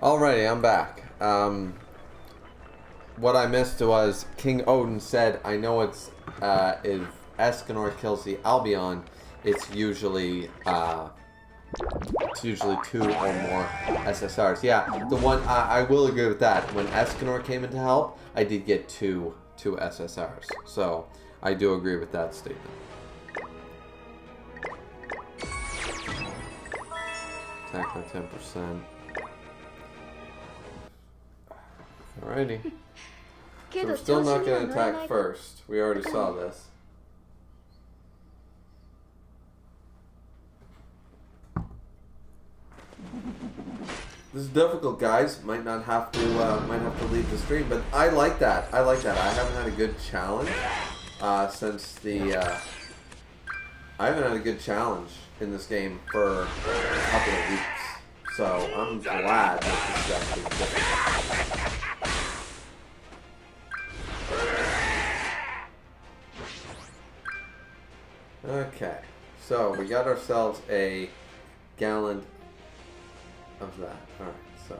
Alrighty, I'm back. What I missed was King Odin said, I know it's, if Escanor kills the Albion, it's usually 2 or more SSRs. Yeah, the one, I will agree with that. When Escanor came in to help, I did get two SSRs. So, I do agree with that statement. Attack by 10%. Alrighty. So we're still not going to attack first. We already saw this. This is difficult, guys. Might have to leave the stream, but I like that. I like that. I haven't had a good challenge since the. I haven't had a good challenge in this game for a couple of weeks, so I'm glad that this is actually difficult. Okay, so we got ourselves a gallon of that. Alright, so.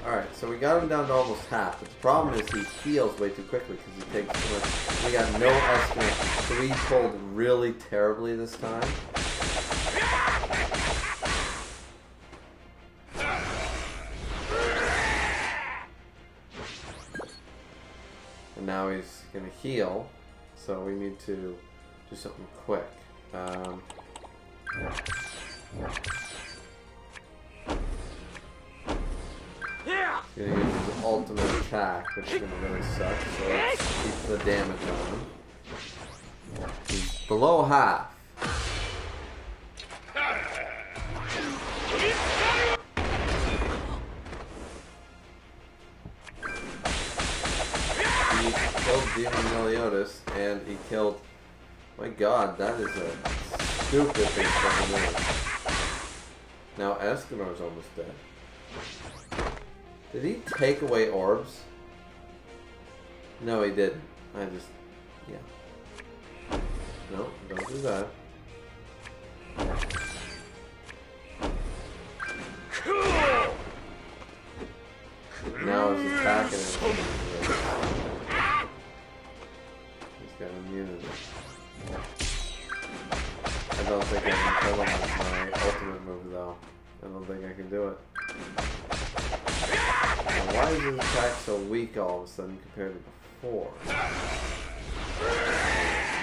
Alright, so we got him down to almost half, but the problem is he heals way too quickly because he takes too much. We got no estimate, so we pulled really terribly this time. And now he's going to heal, so we need to do something quick. He's going to use his ultimate attack, which is going to really suck, so let's keep the damage on him. He's below half. He killed Demon Meliodas, and he killed... My god, that is a stupid thing to do. Now Escanor's almost dead. Did he take away orbs? No, he didn't. I just... yeah. No, don't do that. Now he's attacking him. He's got immunity. I don't think I can kill him with my ultimate move though. I don't think I can do it. Now, why is his attack so weak all of a sudden compared to before?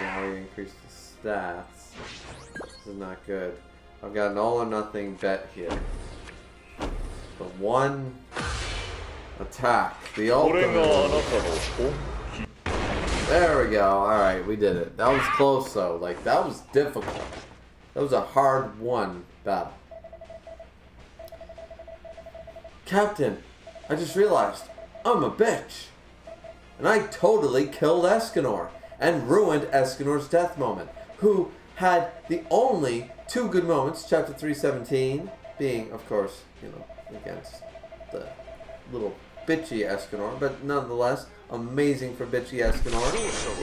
Now he increased his stats. This is not good. I've got an all or nothing bet here. The one attack. The ultimate. There we go. Alright, we did it. That was close though. Like, that was difficult. That was a hard won battle. Captain, I just realized I'm a bitch. And I totally killed Escanor and ruined Escanor's death moment, who had the only 2 good moments, chapter 317, being, of course, you know, against the little bitchy Escanor, but nonetheless, amazing for bitchy Escanor.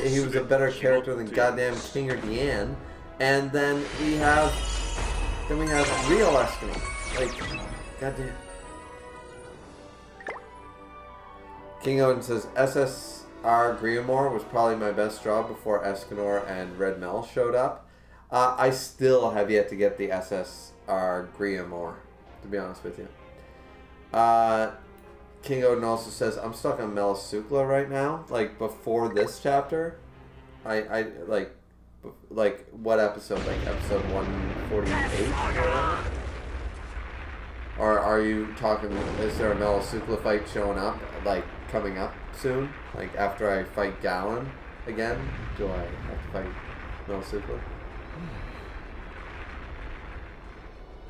He was a better character than goddamn King or Deanne. And then we have real Escanor. Like, goddamn. King Odin says, SSR Griever was probably my best draw before Escanor and Red Mel showed up. I still have yet to get the SSR Griever, to be honest with you. King Odin also says, I'm stuck on Melisukla right now. Like, before this chapter, I like, what episode? Like, episode 148? Or are you talking, is there a Melisukla fight showing up, like, coming up soon? Like, after I fight Galen again? Do I have to fight Melisukla?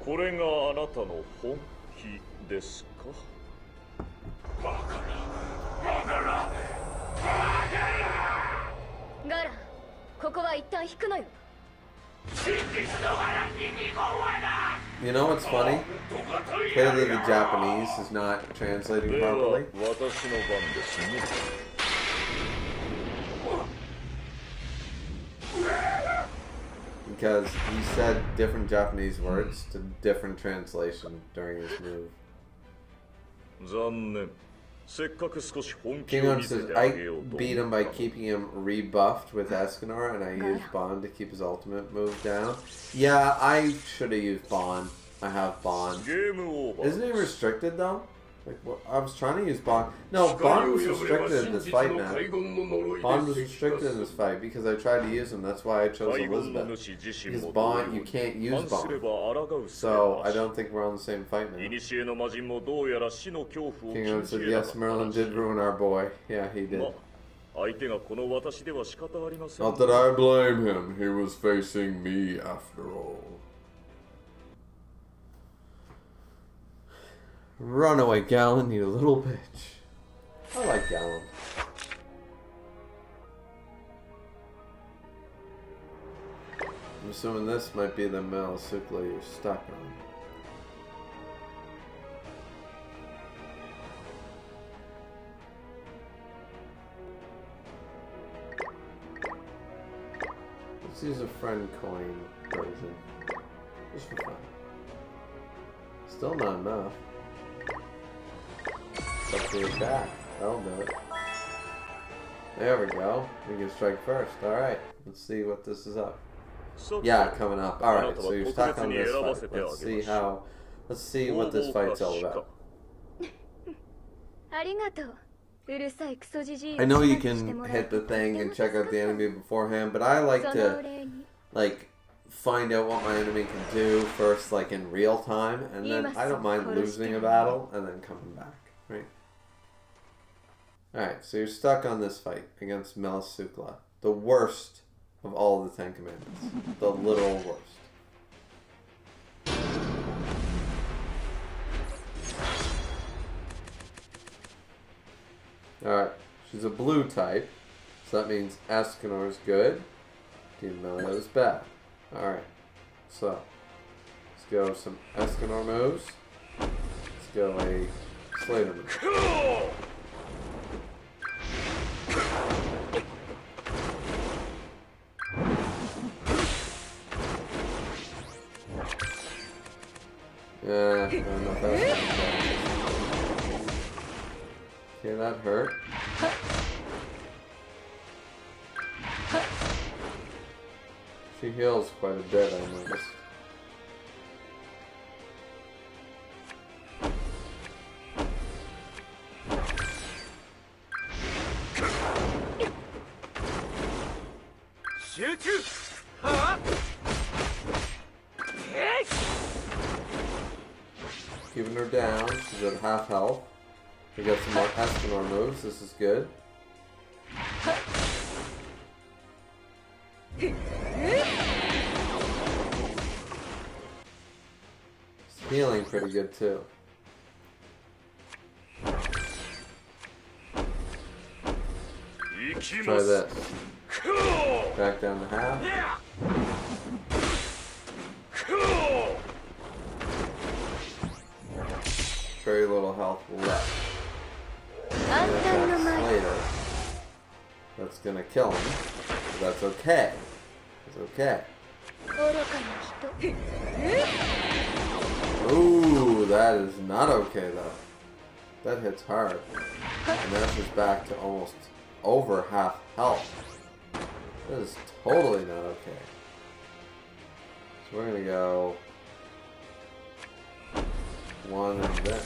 これがあなたの本気ですか? ガラン、ここは一旦引くのよ。真実のガランに2号はな。You know what's funny? Clearly the Japanese is not translating では properly. 私の番ですね。 Because he said different Japanese words to different translation during his move. 残念。せっかく少し本気 King を On 見せ says, てあ I げようと beat 思 him っ by たの。 keeping him rebuffed with Escanor, and I used Bond to keep his ultimate move down. Yeah, I should have used Bond. I have Bond. ゲームオーバー。 Isn't he restricted though? Like, what? I was trying to use Bond. No, Bond was restricted in this fight, man. Bond was restricted in this fight because I tried to use him. That's why I chose 海軍の Elizabeth. 主自身 Because も同様 Bond, you に can't use 反すれ Bond. ば抗うすべ So な I し。 don't think we're on the same fight now. 古の魔人もどうやら死の恐怖を King 禁 On じ said, 得なか yes, った Merlin らし did い。 ruin our boy. Yeah, he ま did. 相手がこの私では仕方ありません。 Not that I blame him. He was facing me after all. Runaway Gallon, you little bitch. I like Gallon. I'm assuming this might be the Mel Sukla you're stuck on. Let's use a friend coin version. Just for fun. Still not enough. It's up to the attack. That'll do it. There we go. We can strike first. Alright. Let's see what this is up. Yeah, coming up. Alright, so you're stuck on this fight. Let's see what this fight's all about. ありがとう。うるさいクソじじいを I know you 支配して can もら hit え the て thing とて and も check 助か out っ the た enemy beforehand, but I like そのお to 礼に like find out what my enemy can do first, like in real time, and then I don't mind losing a battle and then coming back, right? Alright, so you're stuck on this fight against Melisukla, the worst of all the Ten Commandments. The literal worst. Alright, she's a blue type, so that means Escanor is good, Team Melio is bad. Alright, so let's go some Escanor moves. Let's go a Slater move. Yeah, I don't know if that's okay, that hurt. She heals quite a bit, I noticed. Keeping her down, she's at half health. We got some more Escanor moves, this is good. It's healing pretty good too. Let's try this. Back down to half. Very little health left. And attacks later. That's gonna kill him. But that's okay. It's okay. 愚かな人 Ooh, that is not okay though. That hits hard. And now she's back to almost over half health. That is totally not okay. So we're gonna go one and this.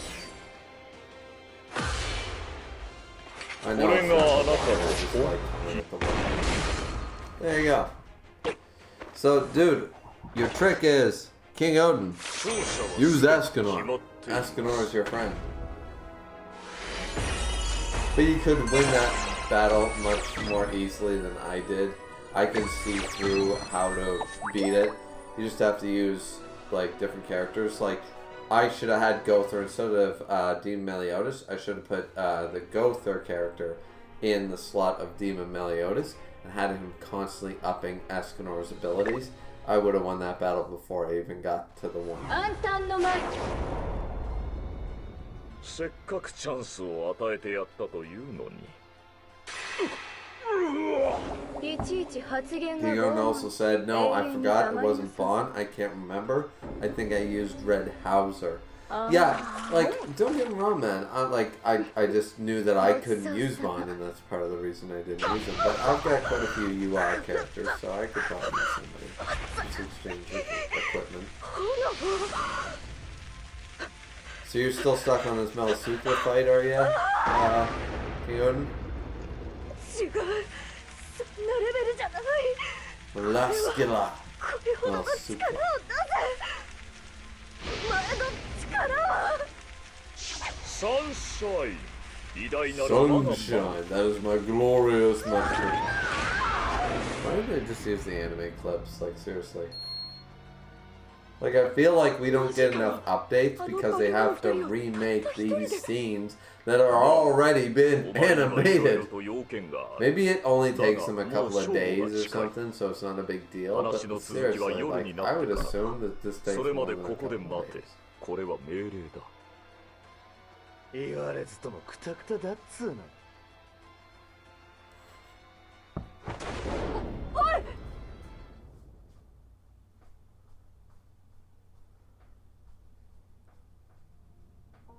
I know it's not just like coming with the one. There you go. So, dude, your trick is King Odin. Use Escanor. Escanor is your friend. But you could win that battle much more easily than I did. I can see through how to beat it. You just have to use like different characters. Like I should have had Gother instead of Demon Meliodas. I should have put the Gother character in the slot of Demon Meliodas and had him constantly upping Escanor's abilities. I would have won that battle before I even got to the one. 暗淡の間せっかくチャンスを与えてやったというのに。いちいち発言が King also said, no, I forgot it wasn't Bond. I can't remember. I think I used Red Hauser. Yeah, like, don't get me wrong, man. I just knew that I couldn't use Bond, and that's part of the reason I didn't use him. But I've got quite a few UI characters, so I could probably use somebody. Let's exchange equipment. So you're still stuck on this Melisupra fight, are you? King Odin? 違う、そんなレベルじゃない。 Laskila. これほどの力を出せ。前の力は。サンシャイン、偉大なる我がマン。 Sunshine, that is my glorious method. Why did they just use the anime clips? Like, seriously. Like, I feel like we don't get enough updates because they have to remake these scenes that are already been animated. Maybe it only takes them a couple of days or something, so it's not a big deal. But seriously, like, I would assume that this takes more than a couple of days. これは命令だ。言われずともクタクタだっつーの。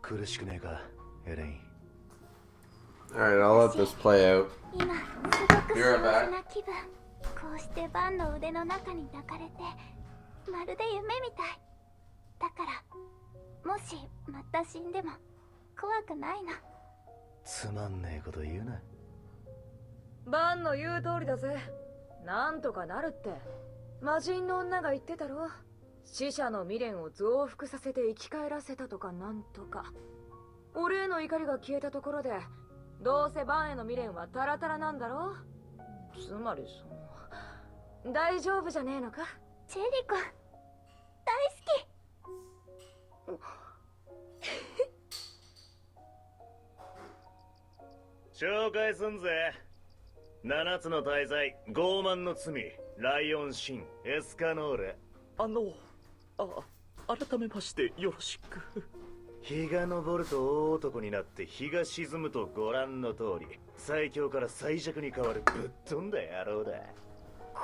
苦しくねえか、エレイン。Alright, I'll let this play out. 今すごく幸せな気分。こうしてバンの腕の中に抱かれてまるで夢みたいだから、もしまた死んでも怖くないの。つまんねえこと言うな。バンの言う通りだぜ。なんとかなるって。魔人の女が言ってたろ。死者の未練を増幅させて生き返らせたとかなんとか。俺への怒りが消えたところで、どうせバンへの未練はタラタラなんだろ。つまり大丈夫じゃねえのか。ジェリコ大好き。紹介すんぜ。7つの大罪、傲慢の罪、ライオンシン、エスカノーレ。改めましてよろしく。日が昇ると大男になって日が沈むとご覧の通り最強から最弱に変わるぶっ飛んだ野郎だ。こ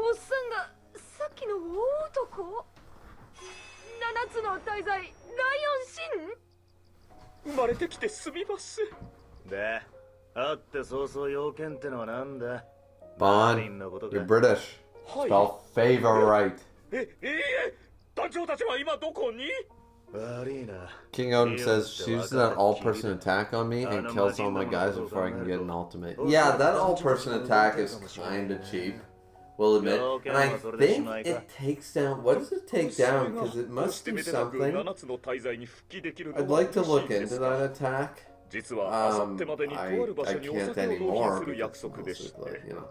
のおっさんがさっきの大男。7つの大罪ライオンシン。生まれてきてすみます。で、会って早々要件ってのはなんだ。 Bond, you're British. Spell favor right. 団長たちは今どこに？ King Odin says, she uses that all-person attack on me and kills all my guys before I can get an ultimate. Yeah, that all-person attack is kinda cheap, we'll admit. And I think it takes down... What does it take down? Because it must do something. I'd like to look into that attack. I can't anymore because you know.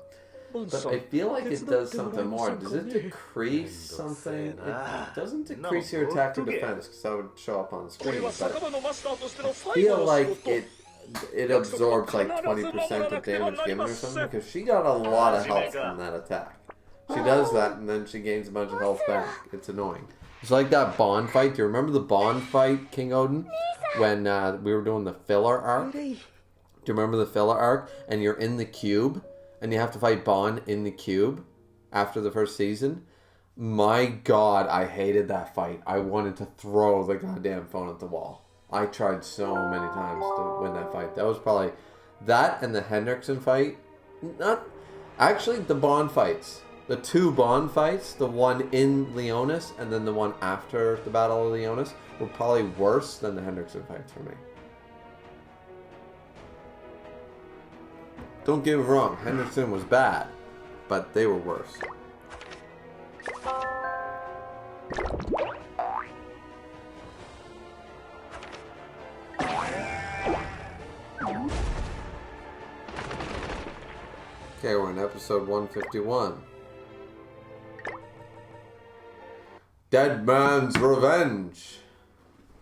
But I feel like it does something more. Does it decrease something? It doesn't decrease your attack or defense because that would show up on the screen. But I feel like it absorbs like 20% of damage given or something because she got a lot of health from that attack. She does that and then she gains a bunch of health back. It's annoying. It's like that Bond fight. Do you remember the Bond fight, King Odin? When we were doing the filler arc? Do you remember the filler arc? And you're in the cube? And you have to fight Bond in the cube after the first season. My God, I hated that fight. I wanted to throw the goddamn phone at the wall. I tried so many times to win that fight. That was probably that and the Hendrickson fight. Not actually the Bond fights. The two Bond fights, the one in Leonis and then the one after the Battle of Leonis, were probably worse than the Hendrickson fights for me. Don't get me wrong, Henderson was bad, but they were worse. Okay, we're in episode 151. Dead Man's Revenge.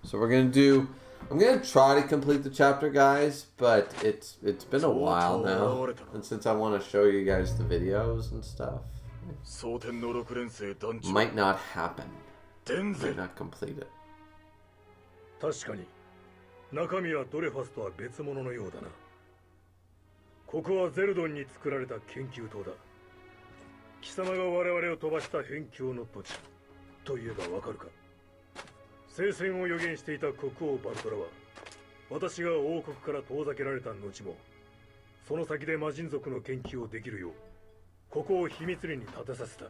So we're gonna do... I'm gonna try to complete the chapter, guys, but it's been a while now, and since I want to show you guys the videos and stuff, 蒼天の六連星団長 Might not happen. 天 Might 然 not complete it. 確かに中身はドレファスとは別物のようだな。ここはゼルドンに作られた研究棟だ。貴様が我々を飛ばした辺境の土地といえばわかるか。聖戦を予言していた国王バルトラは私が王国から遠ざけられた後もその先で魔人族の研究をできるようここを秘密裏に建てさせた。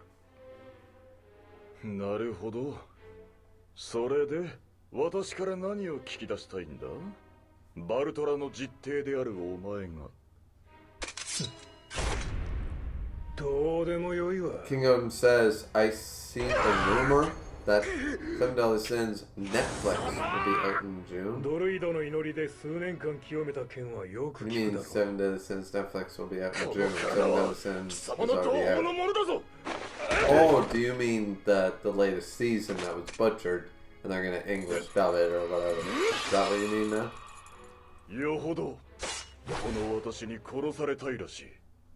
なるほど。それで私から何を聞き出したいんだ？バルトラの実弟であるお前が。どうでもよいわ。 King Odin says, I see a rumor that $7 Sins Netflix will be out in June. ドルイドの祈りで数年間清めた剣はよく What do 聞 you く mean だろう。 $7 Sins Netflix will be out in June? この体は $7 Sins 貴 is 様の情 already 報の out. ものだぞ。 Oh, do you mean the latest season that was butchered and they're gonna English dub it or whatever? Is that what you mean now? よほどこの私に殺されたいらしい。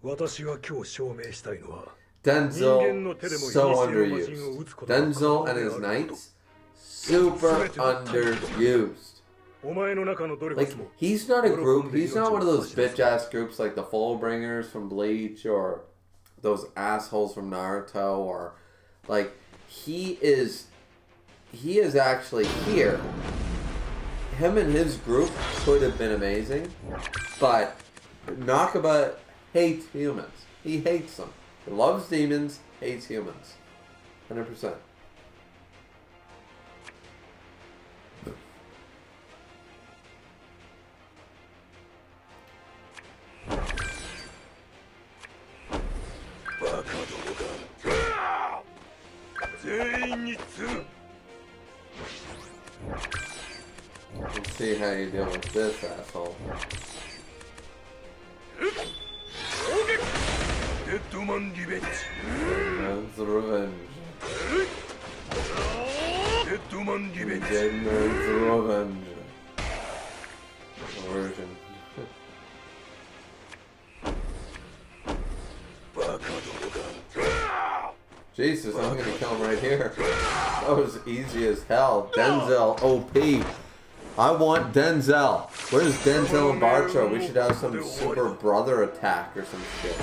私が今日証明したいのは Denzel, so underused. Denzel and his knights, super underused. お前の中のドレファ Like, スも he's not a group, he's not one of those bitch-ass groups like the Fullbringers from Bleach or those assholes from Naruto or, like, he is actually here. Him and his group could have been amazing, but Nakaba hates humans. He hates them. He loves demons, hates humans. 100%. Let's see how you deal with this asshole. デッドマンリベンジ Man's revenge. デッドマンリベンジ Dead man's revenge. Version. バカどもが Jesus, I'm gonna kill him right here. That was easy as hell. Denzel OP. I want Denzel. Where's Denzel and Bartra? We should have some super brother attack or some shit.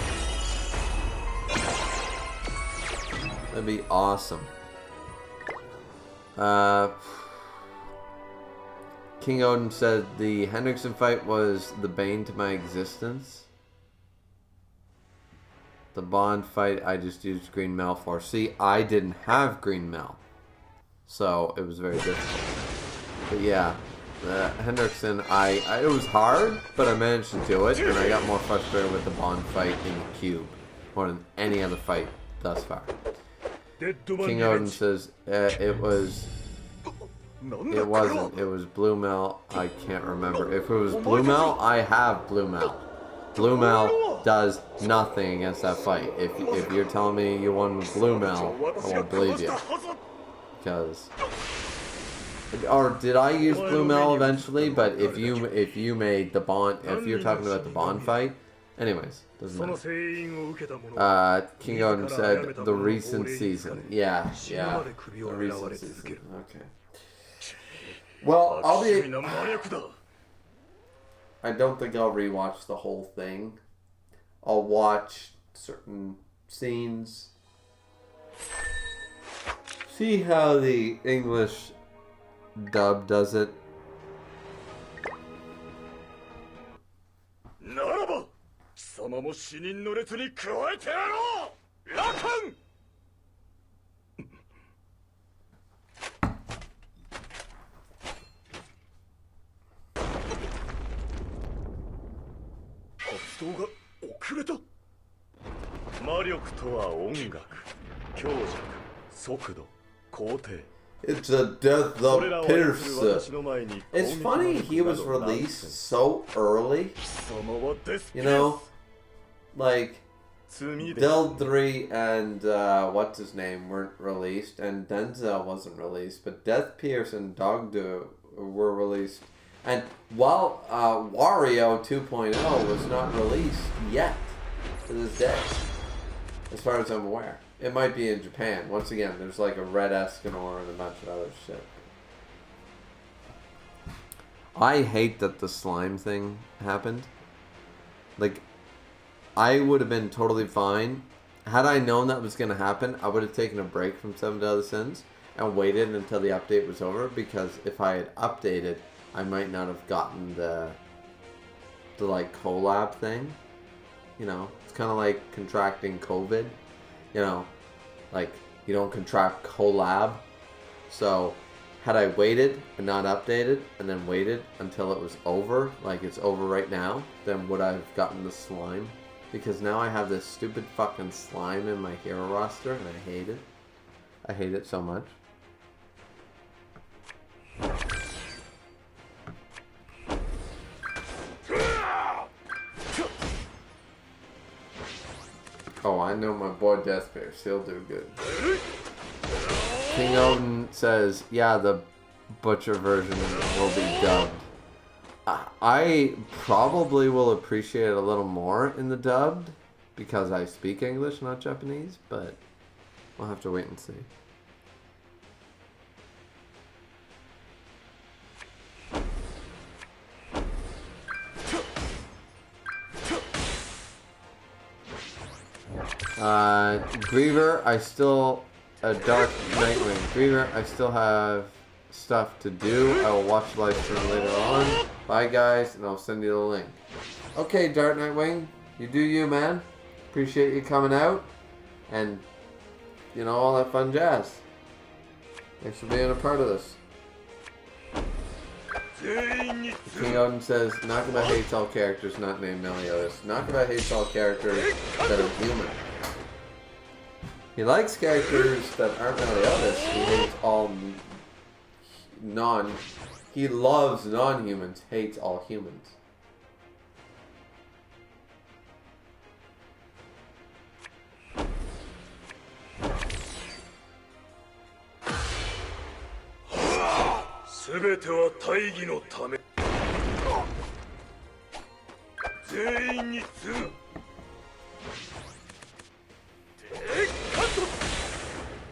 That'd be awesome. King Odin said the Hendrickson fight was the bane to my existence. The Bond fight I just used Green Mel for. See, I didn't have Green Mel, so it was very difficult. But yeah, the Hendrickson, it was hard, but I managed to do it, and I got more frustrated with the Bond fight in the cube more than any other fight thus far. King Odin says it wasn't. It was Blue Mel. I can't remember. If it was Blue Mel, I have Blue Mel. Blue Mel does nothing against that fight. If you're telling me you won with Blue Mel, I won't believe you. Because, or did I use Blue Mel eventually? But if you made the Bond, if you're talking about the Bond fight, anyways, doesn't matter. King Odin said the recent season. Yeah, the recent season. Okay. Well, I don't think I'll rewatch the whole thing. I'll watch certain scenes. See how the English dub does it. ならば貴様も死人の列に加えてやろう。ラカン。発動が遅れた。魔力とは音楽、強弱、速度、工程。 It's a death of Pierce. It's funny he was released so early. You know, like Del 3 and what's his name weren't released, and Denzel wasn't released, but Death Pierce and Dogdo were released. And while Wario 2.0 was not released yet to this day, as far as I'm aware. It might be in Japan. Once again, there's like a red Escanor and a bunch of other shit. I hate that the slime thing happened. Like, I would have been totally fine. Had I known that was going to happen, I would have taken a break from Seven Deadly Sins and waited until the update was over, because if I had updated, I might not have gotten the like collab thing. You know, it's kind of like contracting COVID. You know, like, you don't contract collab. So, had I waited and not updated, and then waited until it was over, like it's over right now, then would I have gotten the slime? Because now I have this stupid fucking slime in my hero roster, and I hate it. I hate it so much. Oh, I know my boy Deathbear. He'll do good. King Odin says, yeah, the butcher version will be dubbed. I probably will appreciate it a little more in the dubbed, because I speak English, not Japanese, but we'll have to wait and see. Griever, I still... Dark Nightwing. Griever, I still have stuff to do. I will watch the live stream later on. Bye, guys, and I'll send you the link. Okay, Dark Nightwing, you do you, man. Appreciate you coming out, and, you know, all that fun jazz. Thanks for being a part of this. King Odin says, Nakaba hates all characters not named Meliodas. Nakaba hates all characters that are human. He likes characters that aren't Meliodas. He hates all he loves non-humans, hates all humans.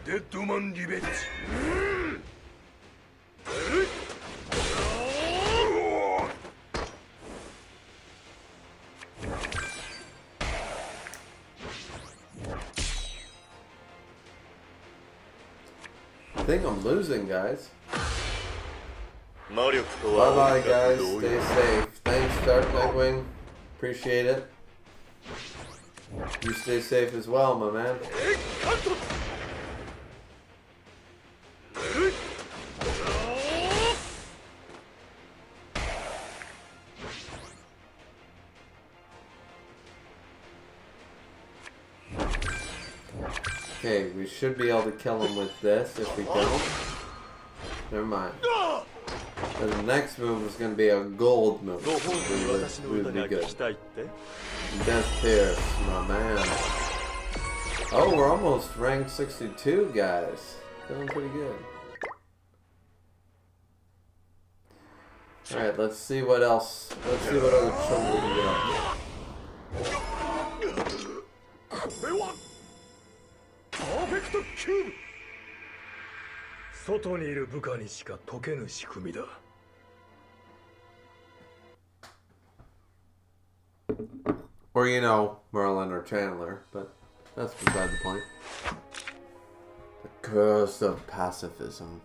Deadman Revenge. I think I'm losing, guys. Bye bye, guys. Stay safe. Thanks, Dark Nightwing. Appreciate it. You stay safe as well, my man. Okay, we should be able to kill him with this. If we don't, never mind. The next move is going to be a gold move. We would be good. Death Pierce, my man. Oh, we're almost ranked 62, guys. Feeling pretty good. Alright, let's see what else. Let's see what other trouble we can get up. 外にいる部下にしか解けぬ仕組みだ。Or, you know, Merlin or Chandler, but that's beside the point. The curse of pacifism.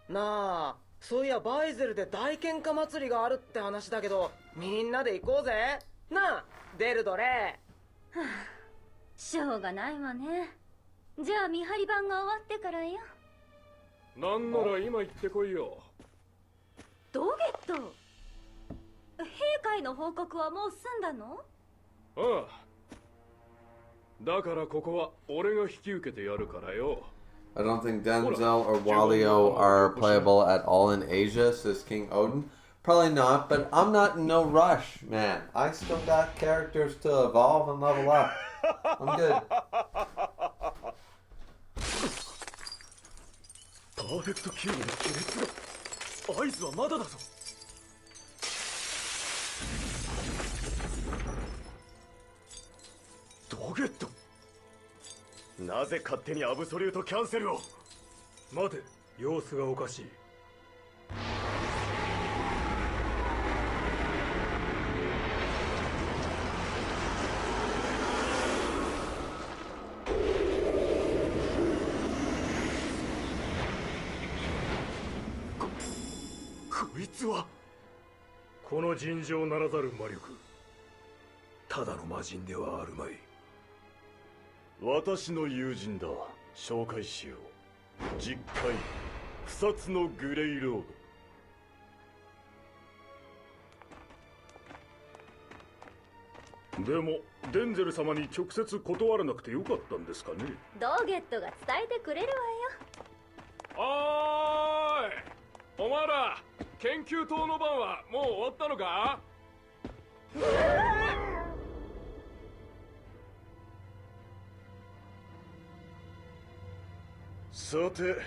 Na, そういやバイゼルで大喧嘩祭りがあるって話だけど、みんなで行こうぜ。なあ、出るどれ。しょうがないわね。じゃあ見張り番が終わってからよ。なんなら今行ってこいよ。ドゲット。兵会の報告はもう済んだの？ああ。だからここは俺が引き受けてやるからよ。 I don't think Denzel or Walio are playable at all in Asia, says King Odin. Probably not, but I'm not in no rush, man. I still got characters to evolve and level up. I'm good. ーフェクトキューブの亀裂が合図はまだだぞ。ドゲット。なぜ勝手にアブソリュートキャンセルを。待て、様子がおかしい。こいつはこの尋常ならざる魔力、ただの魔人ではあるまい。私の友人だ。紹介しよう。実会草津のグレイロード。でもデンゼル様に直接断らなくてよかったんですかね。ドーゲットが伝えてくれるわよ。おーい、お前ら研究棟の番はもう終わったのか？さて、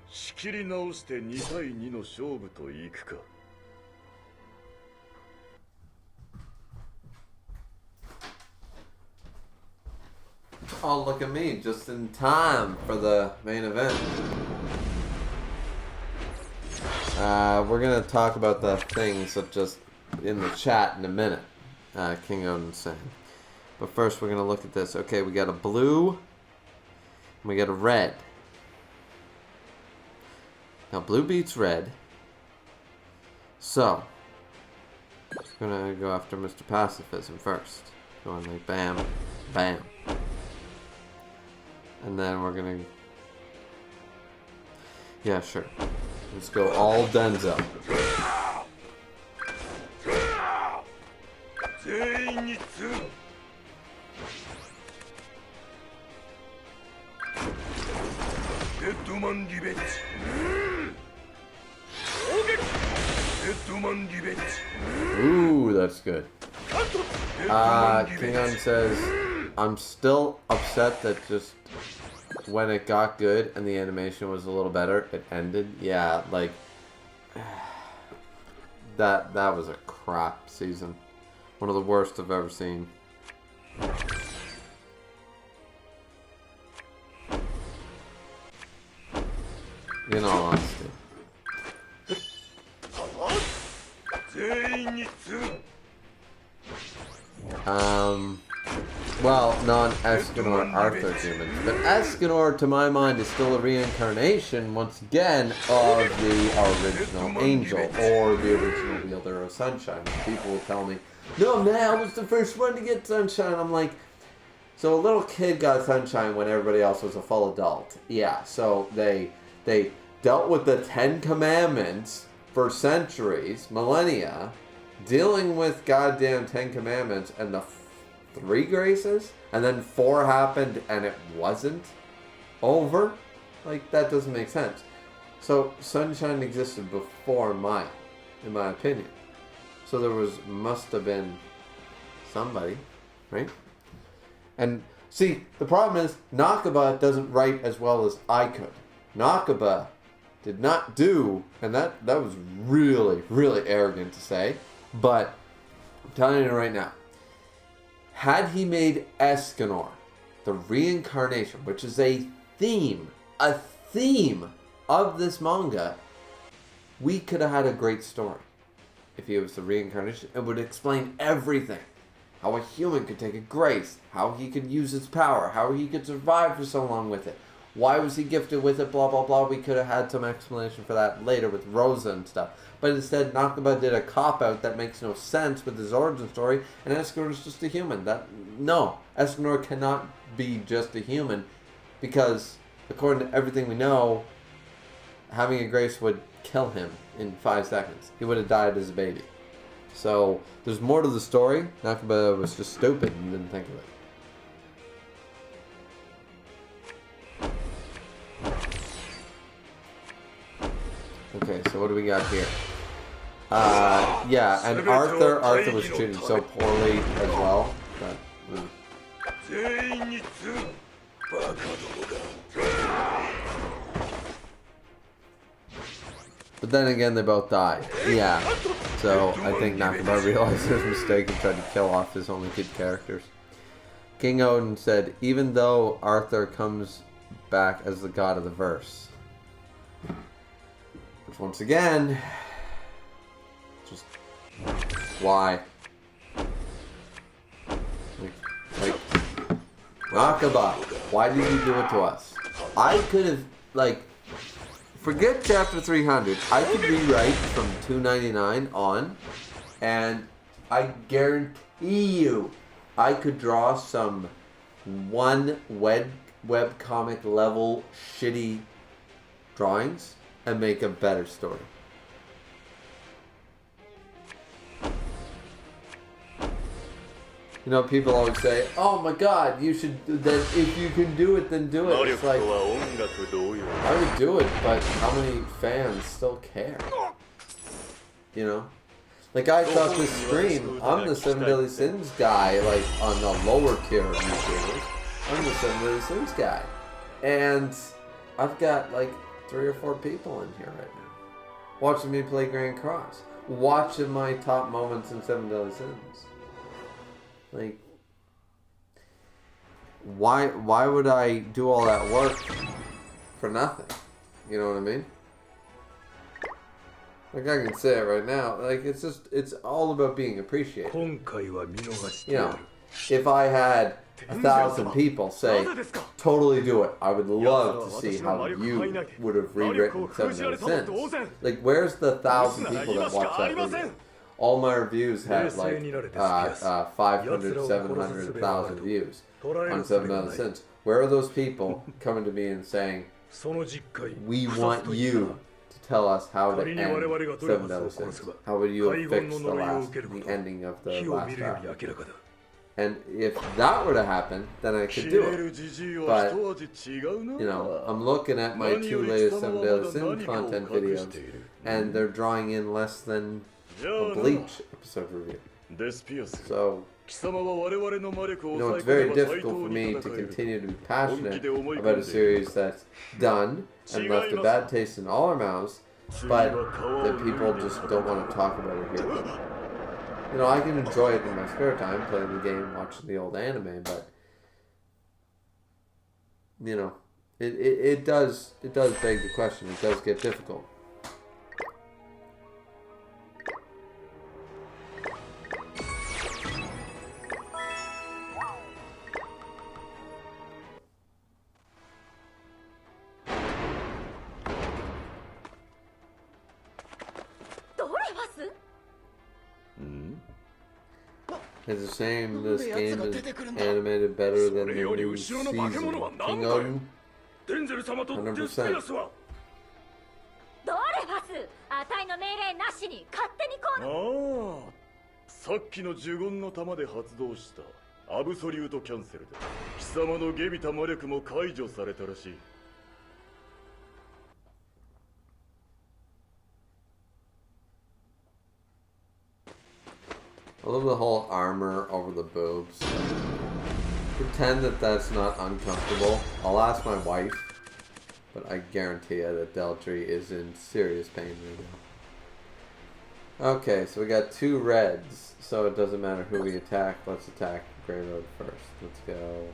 仕切り直して2対2の勝負といくか。Oh, look at me, just in time for the main event. We're gonna talk about the things that just in the chat in a minute. King Odin's saying. But first, we're gonna look at this. Okay, we got a blue, and we got a red. Now, blue beats red. So, we're gonna go after Mr. Pacifism first. Going like bam, bam. And then we're gonna... Yeah, sure. Let's go all Denzel. Deadman Revenge. Deadman Revenge. Ooh, that's good. King On says, I'm still upset that just when it got good and the animation was a little better, it ended. Yeah, like that was a crap season. One of the worst I've ever seen. In all honesty. Well, non-Escanor Arthur humans. But Escanor, to my mind, is still a reincarnation, once again, of the original Angel, or the original wielder of Sunshine. People will tell me, no, man, I was the first one to get Sunshine. I'm like, so a little kid got Sunshine when everybody else was a full adult. Yeah, so they dealt with the 10 Commandments for centuries, millennia, dealing with goddamn 10 Commandments and the 3 graces, and then 4 happened and it wasn't over. Like, that doesn't make sense. So Sunshine existed before Maya, in my opinion. So there must have been somebody, right? And see, the problem is Nakaba doesn't write as well as I could. Nakaba did not do, and that was really, really arrogant to say, but I'm telling you right now, had he made Escanor the reincarnation, which is a theme of this manga, we could have had a great story. If he was the reincarnation, it would explain everything. How a human could take a grace, how he could use his power, how he could survive for so long with it. Why was he gifted with it, blah, blah, blah. We could have had some explanation for that later with Rosa and stuff. But instead, Nakaba did a cop-out that makes no sense with his origin story, and Escanor is just a human. No, Escanor cannot be just a human, because according to everything we know, having a grace would kill him in 5 seconds. He would have died as a baby. So, there's more to the story. Nakaba was just stupid and didn't think of it. Okay, so what do we got here? Yeah, and Arthur was treated so poorly as well. But, But then again, they both died. Yeah. So I think Nakamura realized his mistake and tried to kill off his only good characters. King Odin said, even though Arthur comes back as the god of the verse. Which once again, just why? Like Nakaba, why did you do it to us? I could have, like, forget chapter 300. I could rewrite from 299 on, and I guarantee you, I could draw some one webcomic level shitty drawings and make a better story. You know, people always say, "Oh my God, you should. Then if you can do it, then do it." It's like, I would do it, but how many fans still care? You know, like I thought this stream, I'm the 7 Deadly Sins guy, like on the lower tier of YouTubers. I'm the 7 Deadly Sins guy, and I've got like 3 or 4 people in here right now watching me play Grand Cross, watching my top moments in 7 Deadly Sins. Like, why would I do all that work for nothing? You know what I mean? Like, I can say it right now. Like, it's all about being appreciated. You know, if I had 1,000 people say, totally do it, I would love to see how you would have rewritten 7 Deadly Sins. Like, where's the 1,000 people that watch that video? All my reviews have like 500, 700, 1,000 views on 7 Deadly Sins. Where are those people coming to me and saying, we want you to tell us how to end 7 Deadly Sins? How would you have fixed the ending of the last chapter? And if that were to happen, then I could do it. But, you know, I'm looking at my 2 latest 7 Deadly Sins content videos, and they're drawing in less than a Bleach episode review. So, you know, it's very difficult for me to continue to be passionate about a series that's done and left a bad taste in all our mouths, but that people just don't want to talk about it here. You know, I can enjoy it in my spare time, playing the game, watching the old anime, but, you know, it does beg the question. It does get difficult. It's a shame this game is animated better than the new season. King Odin? 100%. さっきの呪言の玉で発動したアブソリュートキャンセルで貴様のゲビタ魔力も解除されたらしい。 I love the whole armor over the boobs. Pretend that that's not uncomfortable. I'll ask my wife, but I guarantee you that Deltry is in serious pain right now. Okay, so we got 2 reds, so it doesn't matter who we attack. Let's attack Grey Road first. Let's go.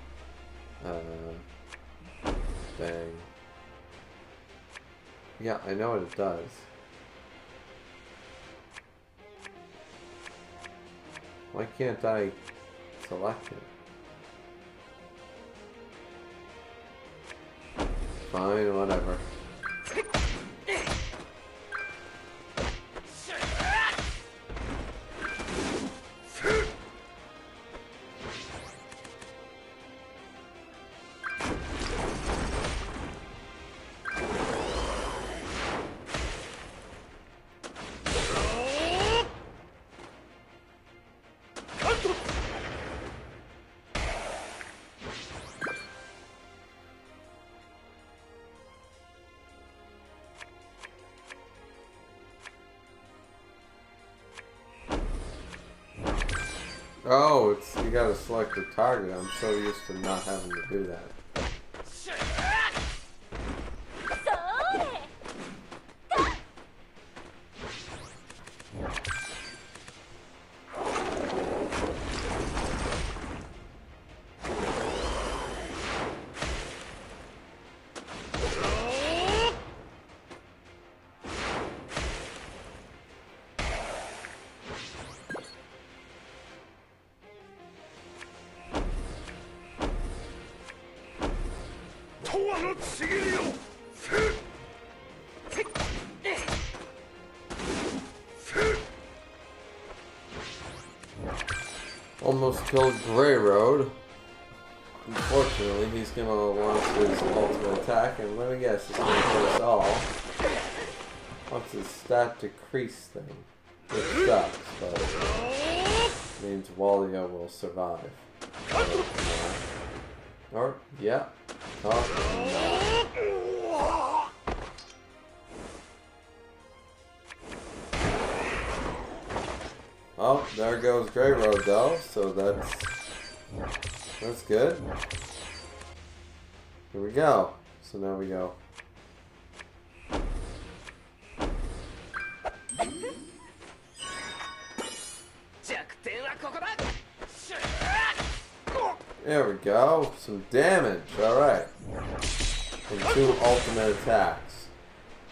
Bang. Yeah, I know what it does. Why can't I select it? Fine, whatever. Oh, it's, you gotta select a target. I'm so used to not having to do that. ちぎるよ。Almost killed Grey Road. Unfortunately, he's gonna launch his ultimate attack, and let me guess, it's gonna hit us all. What's his stat decrease thing? Which sucks, but means Walia will survive. Or, yeah. Oh, no. Oh, there goes Grey Road though, so that's good. Here we go. So now we go. There we go. Some damage. Alright. And 2 ultimate attacks.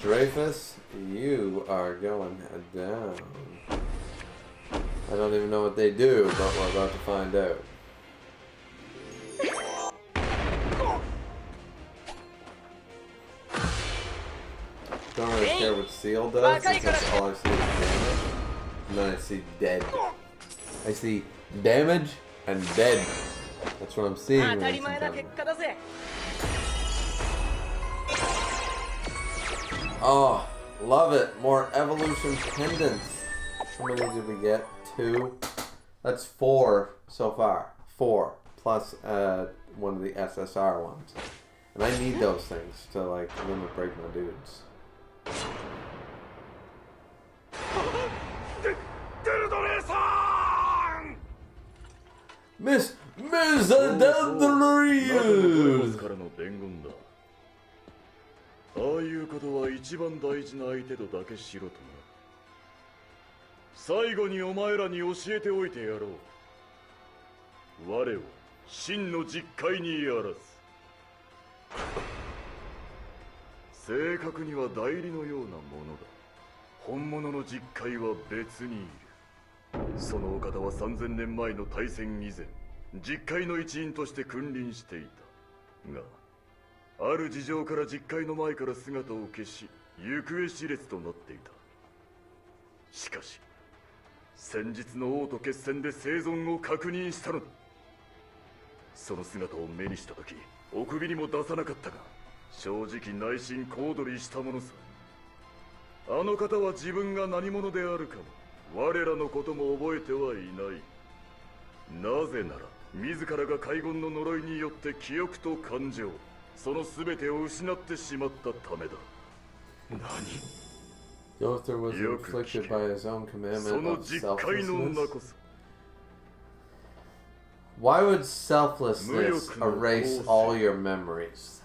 Dreyfus, you are going down. I don't even know what they do, but we're about to find out. Don't really care what Seal does, because all I see is damage. And then I see dead. I see damage and dead. That's what I'm seeing right sometimes. Oh, love it. More evolution pendants. How many did we get? 2. That's 4 so far. 4 plus one of the SSR ones. And I need those things to like limit break my dudes. Miss Dendrius! ああいうことは一番大事な相手とだけしろとな。最後にお前らに教えておいてやろう。我を真の実戒にやらず。正確には代理のようなものだ。本物の実戒は別にいる。そのお方は3000年前の大戦以前、実戒の一員として君臨していた。が、ある事情から実戒の前から姿を消し、行方知れずとなっていた。しかし、先日の王と決戦で生存を確認したのだ。その姿を目にした時、お首にも出さなかったが、正直内心小躍りしたものさ。あの方は自分が何者であるかも、我らのことも覚えてはいない。なぜなら、自らが海軍の呪いによって記憶と感情、その全てを失ってしまったためだ。何Gother was inflicted by his own commandment of selflessness. Why would selflessness erase all your memories?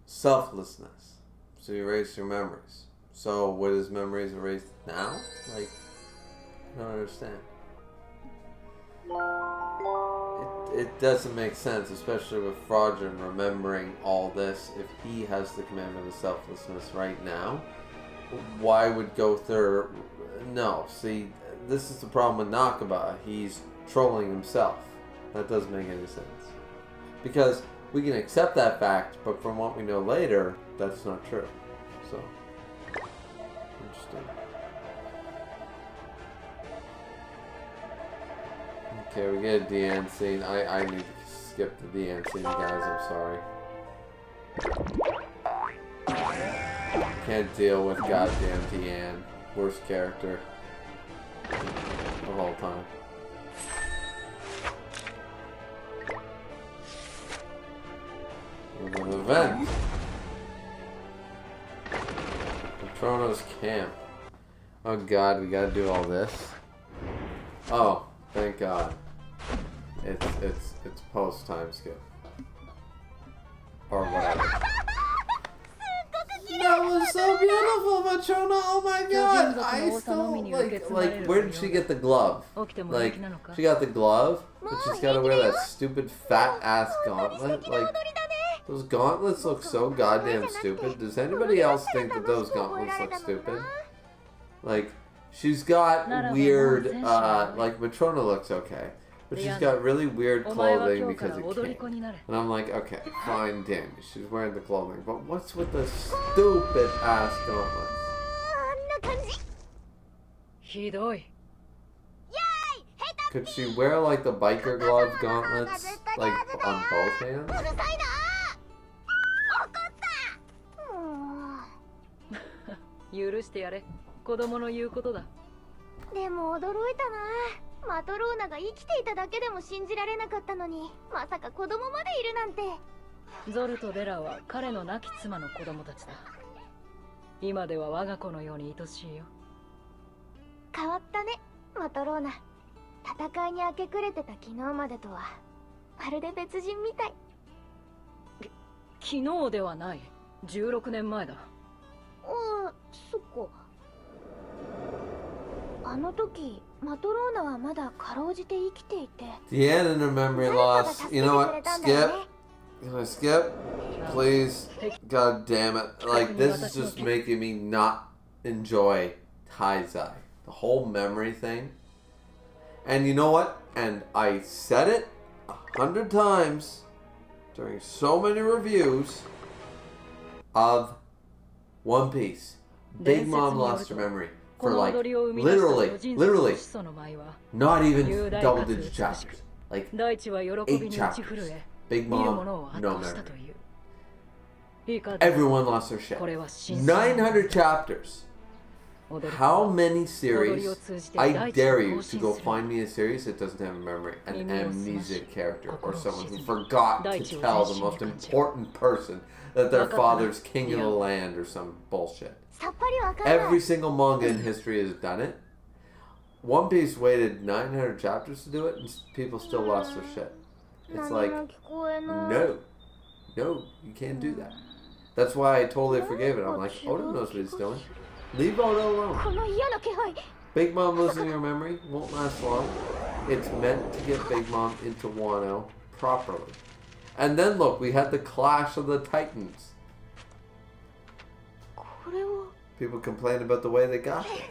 Selflessness. So you erase your memories. So would his memories erased now? Like, I don't understand. It doesn't make sense, especially with Fraudrin remembering all this. If he has the commandment of selflessness right now, why would Gother... No, see, this is the problem with Nakaba. He's trolling himself. That doesn't make any sense. Because we can accept that fact, but from what we know later, that's not true. So, interesting. Okay, we get a DN scene. I need to skip the DN scene, guys. I'm sorry. Can't deal with goddamn DN. Worst character of all time. With an event. Patrono's camp. Oh god, we gotta do all this. Oh, thank god. It's post time skip. Or whatever. That was so beautiful, Matrona! Oh my god! I still like where did she get the glove? Like she got the glove, but she's gotta wear that stupid fat ass gauntlet. Like those gauntlets look so goddamn stupid. Does anybody else think that those gauntlets look stupid? Like she's got weird like Matrona looks okay. But she's got really weird clothing because it can. And I'm like, okay, fine, damn, she's wearing the clothing. But what's with the stupid ass gauntlets? あんな感じ ひどい。 Could she wear like the biker glove gauntlets, like on both hands? うるさいな怒った許してやれ。子供の言うことだ。でも驚いたな。マトローナが生きていただけでも信じられなかったのに、まさか子供までいるなんて。ゾルとベラは彼の亡き妻の子供たちだ。今では我が子のように愛しいよ。変わったね、マトローナ。戦いに明け暮れてた昨日までとはまるで別人みたい。昨日ではない。16年前だ。ああ、そっか。あの時マトローナはまだかろうじて生きていて。 The end in her memory loss. You know what? Skip. Can I skip? Please. God damn it. Like, this is just making me not enjoy Taizai. The whole memory thing. And you know what? And I said it 100 times during so many reviews of One Piece. Big Mom lost her memory for like literally not even double digit chapters. Like 8 chapters. Big Mom, no memory. Everyone lost their shit. 900 chapters. How many series? I dare you to go find me a series that doesn't have a memory, an amnesic character, or someone who forgot to tell the most important person that their father's king of the land or some bullshit. Every single manga in history has done it. One Piece waited 900 chapters to do it, and people still lost their shit. It's like, no, you can't do that. That's why I totally forgave it. I'm like, Oda knows what he's doing. Leave Oda alone. Big Mom losing her memory won't last long. It's meant to get Big Mom into Wano properly. And then look, we had the clash of the Titans. People complain about the way they got there.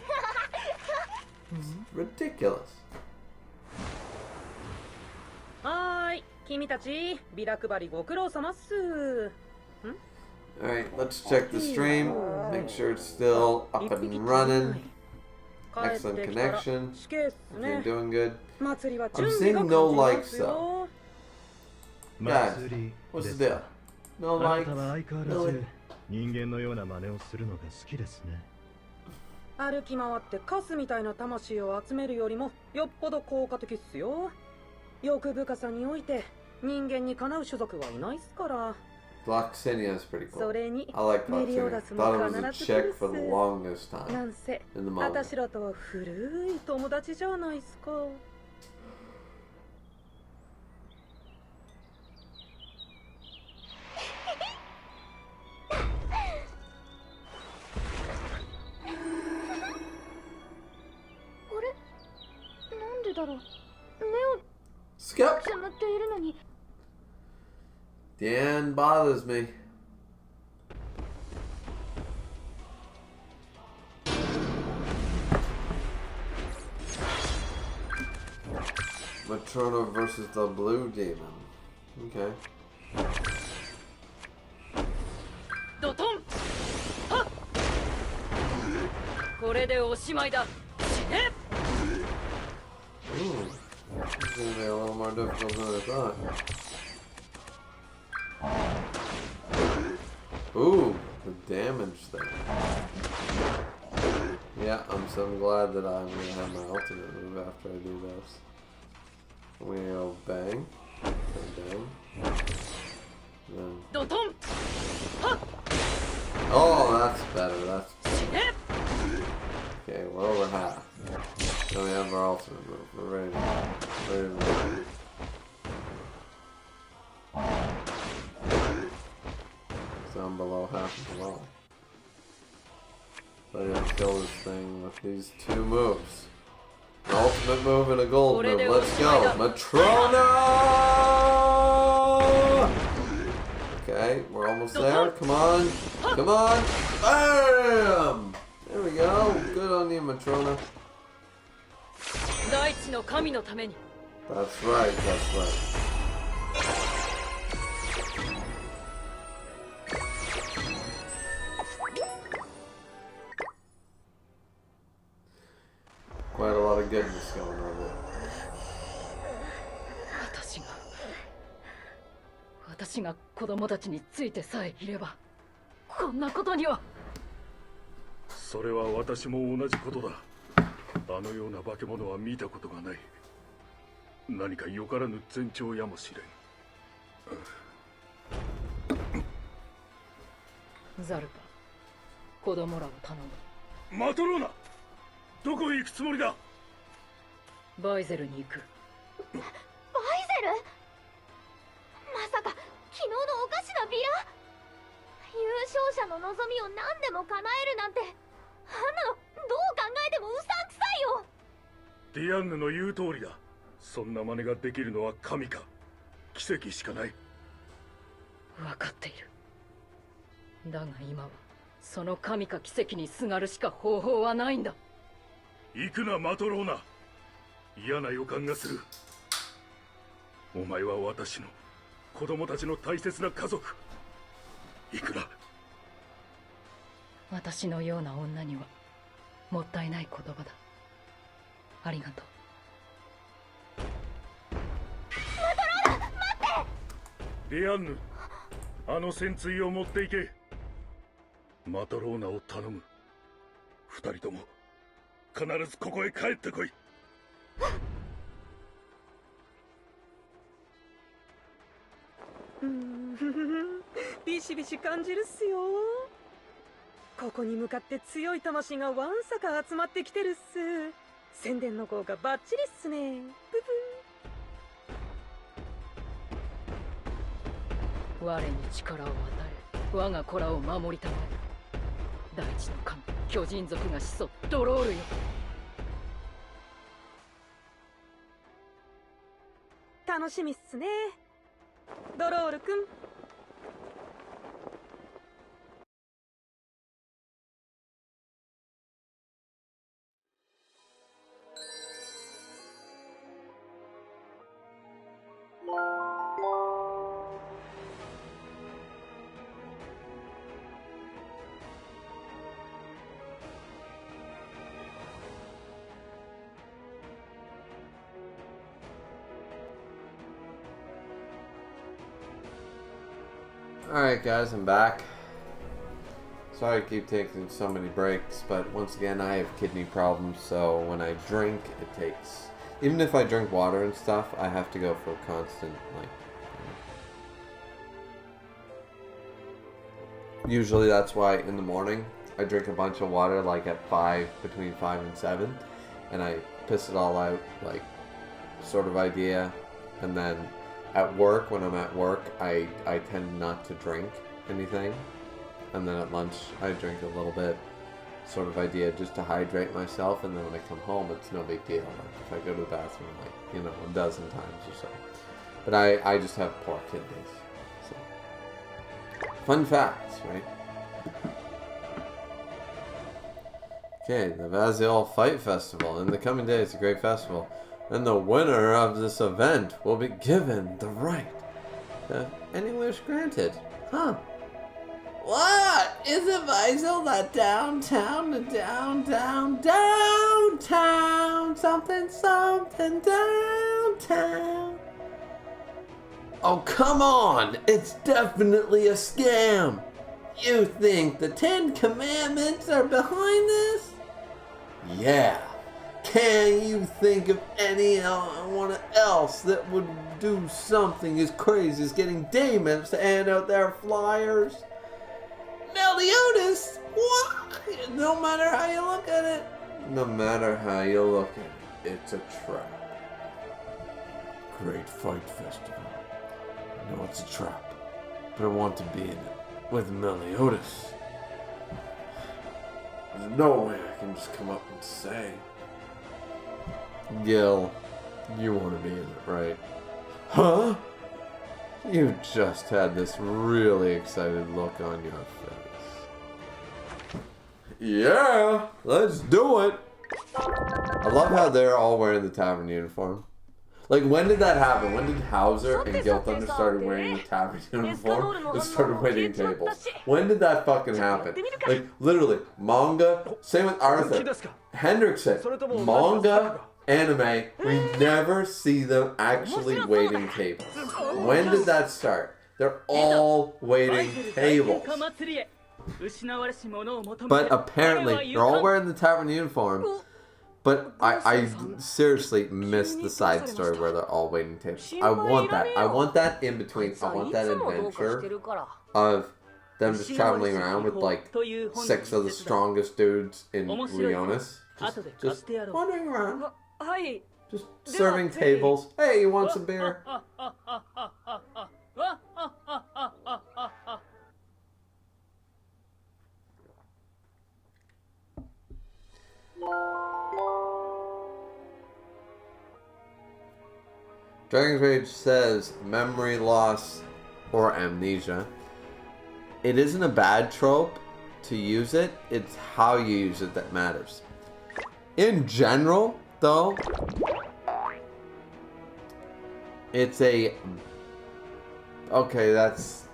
It's ridiculous. はーい、君たちビラ配りご苦労様っす。Alright, let's check the stream. Make sure it's still up and running. Excellent connection. Okay, doing good. I'm seeing no likes though. Guys, what's the deal? No likes? No. 人間のような真似をするのが好きですね。歩き回ってカスみたいな魂を集めるよりもよっぽど効果的っすよ。欲深さにおいて人間にかなう種族はいないっすから。Gloxinia is pretty cool. それに I like メリオ Gloxinia. ダスも Thought it was a 必ず来る chick っ for the す。 longest な time んせ in the あ manga. たしらとは古い友達じゃないっすか。だろう。目を Skip. つむっているのに。 The end bothers me. Matrona versus the blue demon. Okay. ドトン。はっ。これでおしまいだ。死ね。 Ooh, this is gonna be a little more difficult than I thought. Ooh, the damage thing. Yeah, I'm glad that I'm gonna have my ultimate move after I do this. We go bang, bang, then. Oh, that's better. That's. Okay, we're over half. Now we have our ultimate move. We're ready to move. So I'm below half as well. So I gotta kill this thing with these two moves. An ultimate move and a gold move. Let's go. Matrona! Okay, we're almost there. Come on. Come on. Bam! There we go. Good on you, Matrona. 大地の神のために That's right, that's right. Quite a lot of goodness going on there. 私が子供たちについてさえいればこんなことには。それは私も同じことだ。あのような化け物は見たことがない。何かよからぬ前兆やもしれん。ザルパ、子供らを頼む。マトローナ、どこへ行くつもりだ？バイゼルに行く。バイゼル？まさか昨日のおかしなビラ？優勝者の望みを何でも叶えるなんて、あんなのどう考えてもうさんくさいよ。ディアンヌの言う通りだ。そんな真似ができるのは神か奇跡しかない。分かっている。だが今はその神か奇跡にすがるしか方法はないんだ。行くなマトローナ。嫌な予感がする。お前は私の子供たちの大切な家族。行くな。私のような女にはもったいない言葉だ。ありがとう。マトローナ、待って！ディアンヌ、あの戦鎚を持っていけ。マトローナを頼む。二人とも必ずここへ帰ってこい。ビシビシ感じるっすよ。ここに向かって強い魂がわんさか集まってきてるっす。宣伝の効果バッチリっすね。我に力を与え、我が子らを守りたまえ。大地の神、巨人族が始祖ドロールよ。楽しみっすね、ドロールくん。Alright guys, I'm back. Sorry I keep taking so many breaks, but once again I have kidney problems, so when I drink it takes... Even if I drink water and stuff, I have to go for constant, like... Usually that's why in the morning I drink a bunch of water like at 5, between 5 and 7, and I piss it all out, like, sort of idea, and then at work, when I'm at work, I tend not to drink anything. And then at lunch, I drink a little bit, sort of idea, just to hydrate myself. And then when I come home, it's no big deal. Like, if I go to the bathroom, like, you know, a dozen times or so. But I just have poor kidneys. So. Fun facts, right? Okay, the Vaziel Fight Festival. In the coming days, a great festival. And the winner of this event will be given the right to any wish granted. Huh. What? Isn't Vaziel that downtown, something, downtown? Oh, come on! It's definitely a scam! You think the 10 Commandments are behind this? Yeah. Can you think of anyone else that would do something as crazy as getting demons to hand out their flyers? Meliodas? What? No matter how you look at it. No matter how you look at it, it's a trap. Great Fight Festival. I know it's a trap, but I want to be in it with Meliodas. There's no way I can just come up and say... Gil, you want to be in it, right? Huh? You just had this really excited look on your face. Yeah, let's do it! I love how they're all wearing the tavern uniform. Like, when did that happen? When did Hauser and Guild Thunder started wearing the tavern uniform and started waiting tables? When did that fucking happen? Like, literally, manga, same with Arthur. Hendrickson, manga, anime, we never see them actually waiting tables. When did that start? They're all waiting tables. But apparently, they're all wearing the tavern uniform. But I seriously missed the side story where they're all waiting tables. I want that. I want that in between. I want that adventure of them just traveling around with like 6 of the strongest dudes in Leonis. Just wandering around. Just serving tables. Hey, you want some beer? Dragon's Rage says memory loss or amnesia. It isn't a bad trope to use it, it's how you use it that matters. In general, though, it's a... Okay, that's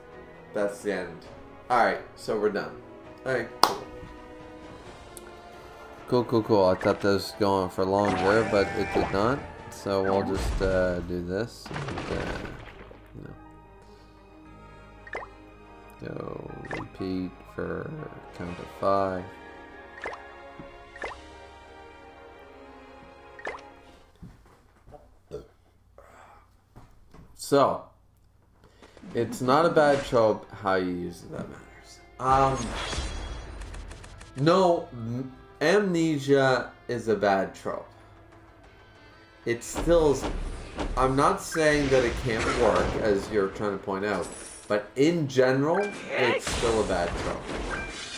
the end. Alright, so we're done. Alright, cool. I thought this was going for longer, but it did not. So we'll just do this. And, go repeat for count of 5. So it's not a bad trope how you use it that matters. No, amnesia is a bad trope. It still is, I'm not saying that it can't work, as you're trying to point out, but in general, it's still a bad trope.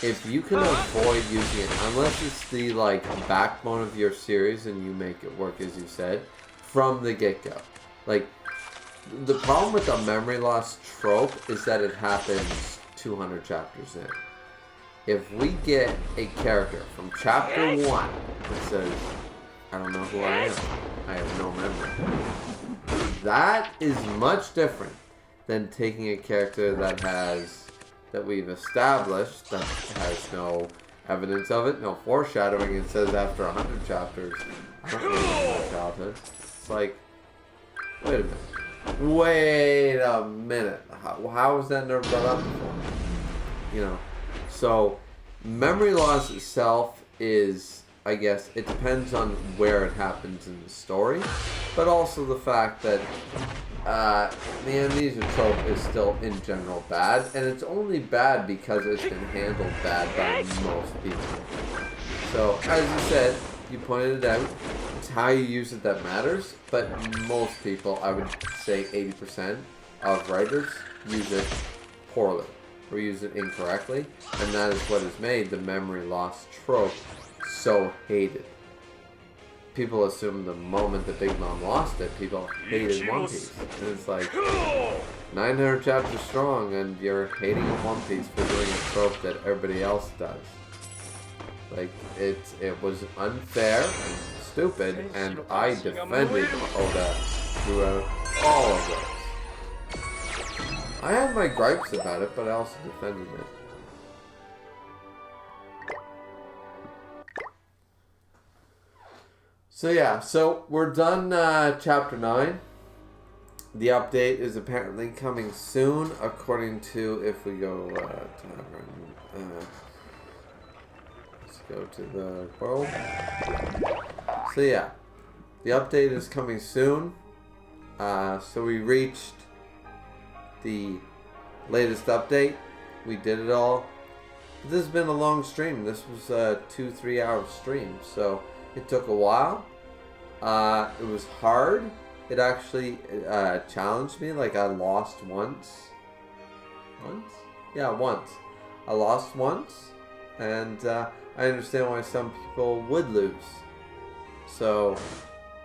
If you can avoid using it, unless it's the like backbone of your series and you make it work as you said, from the get-go. Like, the problem with the memory loss trope is that it happens 200 chapters in. If we get a character from chapter 1 that says, I don't know who I am, I have no memory, that is much different than taking a character that we've established, that has no evidence of it, no foreshadowing, and says after 100 chapters, I don't remember my childhood. It's like, wait a minute, how was that never brought up before? You know, so memory loss itself is, I guess, it depends on where it happens in the story, but also the fact that the amnesia trope is still in general bad, and it's only bad because it's been handled bad by most people. So, as you said, you pointed it out, it's how you use it that matters, but most people, I would say 80% of writers, use it poorly, or use it incorrectly, and that is what has made the memory loss trope so hated. People assume the moment that Big Mom lost it, people hated One Piece. And it's like, 900 chapters strong, and you're hating One Piece for doing a trope that everybody else does. Like, it was unfair and stupid, and I defended Oda throughout all of this. I had my gripes about it, but I also defended it. So yeah, so we're done chapter 9. The update is apparently coming soon, according to, if we go let's go to the world. So yeah, the update is coming soon. So we reached the latest update. We did it all. This has been a long stream. This was a 2-3 hour stream, so it took a while. It was hard. It actually challenged me. Like, I lost once. Once? Yeah, once. I lost once. And I understand why some people would lose. So,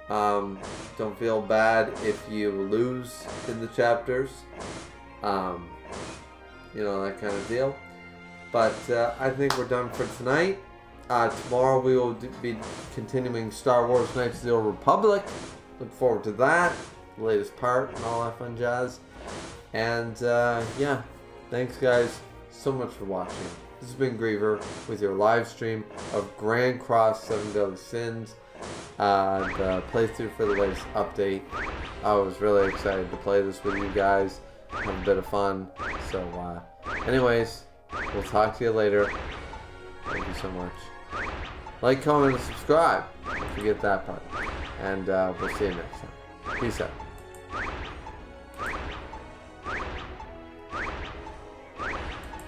don't feel bad if you lose in the chapters. You know, that kind of deal. But I think we're done for tonight. Tomorrow we will be continuing Star Wars Knights of the Old Republic. look forward to that, the latest part, and all that fun jazz. And yeah, thanks guys so much for watching. This has been Griever with your live stream of Grand Cross 7 Deadly Sins, the playthrough for the latest update. I was really excited to play this with you guys, have a bit of fun. So anyways, we'll talk to you later. Thank you so much. Like, comment, and subscribe. Don't forget that part. And we'll see you next time. Peace out.